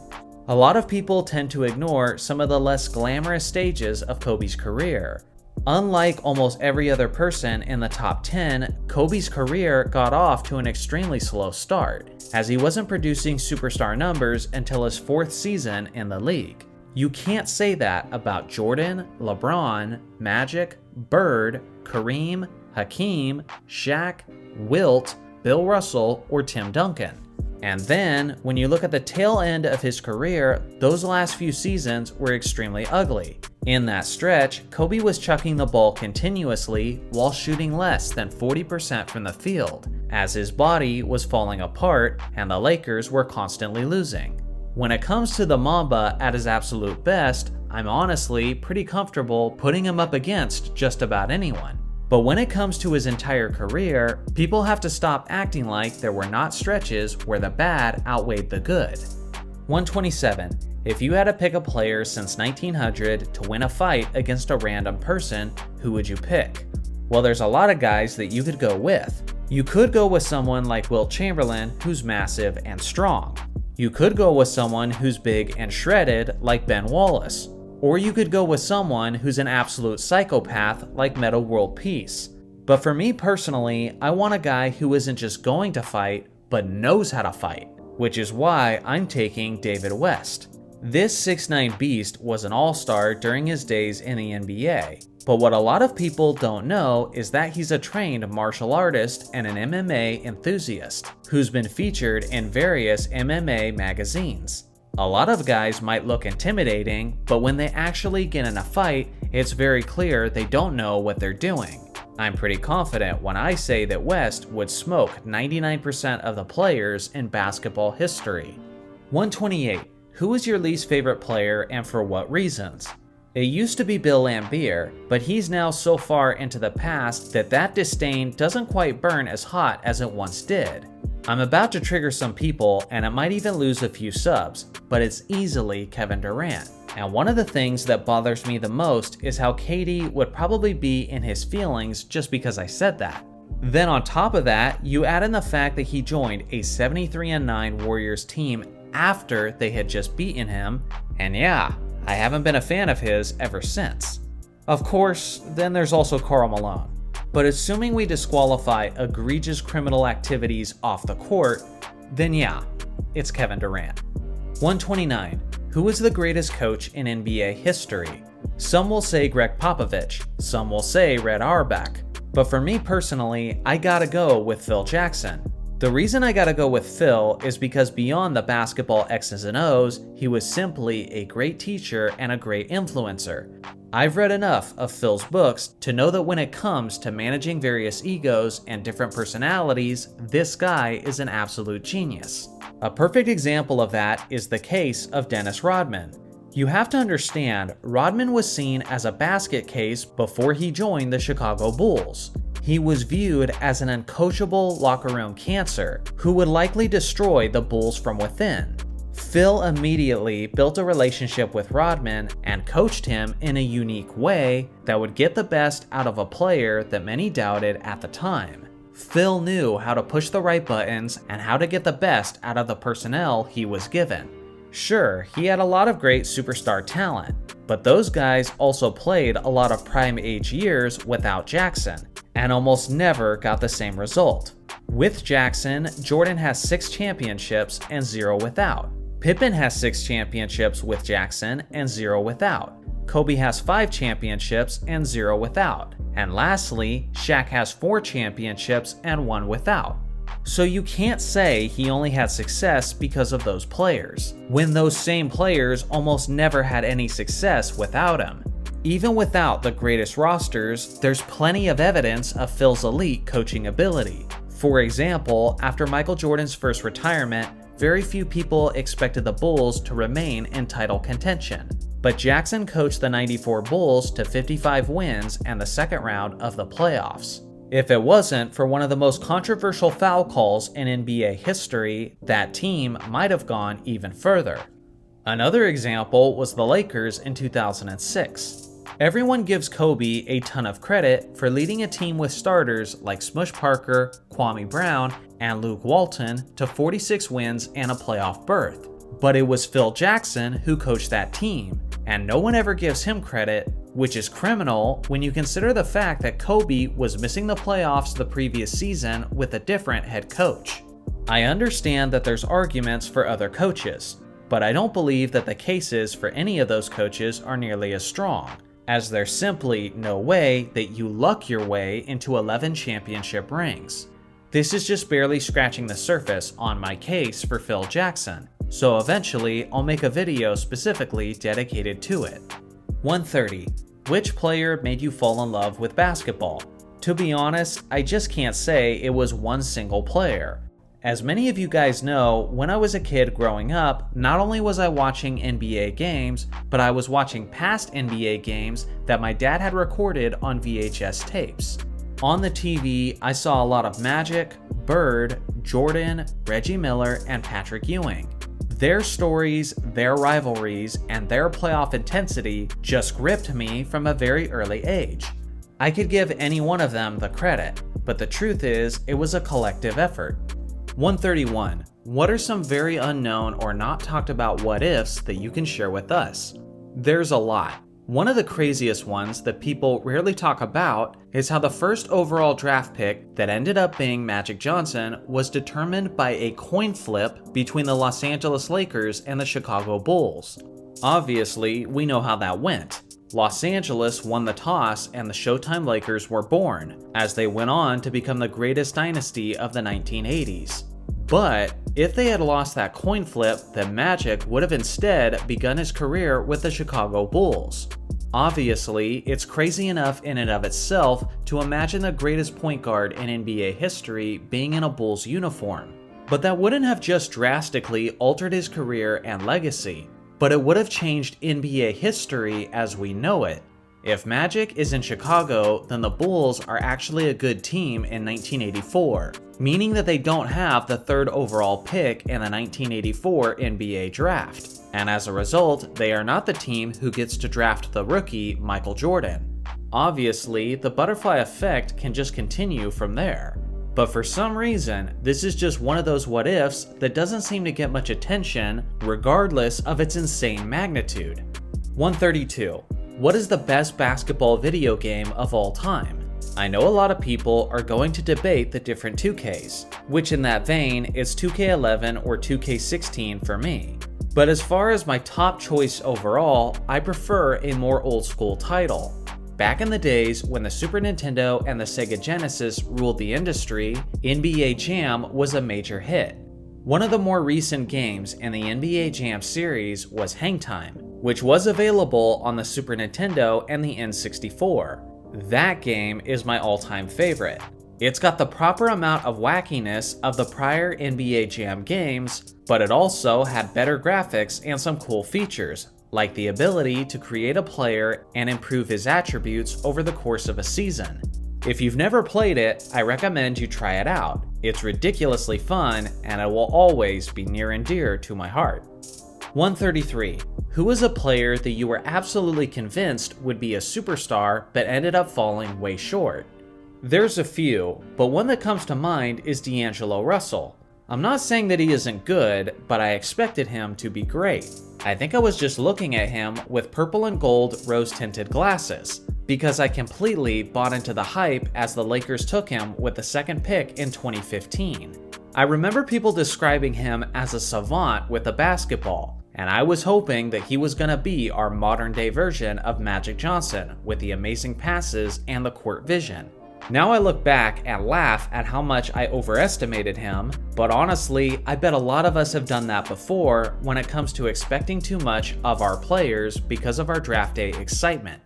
A lot of people tend to ignore some of the less glamorous stages of Kobe's career. Unlike almost every other person in the top 10, Kobe's career got off to an extremely slow start, as he wasn't producing superstar numbers until his 4th season in the league. You can't say that about Jordan, LeBron, Magic, Bird, Kareem, Hakeem, Shaq, Wilt, Bill Russell, or Tim Duncan. And then, when you look at the tail end of his career, those last few seasons were extremely ugly. In that stretch, Kobe was chucking the ball continuously while shooting less than 40% from the field, as his body was falling apart and the Lakers were constantly losing. When it comes to the Mamba at his absolute best, I'm honestly pretty comfortable putting him up against just about anyone. But when it comes to his entire career, people have to stop acting like there were not stretches where the bad outweighed the good. 127. If you had to pick a player since 1900 to win a fight against a random person, who would you pick? Well, there's a lot of guys that you could go with. You could go with someone like Wilt Chamberlain, who's massive and strong. You could go with someone who's big and shredded, like Ben Wallace. Or you could go with someone who's an absolute psychopath like Metta World Peace. But for me personally, I want a guy who isn't just going to fight, but knows how to fight, which is why I'm taking David West. This 6'9" beast was an all-star during his days in the NBA. But what a lot of people don't know is that he's a trained martial artist and an MMA enthusiast who's been featured in various MMA magazines. A lot of guys might look intimidating, but when they actually get in a fight, it's very clear they don't know what they're doing. I'm pretty confident when I say that West would smoke 99% of the players in basketball history. 128. Who is your least favorite player and for what reasons? It used to be Bill Laimbeer, but he's now so far into the past that disdain doesn't quite burn as hot as it once did. I'm about to trigger some people and it might even lose a few subs, but it's easily Kevin Durant. And one of the things that bothers me the most is how KD would probably be in his feelings just because I said that. Then on top of that, you add in the fact that he joined a 73-9 Warriors team after they had just beaten him, and yeah, I haven't been a fan of his ever since. Of course, then there's also Karl Malone. But assuming we disqualify egregious criminal activities off the court, then yeah, it's Kevin Durant. 129. Who is the greatest coach in NBA history? Some will say Greg Popovich, some will say Red Auerbach, but for me personally, I gotta go with Phil Jackson. The reason I gotta go with Phil is because beyond the basketball X's and O's, he was simply a great teacher and a great influencer. I've read enough of Phil's books to know that when it comes to managing various egos and different personalities, this guy is an absolute genius. A perfect example of that is the case of Dennis Rodman. You have to understand, Rodman was seen as a basket case before he joined the Chicago Bulls. He was viewed as an uncoachable locker room cancer who would likely destroy the Bulls from within. Phil immediately built a relationship with Rodman and coached him in a unique way that would get the best out of a player that many doubted at the time. Phil knew how to push the right buttons and how to get the best out of the personnel he was given. Sure, he had a lot of great superstar talent, but those guys also played a lot of prime age years without Jackson, and almost never got the same result. With Jackson, Jordan has 6 championships and 0 without. Pippen has 6 championships with Jackson and 0 without. Kobe has 5 championships and 0 without. And lastly, Shaq has 4 championships and 1 without. So you can't say he only had success because of those players, when those same players almost never had any success without him. Even without the greatest rosters, there's plenty of evidence of Phil's elite coaching ability. For example, after Michael Jordan's first retirement, very few people expected the Bulls to remain in title contention. But Jackson coached the '94 Bulls to 55 wins and the second round of the playoffs. If it wasn't for one of the most controversial foul calls in NBA history, that team might have gone even further. Another example was the Lakers in 2006. Everyone gives Kobe a ton of credit for leading a team with starters like Smush Parker, Kwame Brown, and Luke Walton to 46 wins and a playoff berth. But it was Phil Jackson who coached that team, and no one ever gives him credit, which is criminal when you consider the fact that Kobe was missing the playoffs the previous season with a different head coach. I understand that there's arguments for other coaches, but I don't believe that the cases for any of those coaches are nearly as strong, as there's simply no way that you luck your way into 11 championship rings. This is just barely scratching the surface on my case for Phil Jackson, so eventually I'll make a video specifically dedicated to it. 130. Which player made you fall in love with basketball? To be honest, I just can't say it was one single player. As many of you guys know, when I was a kid growing up, not only was I watching NBA games, but I was watching past NBA games that my dad had recorded on VHS tapes. On the TV, I saw a lot of Magic, Bird, Jordan, Reggie Miller, and Patrick Ewing. Their stories, their rivalries, and their playoff intensity just gripped me from a very early age. I could give any one of them the credit, but the truth is, it was a collective effort. 131. What are some very unknown or not talked about what-ifs that you can share with us? There's a lot. One of the craziest ones that people rarely talk about is how the first overall draft pick that ended up being Magic Johnson was determined by a coin flip between the Los Angeles Lakers and the Chicago Bulls. Obviously, we know how that went. Los Angeles won the toss and the Showtime Lakers were born, as they went on to become the greatest dynasty of the 1980s. But if they had lost that coin flip, then Magic would have instead begun his career with the Chicago Bulls. Obviously, it's crazy enough in and of itself to imagine the greatest point guard in NBA history being in a Bulls uniform. But that wouldn't have just drastically altered his career and legacy, but it would have changed NBA history as we know it. If Magic is in Chicago, then the Bulls are actually a good team in 1984, meaning that they don't have the third overall pick in the 1984 NBA draft. And as a result, they are not the team who gets to draft the rookie Michael Jordan. Obviously, the butterfly effect can just continue from there. But for some reason, this is just one of those what-ifs that doesn't seem to get much attention, regardless of its insane magnitude. 132. What is the best basketball video game of all time? I know a lot of people are going to debate the different 2Ks, which in that vein is 2K11 or 2K16 for me. But as far as my top choice overall, I prefer a more old school title. Back in the days when the Super Nintendo and the Sega Genesis ruled the industry, NBA Jam was a major hit. One of the more recent games in the NBA Jam series was Hang Time, which was available on the Super Nintendo and the N64. That game is my all-time favorite. It's got the proper amount of wackiness of the prior NBA Jam games, but it also had better graphics and some cool features, like the ability to create a player and improve his attributes over the course of a season. If you've never played it, I recommend you try it out. It's ridiculously fun, and it will always be near and dear to my heart. 133. Who is a player that you were absolutely convinced would be a superstar but ended up falling way short? There's a few, but one that comes to mind is D'Angelo Russell. I'm not saying that he isn't good, but I expected him to be great. I think I was just looking at him with purple and gold rose-tinted glasses, because I completely bought into the hype as the Lakers took him with the second pick in 2015. I remember people describing him as a savant with a basketball, and I was hoping that he was going to be our modern-day version of Magic Johnson with the amazing passes and the court vision. Now I look back and laugh at how much I overestimated him, but honestly, I bet a lot of us have done that before when it comes to expecting too much of our players because of our draft day excitement.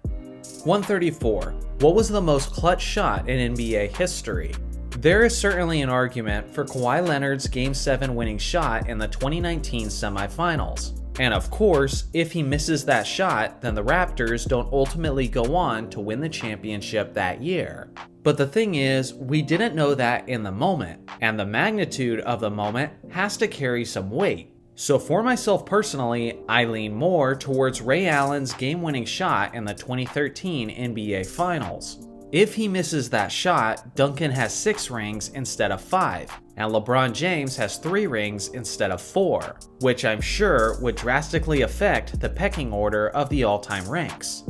134. What was the most clutch shot in NBA history? There is certainly an argument for Kawhi Leonard's Game 7 winning shot in the 2019 semifinals. And of course, if he misses that shot, then the Raptors don't ultimately go on to win the championship that year. But the thing is, we didn't know that in the moment, and the magnitude of the moment has to carry some weight. So for myself personally, I lean more towards Ray Allen's game-winning shot in the 2013 NBA Finals. If he misses that shot, Duncan has 6 rings instead of 5, and LeBron James has 3 rings instead of 4, which I'm sure would drastically affect the pecking order of the all-time ranks.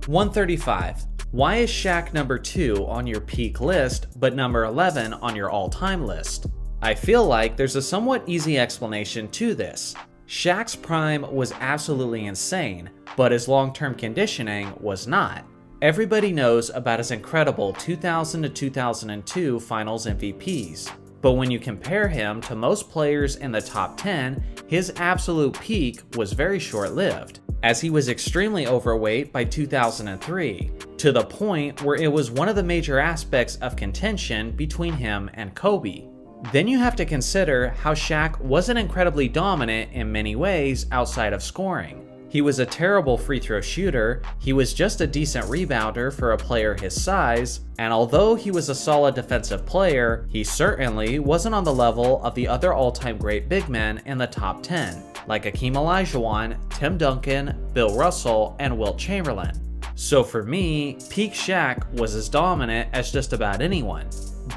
135. Why is Shaq number 2 on your peak list, but number 11 on your all-time list? I feel like there's a somewhat easy explanation to this. Shaq's prime was absolutely insane, but his long-term conditioning was not. Everybody knows about his incredible 2000 to 2002 Finals MVPs, but when you compare him to most players in the top 10, his absolute peak was very short-lived, as he was extremely overweight by 2003, to the point where it was one of the major aspects of contention between him and Kobe. Then you have to consider how Shaq wasn't incredibly dominant in many ways outside of scoring. He was a terrible free throw shooter, he was just a decent rebounder for a player his size, and although he was a solid defensive player, he certainly wasn't on the level of the other all-time great big men in the top 10, like Hakeem Olajuwon, Tim Duncan, Bill Russell, and Wilt Chamberlain. So for me, peak Shaq was as dominant as just about anyone.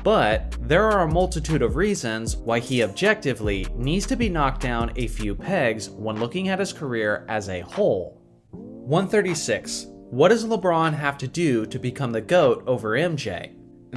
But there are a multitude of reasons why he objectively needs to be knocked down a few pegs when looking at his career as a whole. 136. What does LeBron have to do to become the GOAT over MJ?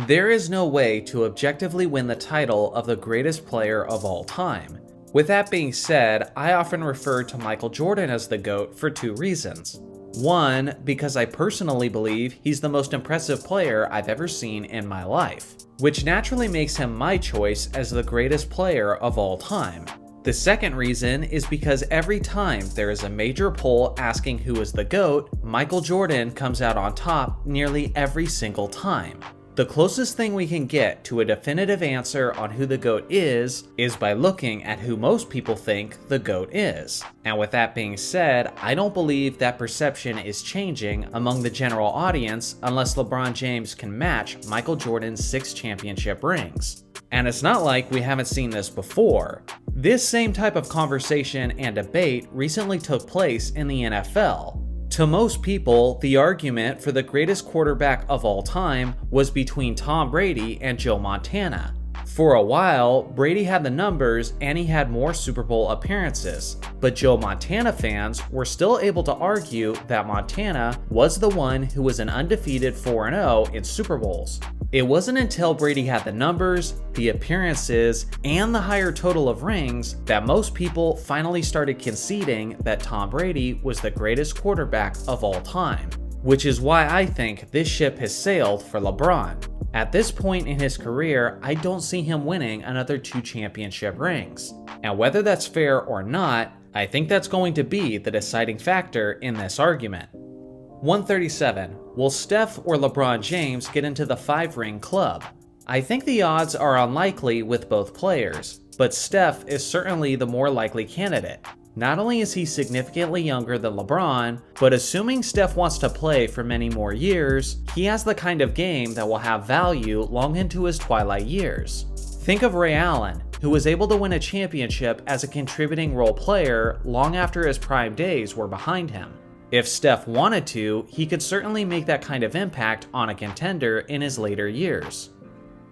There is no way to objectively win the title of the greatest player of all time. With that being said, I often refer to Michael Jordan as the GOAT for two reasons. One, because I personally believe he's the most impressive player I've ever seen in my life, which naturally makes him my choice as the greatest player of all time. The second reason is because every time there is a major poll asking who is the GOAT, Michael Jordan comes out on top nearly every single time. The closest thing we can get to a definitive answer on who the GOAT is by looking at who most people think the GOAT is. And with that being said, I don't believe that perception is changing among the general audience unless LeBron James can match Michael Jordan's 6 championship rings. And it's not like we haven't seen this before. This same type of conversation and debate recently took place in the NFL. To most people, the argument for the greatest quarterback of all time was between Tom Brady and Joe Montana. For a while, Brady had the numbers and he had more Super Bowl appearances, but Joe Montana fans were still able to argue that Montana was the one who was an undefeated 4-0 in Super Bowls. It wasn't until Brady had the numbers, the appearances, and the higher total of rings that most people finally started conceding that Tom Brady was the greatest quarterback of all time, which is why I think this ship has sailed for LeBron. At this point in his career, I don't see him winning another 2 championship rings. And whether that's fair or not, I think that's going to be the deciding factor in this argument. 137. Will Steph or LeBron James get into the 5-ring club? I think the odds are unlikely with both players, but Steph is certainly the more likely candidate. Not only is he significantly younger than LeBron, but assuming Steph wants to play for many more years, he has the kind of game that will have value long into his twilight years. Think of Ray Allen, who was able to win a championship as a contributing role player long after his prime days were behind him. If Steph wanted to, he could certainly make that kind of impact on a contender in his later years.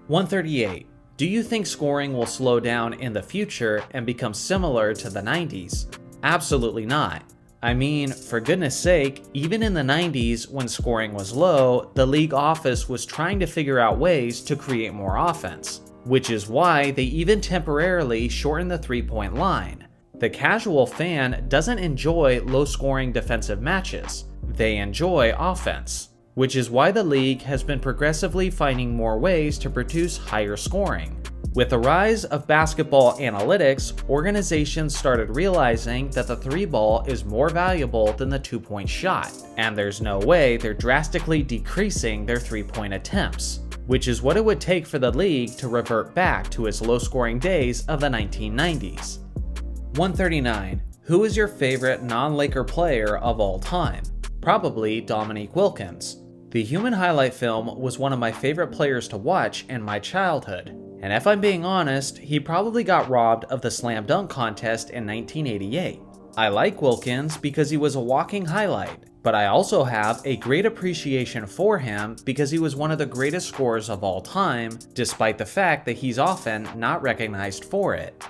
138. Do you think scoring will slow down in the future and become similar to the 90s? Absolutely not. I mean, for goodness sake, even in the 90s when scoring was low, the league office was trying to figure out ways to create more offense, which is why they even temporarily shortened the 3-point line. The casual fan doesn't enjoy low-scoring defensive matches. They enjoy offense, which is why the league has been progressively finding more ways to produce higher scoring. With the rise of basketball analytics, organizations started realizing that the 3-ball is more valuable than the 2-point shot, and there's no way they're drastically decreasing their 3-point attempts, which is what it would take for the league to revert back to its low-scoring days of the 1990s. 139. Who is your favorite non-Laker player of all time? Probably Dominique Wilkins. The Human highlight film was one of my favorite players to watch in my childhood, and if I'm being honest, he probably got robbed of the slam dunk contest in 1988. I like Wilkins because he was a walking highlight, but I also have a great appreciation for him because he was one of the greatest scorers of all time, despite the fact that he's often not recognized for it.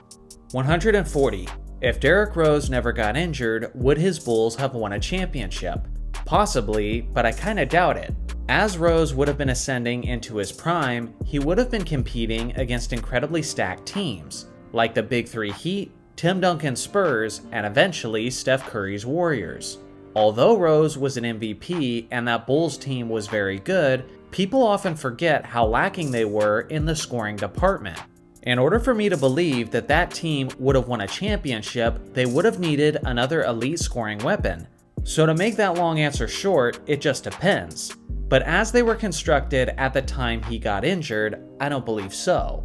140. If Derrick Rose never got injured, would his Bulls have won a championship? Possibly, but I kinda doubt it. As Rose would have been ascending into his prime, he would have been competing against incredibly stacked teams, like the Big Three Heat, Tim Duncan's Spurs, and eventually Steph Curry's Warriors. Although Rose was an MVP and that Bulls team was very good, people often forget how lacking they were in the scoring department. In order for me to believe that that team would have won a championship, they would have needed another elite scoring weapon. So to make that long answer short, it just depends. But as they were constructed at the time he got injured, I don't believe so.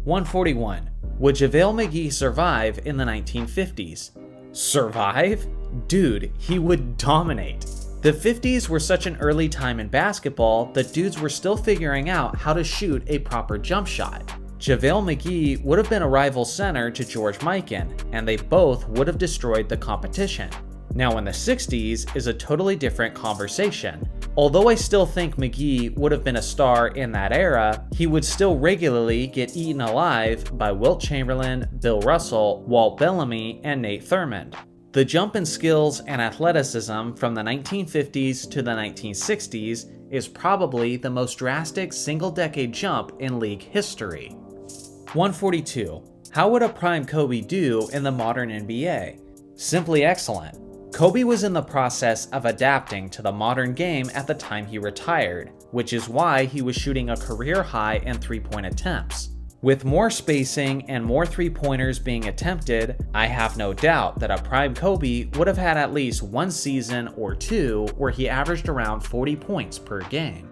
141. Would JaVale McGee survive in the 1950s? Survive? Dude, he would dominate. The 50s were such an early time in basketball that dudes were still figuring out how to shoot a proper jump shot. JaVale McGee would have been a rival center to George Mikan, and they both would have destroyed the competition. Now in the 60s is a totally different conversation. Although I still think McGee would have been a star in that era, he would still regularly get eaten alive by Wilt Chamberlain, Bill Russell, Walt Bellamy, and Nate Thurmond. The jump in skills and athleticism from the 1950s to the 1960s is probably the most drastic single-decade jump in league history. 142. How would a prime Kobe do in the modern NBA? Simply excellent. Kobe was in the process of adapting to the modern game at the time he retired, which is why he was shooting a career high in three-point attempts. With more spacing and more three-pointers being attempted, I have no doubt that a prime Kobe would have had at least one season or two where he averaged around 40 points per game.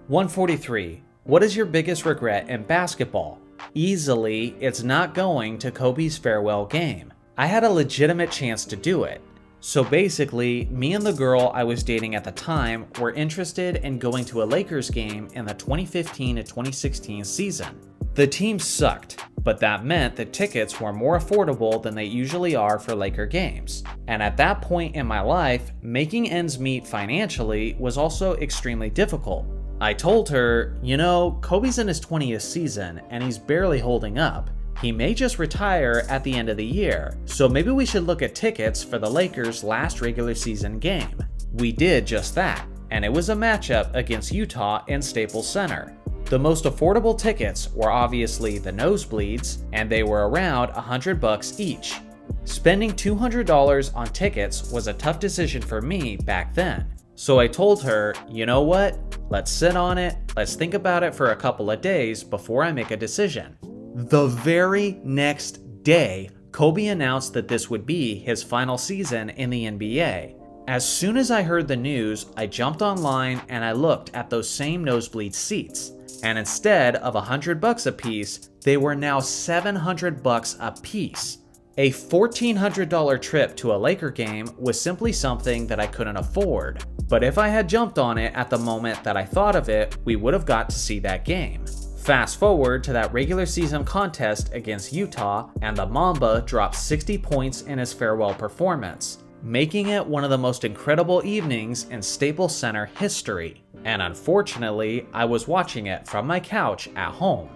143. What is your biggest regret in basketball? Easily, it's not going to Kobe's farewell game. I had a legitimate chance to do it. So basically, me and the girl I was dating at the time were interested in going to a Lakers game in the 2015 to 2016 season. The team sucked, but that meant that tickets were more affordable than they usually are for Laker games. And at that point in my life, making ends meet financially was also extremely difficult. I told her, you know, Kobe's in his 20th season and he's barely holding up. He may just retire at the end of the year, so maybe we should look at tickets for the Lakers' last regular season game. We did just that, and it was a matchup against Utah in Staples Center. The most affordable tickets were obviously the nosebleeds, and they were around $100 each. Spending $200 on tickets was a tough decision for me back then. So I told her, you know what? Let's sit on it, let's think about it for a couple of days before I make a decision. The very next day, Kobe announced that this would be his final season in the NBA. As soon as I heard the news, I jumped online and I looked at those same nosebleed seats. And instead of $100 a piece, they were now $700 a piece. A $1,400 trip to a Laker game was simply something that I couldn't afford. But if I had jumped on it at the moment that I thought of it, we would have got to see that game. Fast forward to that regular season contest against Utah, and the Mamba dropped 60 points in his farewell performance, making it one of the most incredible evenings in Staples Center history. And unfortunately, I was watching it from my couch at home.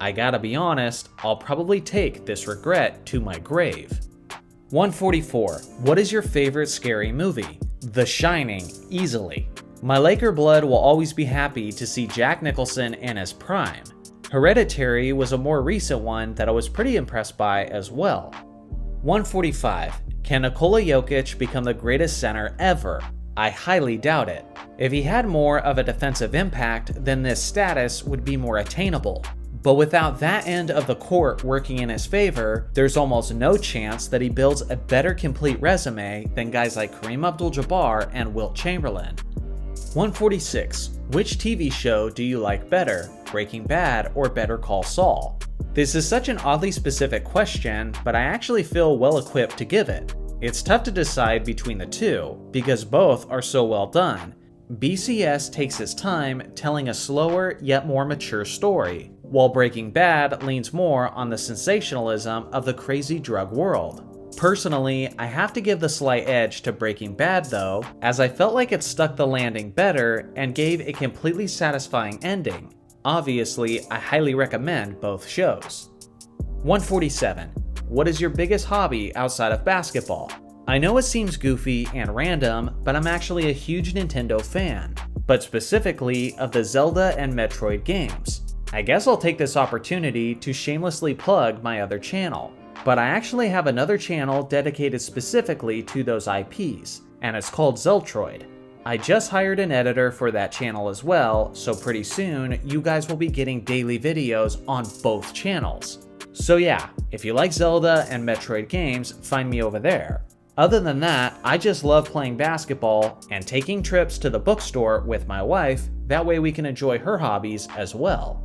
I gotta be honest, I'll probably take this regret to my grave. 144. What is your favorite scary movie? The Shining, easily. My Laker blood will always be happy to see Jack Nicholson in his prime. Hereditary was a more recent one that I was pretty impressed by as well. 145. Can Nikola Jokic become the greatest center ever? I highly doubt it. If he had more of a defensive impact, then this status would be more attainable. But without that end of the court working in his favor, there's almost no chance that he builds a better complete resume than guys like Kareem Abdul-Jabbar and Wilt Chamberlain. 146. Which TV show do you like better, Breaking Bad or Better Call Saul? This is such an oddly specific question, but I actually feel well equipped to give it. It's tough to decide between the two, because both are so well done. BCS takes its time telling a slower yet more mature story, while Breaking Bad leans more on the sensationalism of the crazy drug world. Personally, I have to give the slight edge to Breaking Bad though, as I felt like it stuck the landing better and gave a completely satisfying ending. Obviously, I highly recommend both shows. 147. What is your biggest hobby outside of basketball? I know it seems goofy and random, but I'm actually a huge Nintendo fan, but specifically of the Zelda and Metroid games. I guess I'll take this opportunity to shamelessly plug my other channel. But I actually have another channel dedicated specifically to those IPs, and it's called Zeltroid. I just hired an editor for that channel as well, so pretty soon you guys will be getting daily videos on both channels. So yeah, if you like Zelda and Metroid games, find me over there. Other than that, I just love playing basketball and taking trips to the bookstore with my wife, that way we can enjoy her hobbies as well.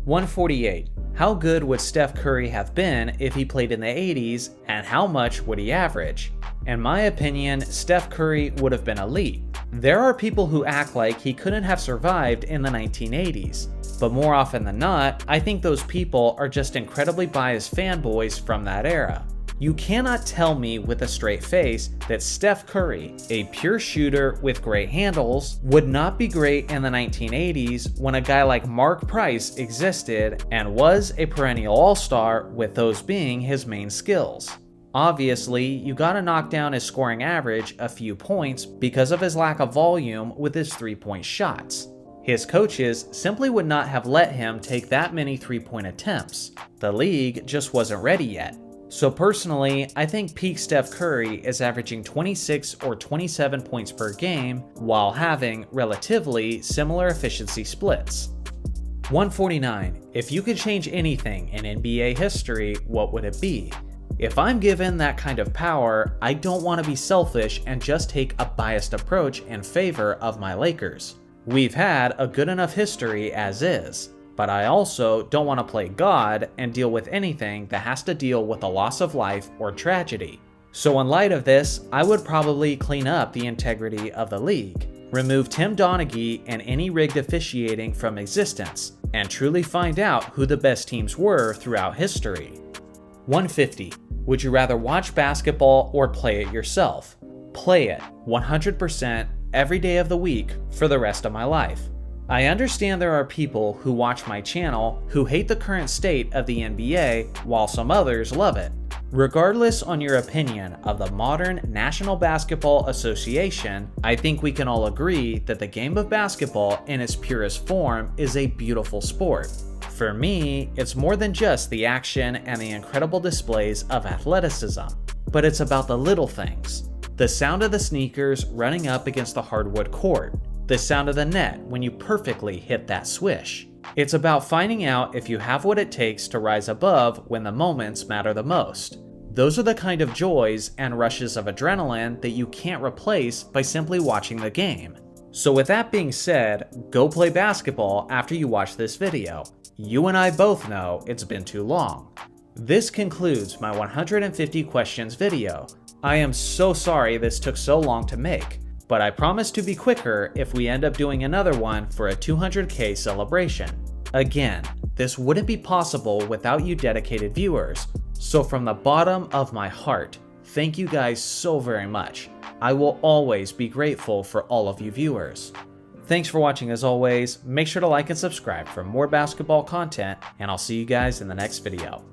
148. How good would Steph Curry have been if he played in the 80s, and how much would he average? In my opinion, Steph Curry would have been elite. There are people who act like he couldn't have survived in the 1980s, but more often than not, I think those people are just incredibly biased fanboys from that era. You cannot tell me with a straight face that Steph Curry, a pure shooter with great handles, would not be great in the 1980s when a guy like Mark Price existed and was a perennial all-star, with those being his main skills. Obviously, you gotta knock down his scoring average a few points because of his lack of volume with his three-point shots. His coaches simply would not have let him take that many three-point attempts. The league just wasn't ready yet. So personally, I think peak Steph Curry is averaging 26 or 27 points per game while having relatively similar efficiency splits. 149. If you could change anything in NBA history, what would it be? If I'm given that kind of power, I don't want to be selfish and just take a biased approach in favor of my Lakers. We've had a good enough history as is. But I also don't want to play God and deal with anything that has to deal with a loss of life or tragedy. So in light of this, I would probably clean up the integrity of the league, remove Tim Donaghy and any rigged officiating from existence, and truly find out who the best teams were throughout history. 150. Would you rather watch basketball or play it yourself? Play it 100% every day of the week for the rest of my life. I understand there are people who watch my channel who hate the current state of the NBA, while some others love it. Regardless on your opinion of the modern National Basketball Association, I think we can all agree that the game of basketball in its purest form is a beautiful sport. For me, it's more than just the action and the incredible displays of athleticism, but it's about the little things. The sound of the sneakers running up against the hardwood court, the sound of the net when you perfectly hit that swish. It's about finding out if you have what it takes to rise above when the moments matter the most. Those are the kind of joys and rushes of adrenaline that you can't replace by simply watching the game. So with that being said, go play basketball after you watch this video. You and I both know it's been too long. This concludes my 150 questions video. I am so sorry this took so long to make, but I promise to be quicker if we end up doing another one for a 200K celebration. Again, this wouldn't be possible without you dedicated viewers, so from the bottom of my heart, thank you guys so very much. I will always be grateful for all of you viewers. Thanks for watching as always, make sure to like and subscribe for more basketball content, and I'll see you guys in the next video.